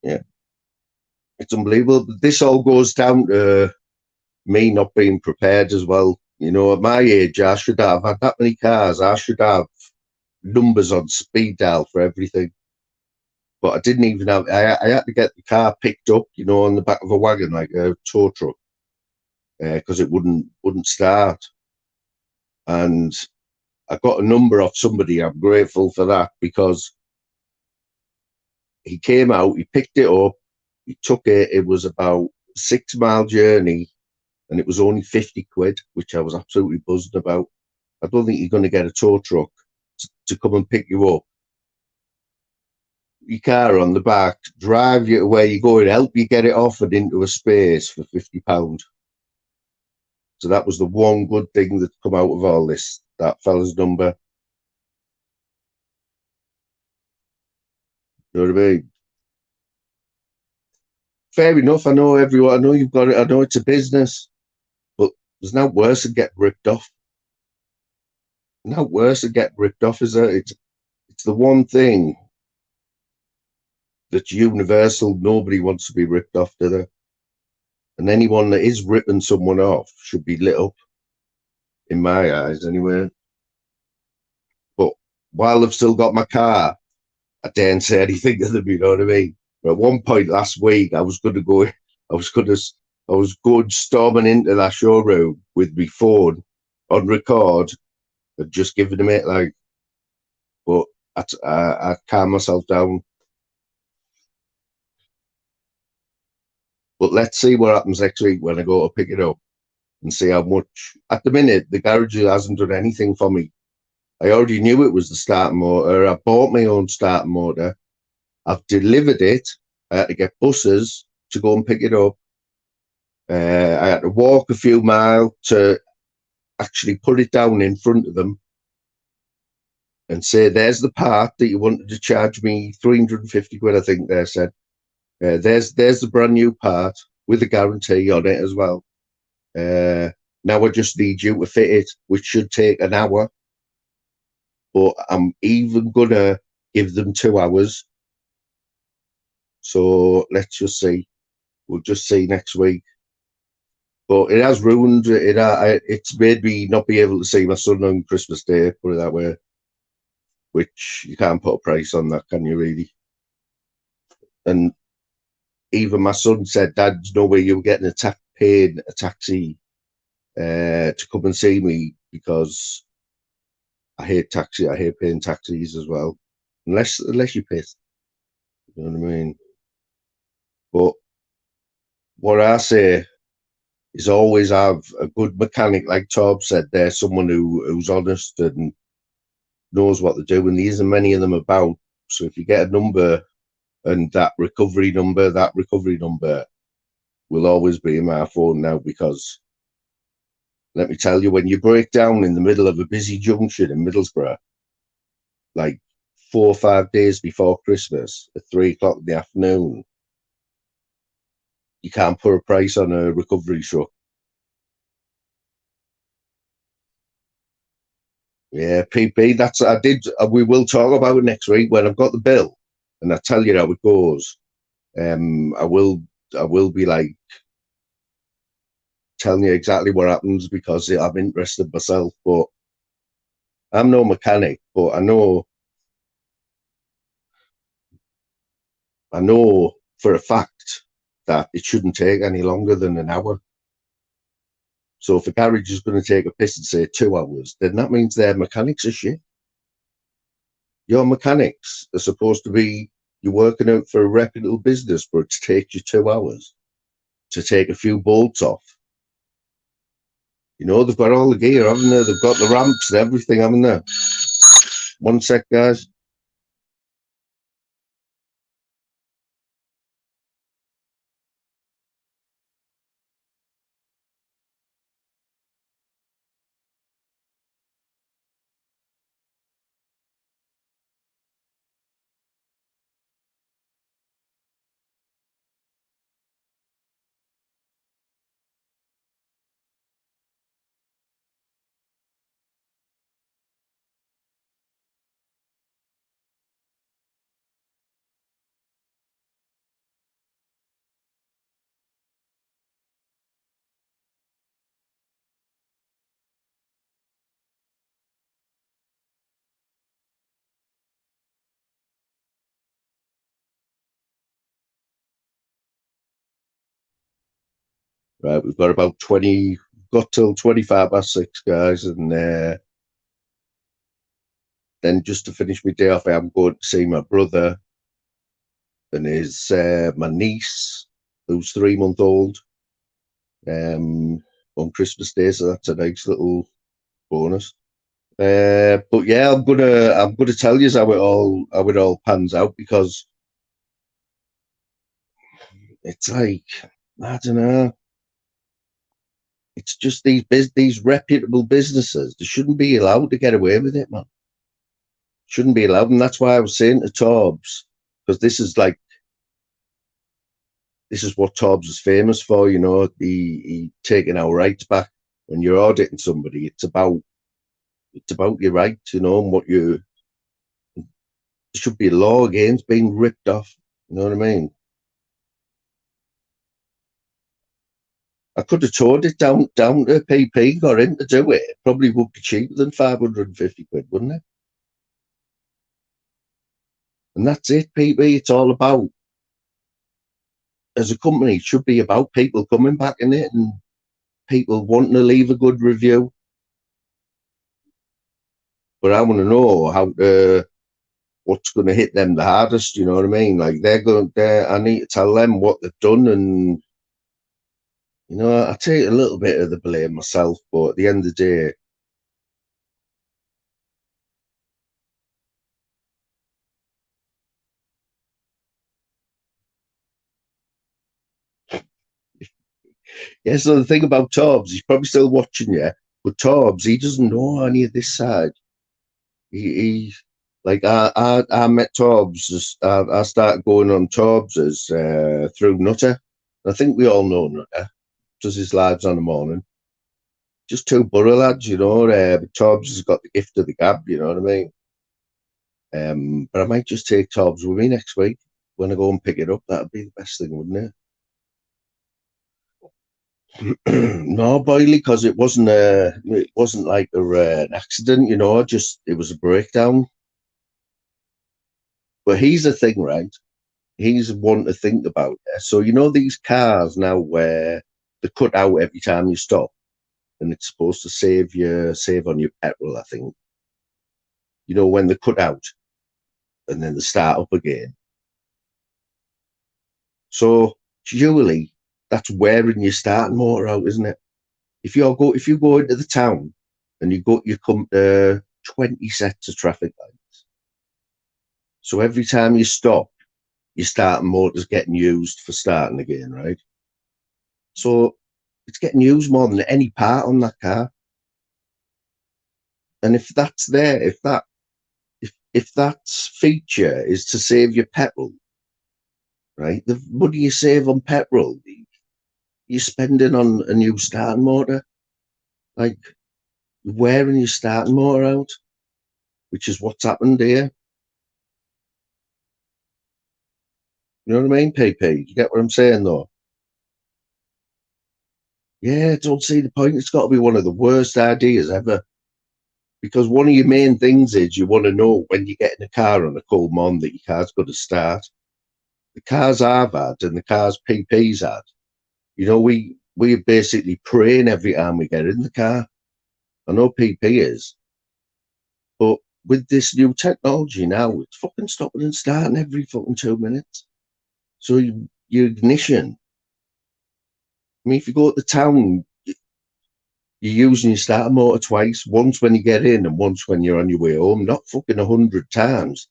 Yeah, it's unbelievable. This all goes down to me not being prepared as well. You know, at my age, I should have had that many cars. I should have numbers on speed dial for everything. But I didn't even have, I had to get the car picked up, you know, on the back of a wagon, like a tow truck, because it wouldn't start. And I got a number off somebody. I'm grateful for that, because he came out, he picked it up, he took it. It was about 6 mile journey, and it was only 50 quid, which I was absolutely buzzing about. I don't think you're going to get a tow truck to come and pick you up, your car on the back, drive you to where you're going, help you get it off and into a space for £50. So that was the one good thing that come out of all this, that fella's number. You know what I mean? Fair enough. I know everyone. I know you've got it. I know it's a business, but there's no worse than getting ripped off. No worse than getting ripped off, is there? It's the one thing that's universal. Nobody wants to be ripped off, do they? And anyone that is ripping someone off should be lit up, in my eyes, anyway. But while I've still got my car, I daren't say anything to them. You know what I mean? But at one point last week, I was going storming into that showroom with my phone on record and just giving them it, like. But I calm myself down. But let's see what happens next week when I go to pick it up and see how much. At the minute, the garage hasn't done anything for me. I already knew it was the starting motor. I bought my own starting motor. I've delivered it. I had to get buses to go and pick it up. I had to walk a few miles to actually put it down in front of them and say, there's the part that you wanted to charge me 350 quid, I think they said. There's the brand new part with a guarantee on it as well. Now I just need you to fit it, which should take an hour. But I'm even gonna give them 2 hours. So let's just see. We'll just see next week. But it has ruined it. It's made me not be able to see my son on Christmas Day, put it that way. Which you can't put a price on that, can you, really? And even my son said, Dad, there's no way you're getting paid a taxi to come and see me, because I hate taxi. I hate paying taxis as well, unless you're pissed. You know what I mean? But what I say is always have a good mechanic, like Torb said there, someone who's honest and knows what they're doing. There isn't many of them about. So if you get a number, and that recovery number will always be in my phone now, because let me tell you, when you break down in the middle of a busy junction in Middlesbrough, like 4 or 5 days before Christmas at 3 o'clock in the afternoon, you can't put a price on a recovery truck. Yeah, PP, we will talk about it next week when I've got the bill and I tell you how it goes. I will be like telling you exactly what happens because I'm interested myself, but I'm no mechanic, but I know for a fact that it shouldn't take any longer than an hour. So if a garage is going to take a piss and say 2 hours, then that means their mechanics are shit. Your mechanics are supposed to be, you're working out for a reputable business, but it takes you 2 hours to take a few bolts off. You know, they've got all the gear, haven't they? They've got the ramps and everything, haven't they? One sec, guys. Right, we've got about 20, got till 25 past 6, guys, and then just to finish my day off, I'm going to see my brother and his my niece, who's 3 months old, on Christmas Day, so that's a nice little bonus. But yeah, I'm gonna tell you how it all pans out, because it's like, I don't know. It's just these reputable businesses. They shouldn't be allowed to get away with it, man. Shouldn't be allowed, and that's why I was saying to Torbs, because this is what Torbs is famous for. You know, he taking our rights back. When you're auditing somebody, it's about your rights, you know, and what you. There should be a law against being ripped off. You know what I mean? I could have toured it down to PP, got him to do it. Probably would be cheaper than 550 quid, wouldn't it? And that's it, PP. It's all about, as a company, it should be about people coming back in it and people wanting to leave a good review. But I want to know what's going to hit them the hardest. You know what I mean? Like I need to tell them what they've done, and you know, I take a little bit of the blame myself. But at the end of the day, yeah. So the thing about Torbs, he's probably still watching you, but Torbs, he doesn't know any of this side. He like I met Torbs. I started going on Torbs through Nutter. I think we all know Nutter. Does his lives on the morning. Just two borough lads, you know. Torbs has got the gift of the gab, you know what I mean. But I might just take Torbs with me next week when I go and pick it up. That'd be the best thing, wouldn't it? No, Boyley, because it wasn't like an accident, you know. It was a breakdown. But here's the thing, right? He's one to think about. So you know these cars now where they cut out every time you stop, and it's supposed to save on your petrol, I think. You know, when they cut out and then they start up again. So surely that's wearing your starting motor out, isn't it? If you go into the town and you come to 20 sets of traffic lights. So every time you stop, your starting motor's getting used for starting again, right? So it's getting used more than any part on that car. And if that's there, if that feature is to save your petrol, right? The money you save on petrol, you're spending on a new starting motor, like wearing your starting motor out, which is what's happened here. You know what I mean, PP? You get what I'm saying, though? Yeah, don't see the point. It's got to be one of the worst ideas ever. Because one of your main things is you want to know when you get in a car on a cold morning that your car's got to start. The cars I've had and the cars PP's had, you know, we're basically praying every time we get in the car. I know PP is, but with this new technology now, it's fucking stopping and starting every fucking 2 minutes. So your ignition, I mean, if you go to the town, you're using your starter motor twice, once when you get in and once when you're on your way home, not fucking 100 times.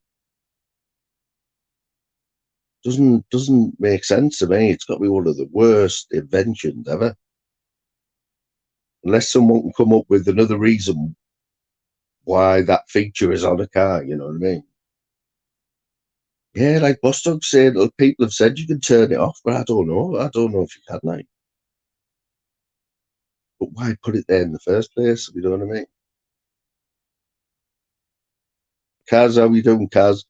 Doesn't make sense to me. It's got to be one of the worst inventions ever. Unless someone can come up with another reason why that feature is on a car, you know what I mean? Yeah, like Bostock said, people have said you can turn it off, but I don't know. I don't know if you can, like. But why put it there in the first place? You know what I mean? Kaz, how you doing, Kaz?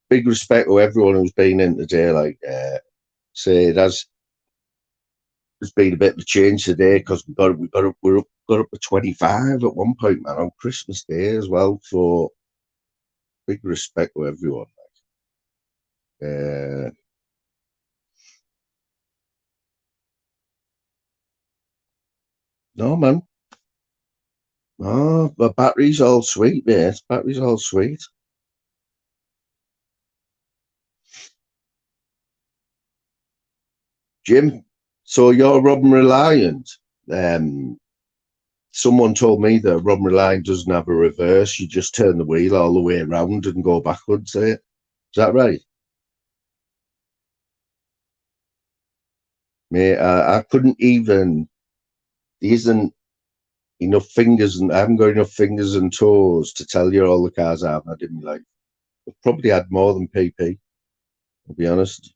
Big respect to everyone who's been in today. Like, say it has. There's been a bit of a change today because got up to 25 at one point, man, on Christmas Day as well. So big respect to everyone. No, man. Oh, the battery's all sweet, mate. Battery's all sweet. Jim, so you're Robin Reliant. Someone told me that Robin Reliant doesn't have a reverse. You just turn the wheel all the way around and go backwards. Is that right? Mate, I couldn't even. There isn't enough fingers, and I haven't got enough fingers and toes to tell you all the cars I've had in my life. I've probably had more than PP, I'll be honest.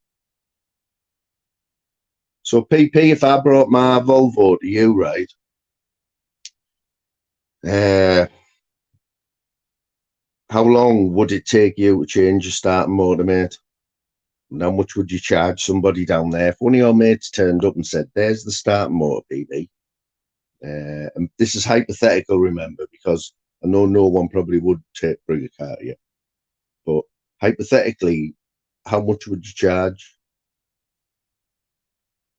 So PP, if I brought my Volvo to you, right? How long would it take you to change your starting motor, mate? And how much would you charge somebody down there? If one of your mates turned up and said, there's the starting motor, PP. And this is hypothetical, remember, because I know no one probably would bring a car here. But hypothetically, how much would you charge?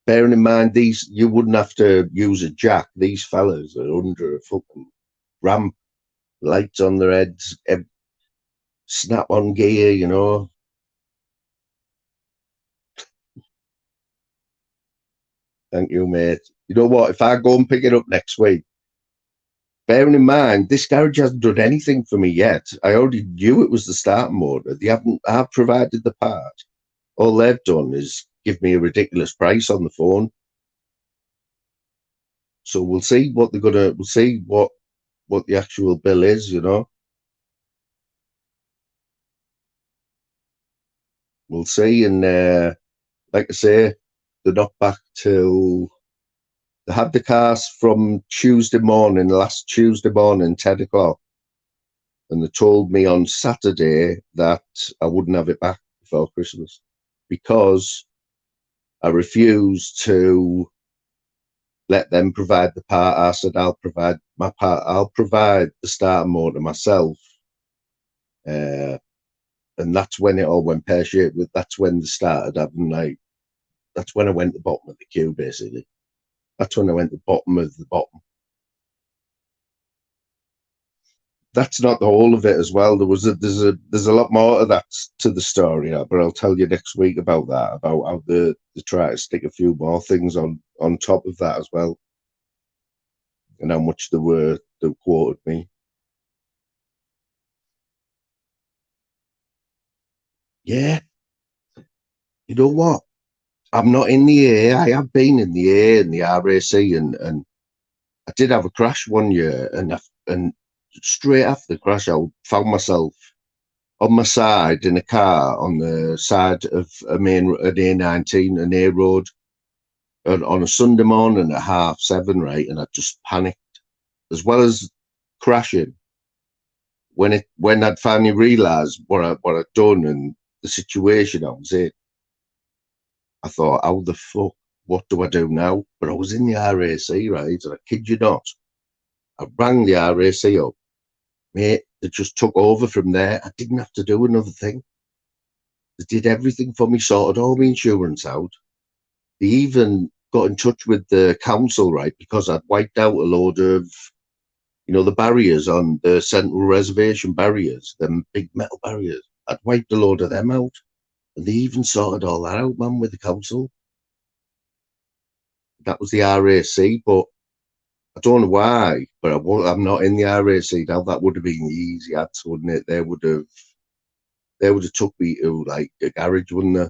Bearing in mind, you wouldn't have to use a jack. These fellas are under a fucking ramp, lights on their heads, snap-on gear, you know. Thank you, mate. You know what? If I go and pick it up next week, bearing in mind, this garage hasn't done anything for me yet. I already knew it was the starting motor. They haven't. I've provided the part. All they've done is give me a ridiculous price on the phone. So we'll see what they're gonna. We'll see what the actual bill is. You know. We'll see, and like I say, they're not back till. They had the cars from Tuesday morning, last Tuesday morning, 10 o'clock. And they told me on Saturday that I wouldn't have it back before Christmas because I refused to let them provide the part. I said, I'll provide my part. I'll provide the starter motor myself. And that's when it all went pear-shaped. That's when they started having, like, that's when I went to the bottom of the queue, basically. That's when I went to the bottom of the bottom. That's not the whole of it as well. There's a lot more of that to the story, but I'll tell you next week about that, about how they try to stick a few more things on top of that as well, and how much they quoted me. Yeah, you know what? I'm not in the A. I have been in the A and the RAC, and I did have a crash one year, and straight after the crash, I found myself on my side in a car on the side of an A19, an A road, on a Sunday morning at 7:30, right? And I just panicked, as well as crashing. When I'd finally realised what I'd done and the situation I was in, I thought, how the fuck, what do I do now? But I was in the RAC, right? And I kid you not, I rang the RAC up, mate. They just took over from there. I didn't have to do another thing. They did everything for me, sorted all my insurance out. They even got in touch with the council, right? Because I'd wiped out a load of, the barriers on the central reservation barriers, them big metal barriers. I'd wiped a load of them out. And they even sorted all that out, man, with the council. That was the RAC, but I don't know why, but I'm not in the RAC now. That would have been the easy answer, wouldn't it? They would have took me to like a garage, wouldn't they?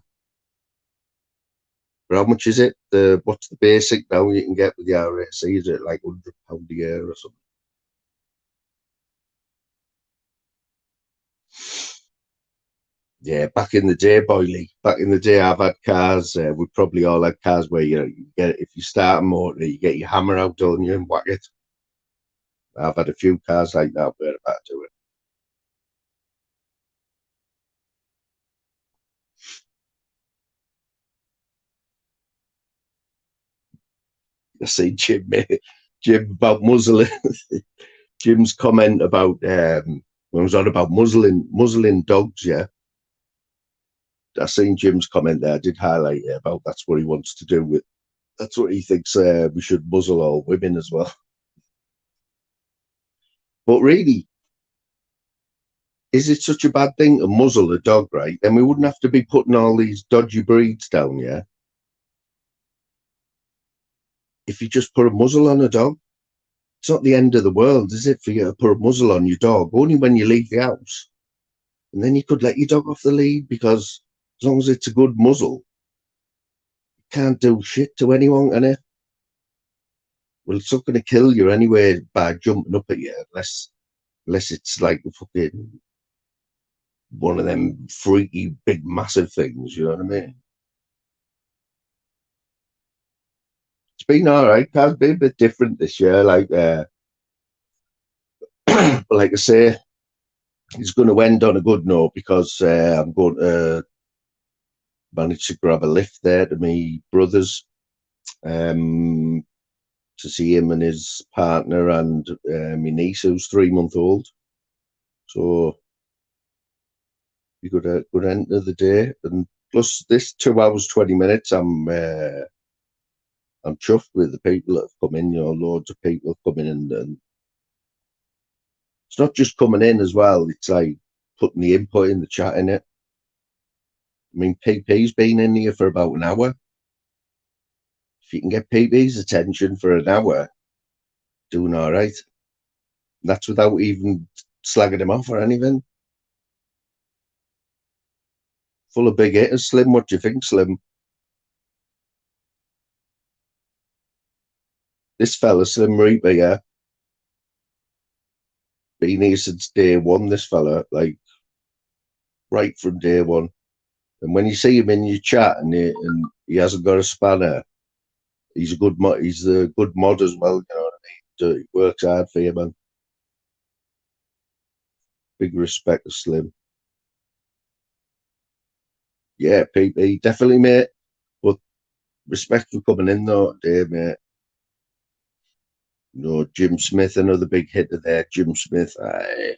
But how much is it? What's the basic now you can get with the RAC? Is it like £100 a year or something? Yeah, back in the day, Boyley. Back in the day, I've had cars. We probably all had cars where you get, if you start a motor, you get your hammer out, don't you, and whack it. I've had a few cars like that where I've had to do it. I see Jim about muzzling. Jim's comment about when I was on about muzzling dogs. Yeah, I seen Jim's comment there. I did highlight it about that's what he wants to do with. That's what he thinks we should muzzle all women as well. But really, is it such a bad thing to muzzle a dog, right? Then we wouldn't have to be putting all these dodgy breeds down, yeah? If you just put a muzzle on a dog, it's not the end of the world, is it, for you to put a muzzle on your dog? Only when you leave the house. And then you could let your dog off the lead, because as long as it's a good muzzle, you can't do shit to anyone, can it? Well, it's not going to kill you anyway by jumping up at you, unless it's like the fucking one of them freaky, big, massive things, you know what I mean? It's been all right. It's been a bit different this year. Like, like I say, it's going to end on a good note, because I'm going to manage to grab a lift there to my brother's to see him and his partner and my niece, who's 3 months old. So we got a good end of the day, and plus this 2 hours 20 minutes, I'm chuffed with the people that have come in. Loads of people coming in, and it's not just coming in as well. It's like putting the input in the chat in it. I mean, PP's been in here for about an hour. If you can get PP's attention for an hour, doing all right. That's without even slagging him off or anything. Full of big hitters. Slim, what do you think, Slim? This fella, Slim Reaper, yeah, been here since day one, this fella, like, right from day one. And when you see him in your chat and he hasn't got a spanner, he's a good mod. He's a good mod as well, you know what I mean? He works hard for you, man. Big respect to Slim. Yeah, PP, definitely, mate. But respect for coming in, though, today, mate. Jim Smith, another big hitter there. Jim Smith, aye.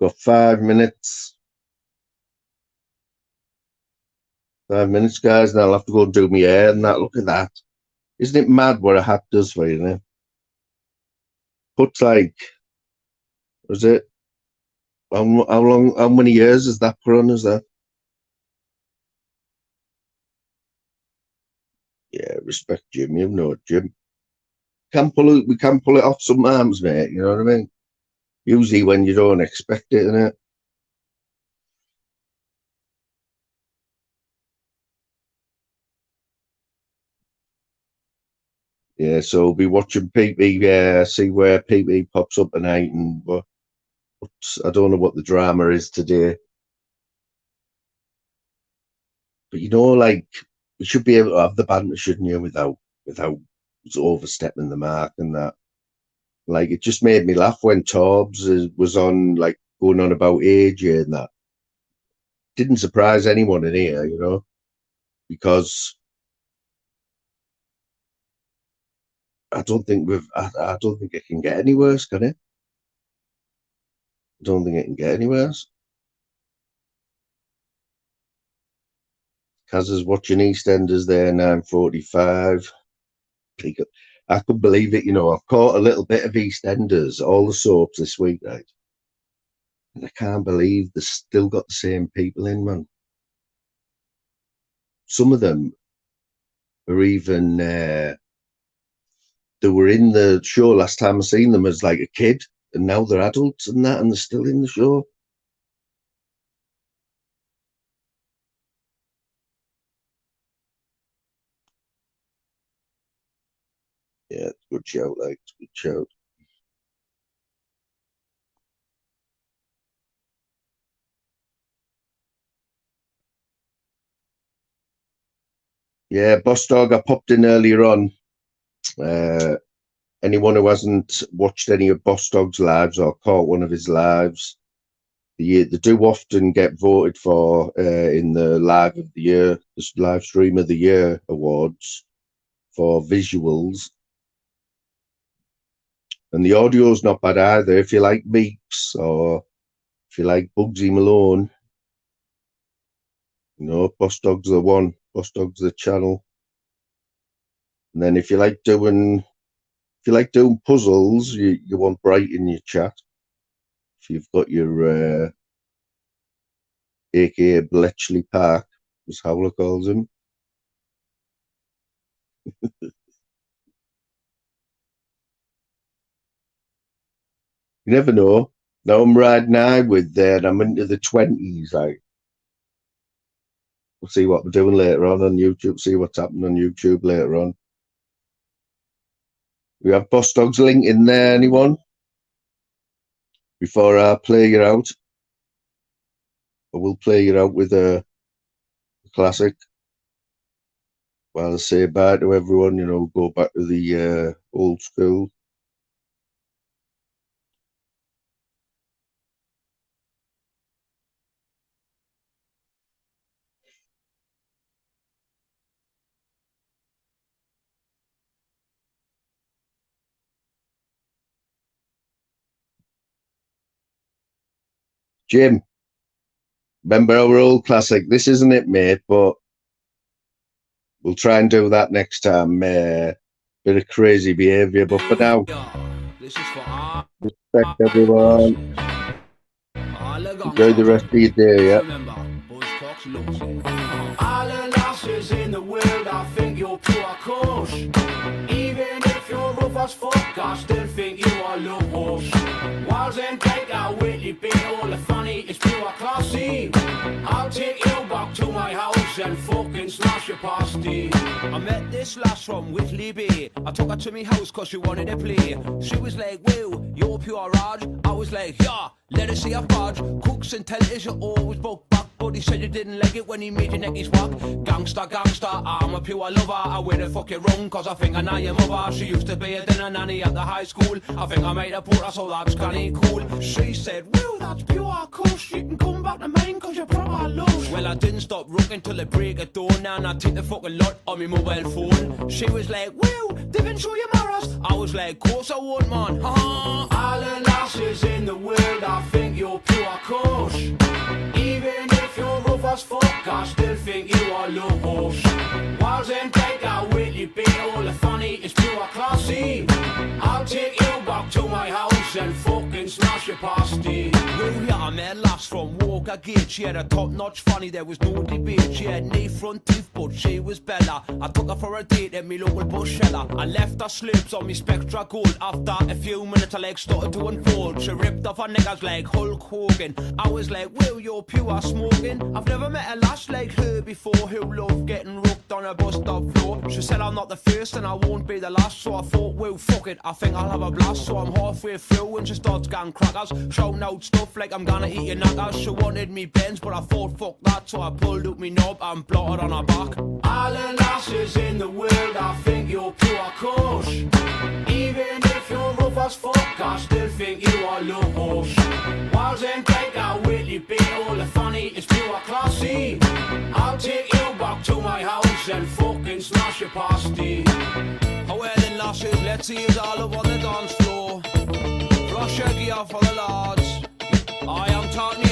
Got 5 minutes. 5 minutes, guys, and I'll have to go and do my hair and that. Look at that. Isn't it mad what a hat does for you, know? Puts like, was it? How many years has that put on? Is that? Yeah, respect Jim. You know, Jim. We can pull it off sometimes, mate. You know what I mean? Usually when you don't expect it, innit? Yeah, so we'll be watching PP, see where PP pops up tonight, and I don't know what the drama is today. But like, we should be able to have the banter, shouldn't you, without overstepping the mark and that. Like, it just made me laugh when Torbs was on, like, going on about AJ and that. Didn't surprise anyone in here, you know, because I don't think I don't think it can get any worse, can it? I don't think it can get any worse. Kaz is watching EastEnders there, 9:45. I couldn't believe it, you know. I've caught a little bit of EastEnders, all the soaps this week, right? And I can't believe they've still got the same people in, man. Some of them are even, they were in the show last time I seen them as like a kid, and now they're adults and that, and they're still in the show. Yeah, it's a good shout, like, it's a good shout. Yeah, Boss Dog, I popped in earlier on. Anyone who hasn't watched any of Boss Dog's lives or caught one of his lives, they do often get voted for in the Live of the Year, the Live Stream of the Year awards for visuals. And the audio's not bad either. If you like Meeks or if you like Bugsy Malone, you know, Boss Dog's the one. Boss Dog's the channel. And then if you like doing puzzles, you want Bright in your chat. If you've got your aka Bletchley Park, as Howler calls him. You never know. Now I'm riding high with there, and I'm into the 20s. Like, we'll see what we're doing later on YouTube. See what's happening on YouTube later on. We have Boss Dog's link in there. Anyone? Before I play you out, I will play you out with a classic. While I say bye to everyone, you know, go back to the old school. Jim, remember our old classic? This isn't it, mate, but we'll try and do that next time. Bit of crazy behaviour, but for now, respect everyone. Enjoy the rest of your day, yeah. All the lasses in the world, I think you're pure course. Even if you're rough as fuck, I still think you are low horse. Walls and take out Whitley beat all the funny, it's pure classy. I'll take you back to my house and fucking smash your pasty. I met this lass from Whitley Bay. I took her to me house cause she wanted to play. She was like, "Will, you're pure Raj." I was like, "Yeah, let her see her badge." Cooks and tellers, you always broke back. But he said you didn't like it when he made your neckies walk. Gangster, gangster, I'm a pure lover. I wear the fucking wrong cause I think I know your mother. She used to be a dinner nanny at the high school. I think I made her put her, so that's kinda cool. She said, "Well, that's pure course. You can come back to mine cause you're proper lost." Well, I didn't stop rocking till the break of dawn. Now I take the fucking lot on my mobile phone. She was like, "Well, didn't show you mirrors." I was like, "Course I won't, man." All the lasses in the world, I think you're pure course. Even if you're rough as fuck, I still think you are low horse. Walls and take out Whitley beat all the funny, it's pure classy. I'll take you back to my house and fucking smash your pasty. Well, yeah, I met a lass from Walker Gate. She had a top-notch funny, there was no debate. She had no front teeth, but she was better. I took her for a date at me local bush shelter. I left her slips on me Spectra Gold. After a few minutes, her legs started to unfold. She ripped off her niggas like Hulk Hogan. I was like, "Well, you're pure smoking." I've never met a lass like her before who loved getting rooked on a bus stop floor. She said I'm not the first and I won't be the last, so I thought, well, fuck it, I think I'll have a blast. So I'm halfway through and she starts gang crackers, shouting out stuff like I'm gonna eat your knackers. She wanted me Benz, but I thought fuck that, so I pulled out me knob and blotted on her back. All the lasses in the world, I think you're pure course. Even if you're rough as fuck, I still think you are loose. Whilst then take that whitey beat, all the funny is pure classy. I'll take you back to my house and fucking smash your pasty. Oh well then lasses, let's see us all up on the dance floor. Flush your gear for the lads. I am talking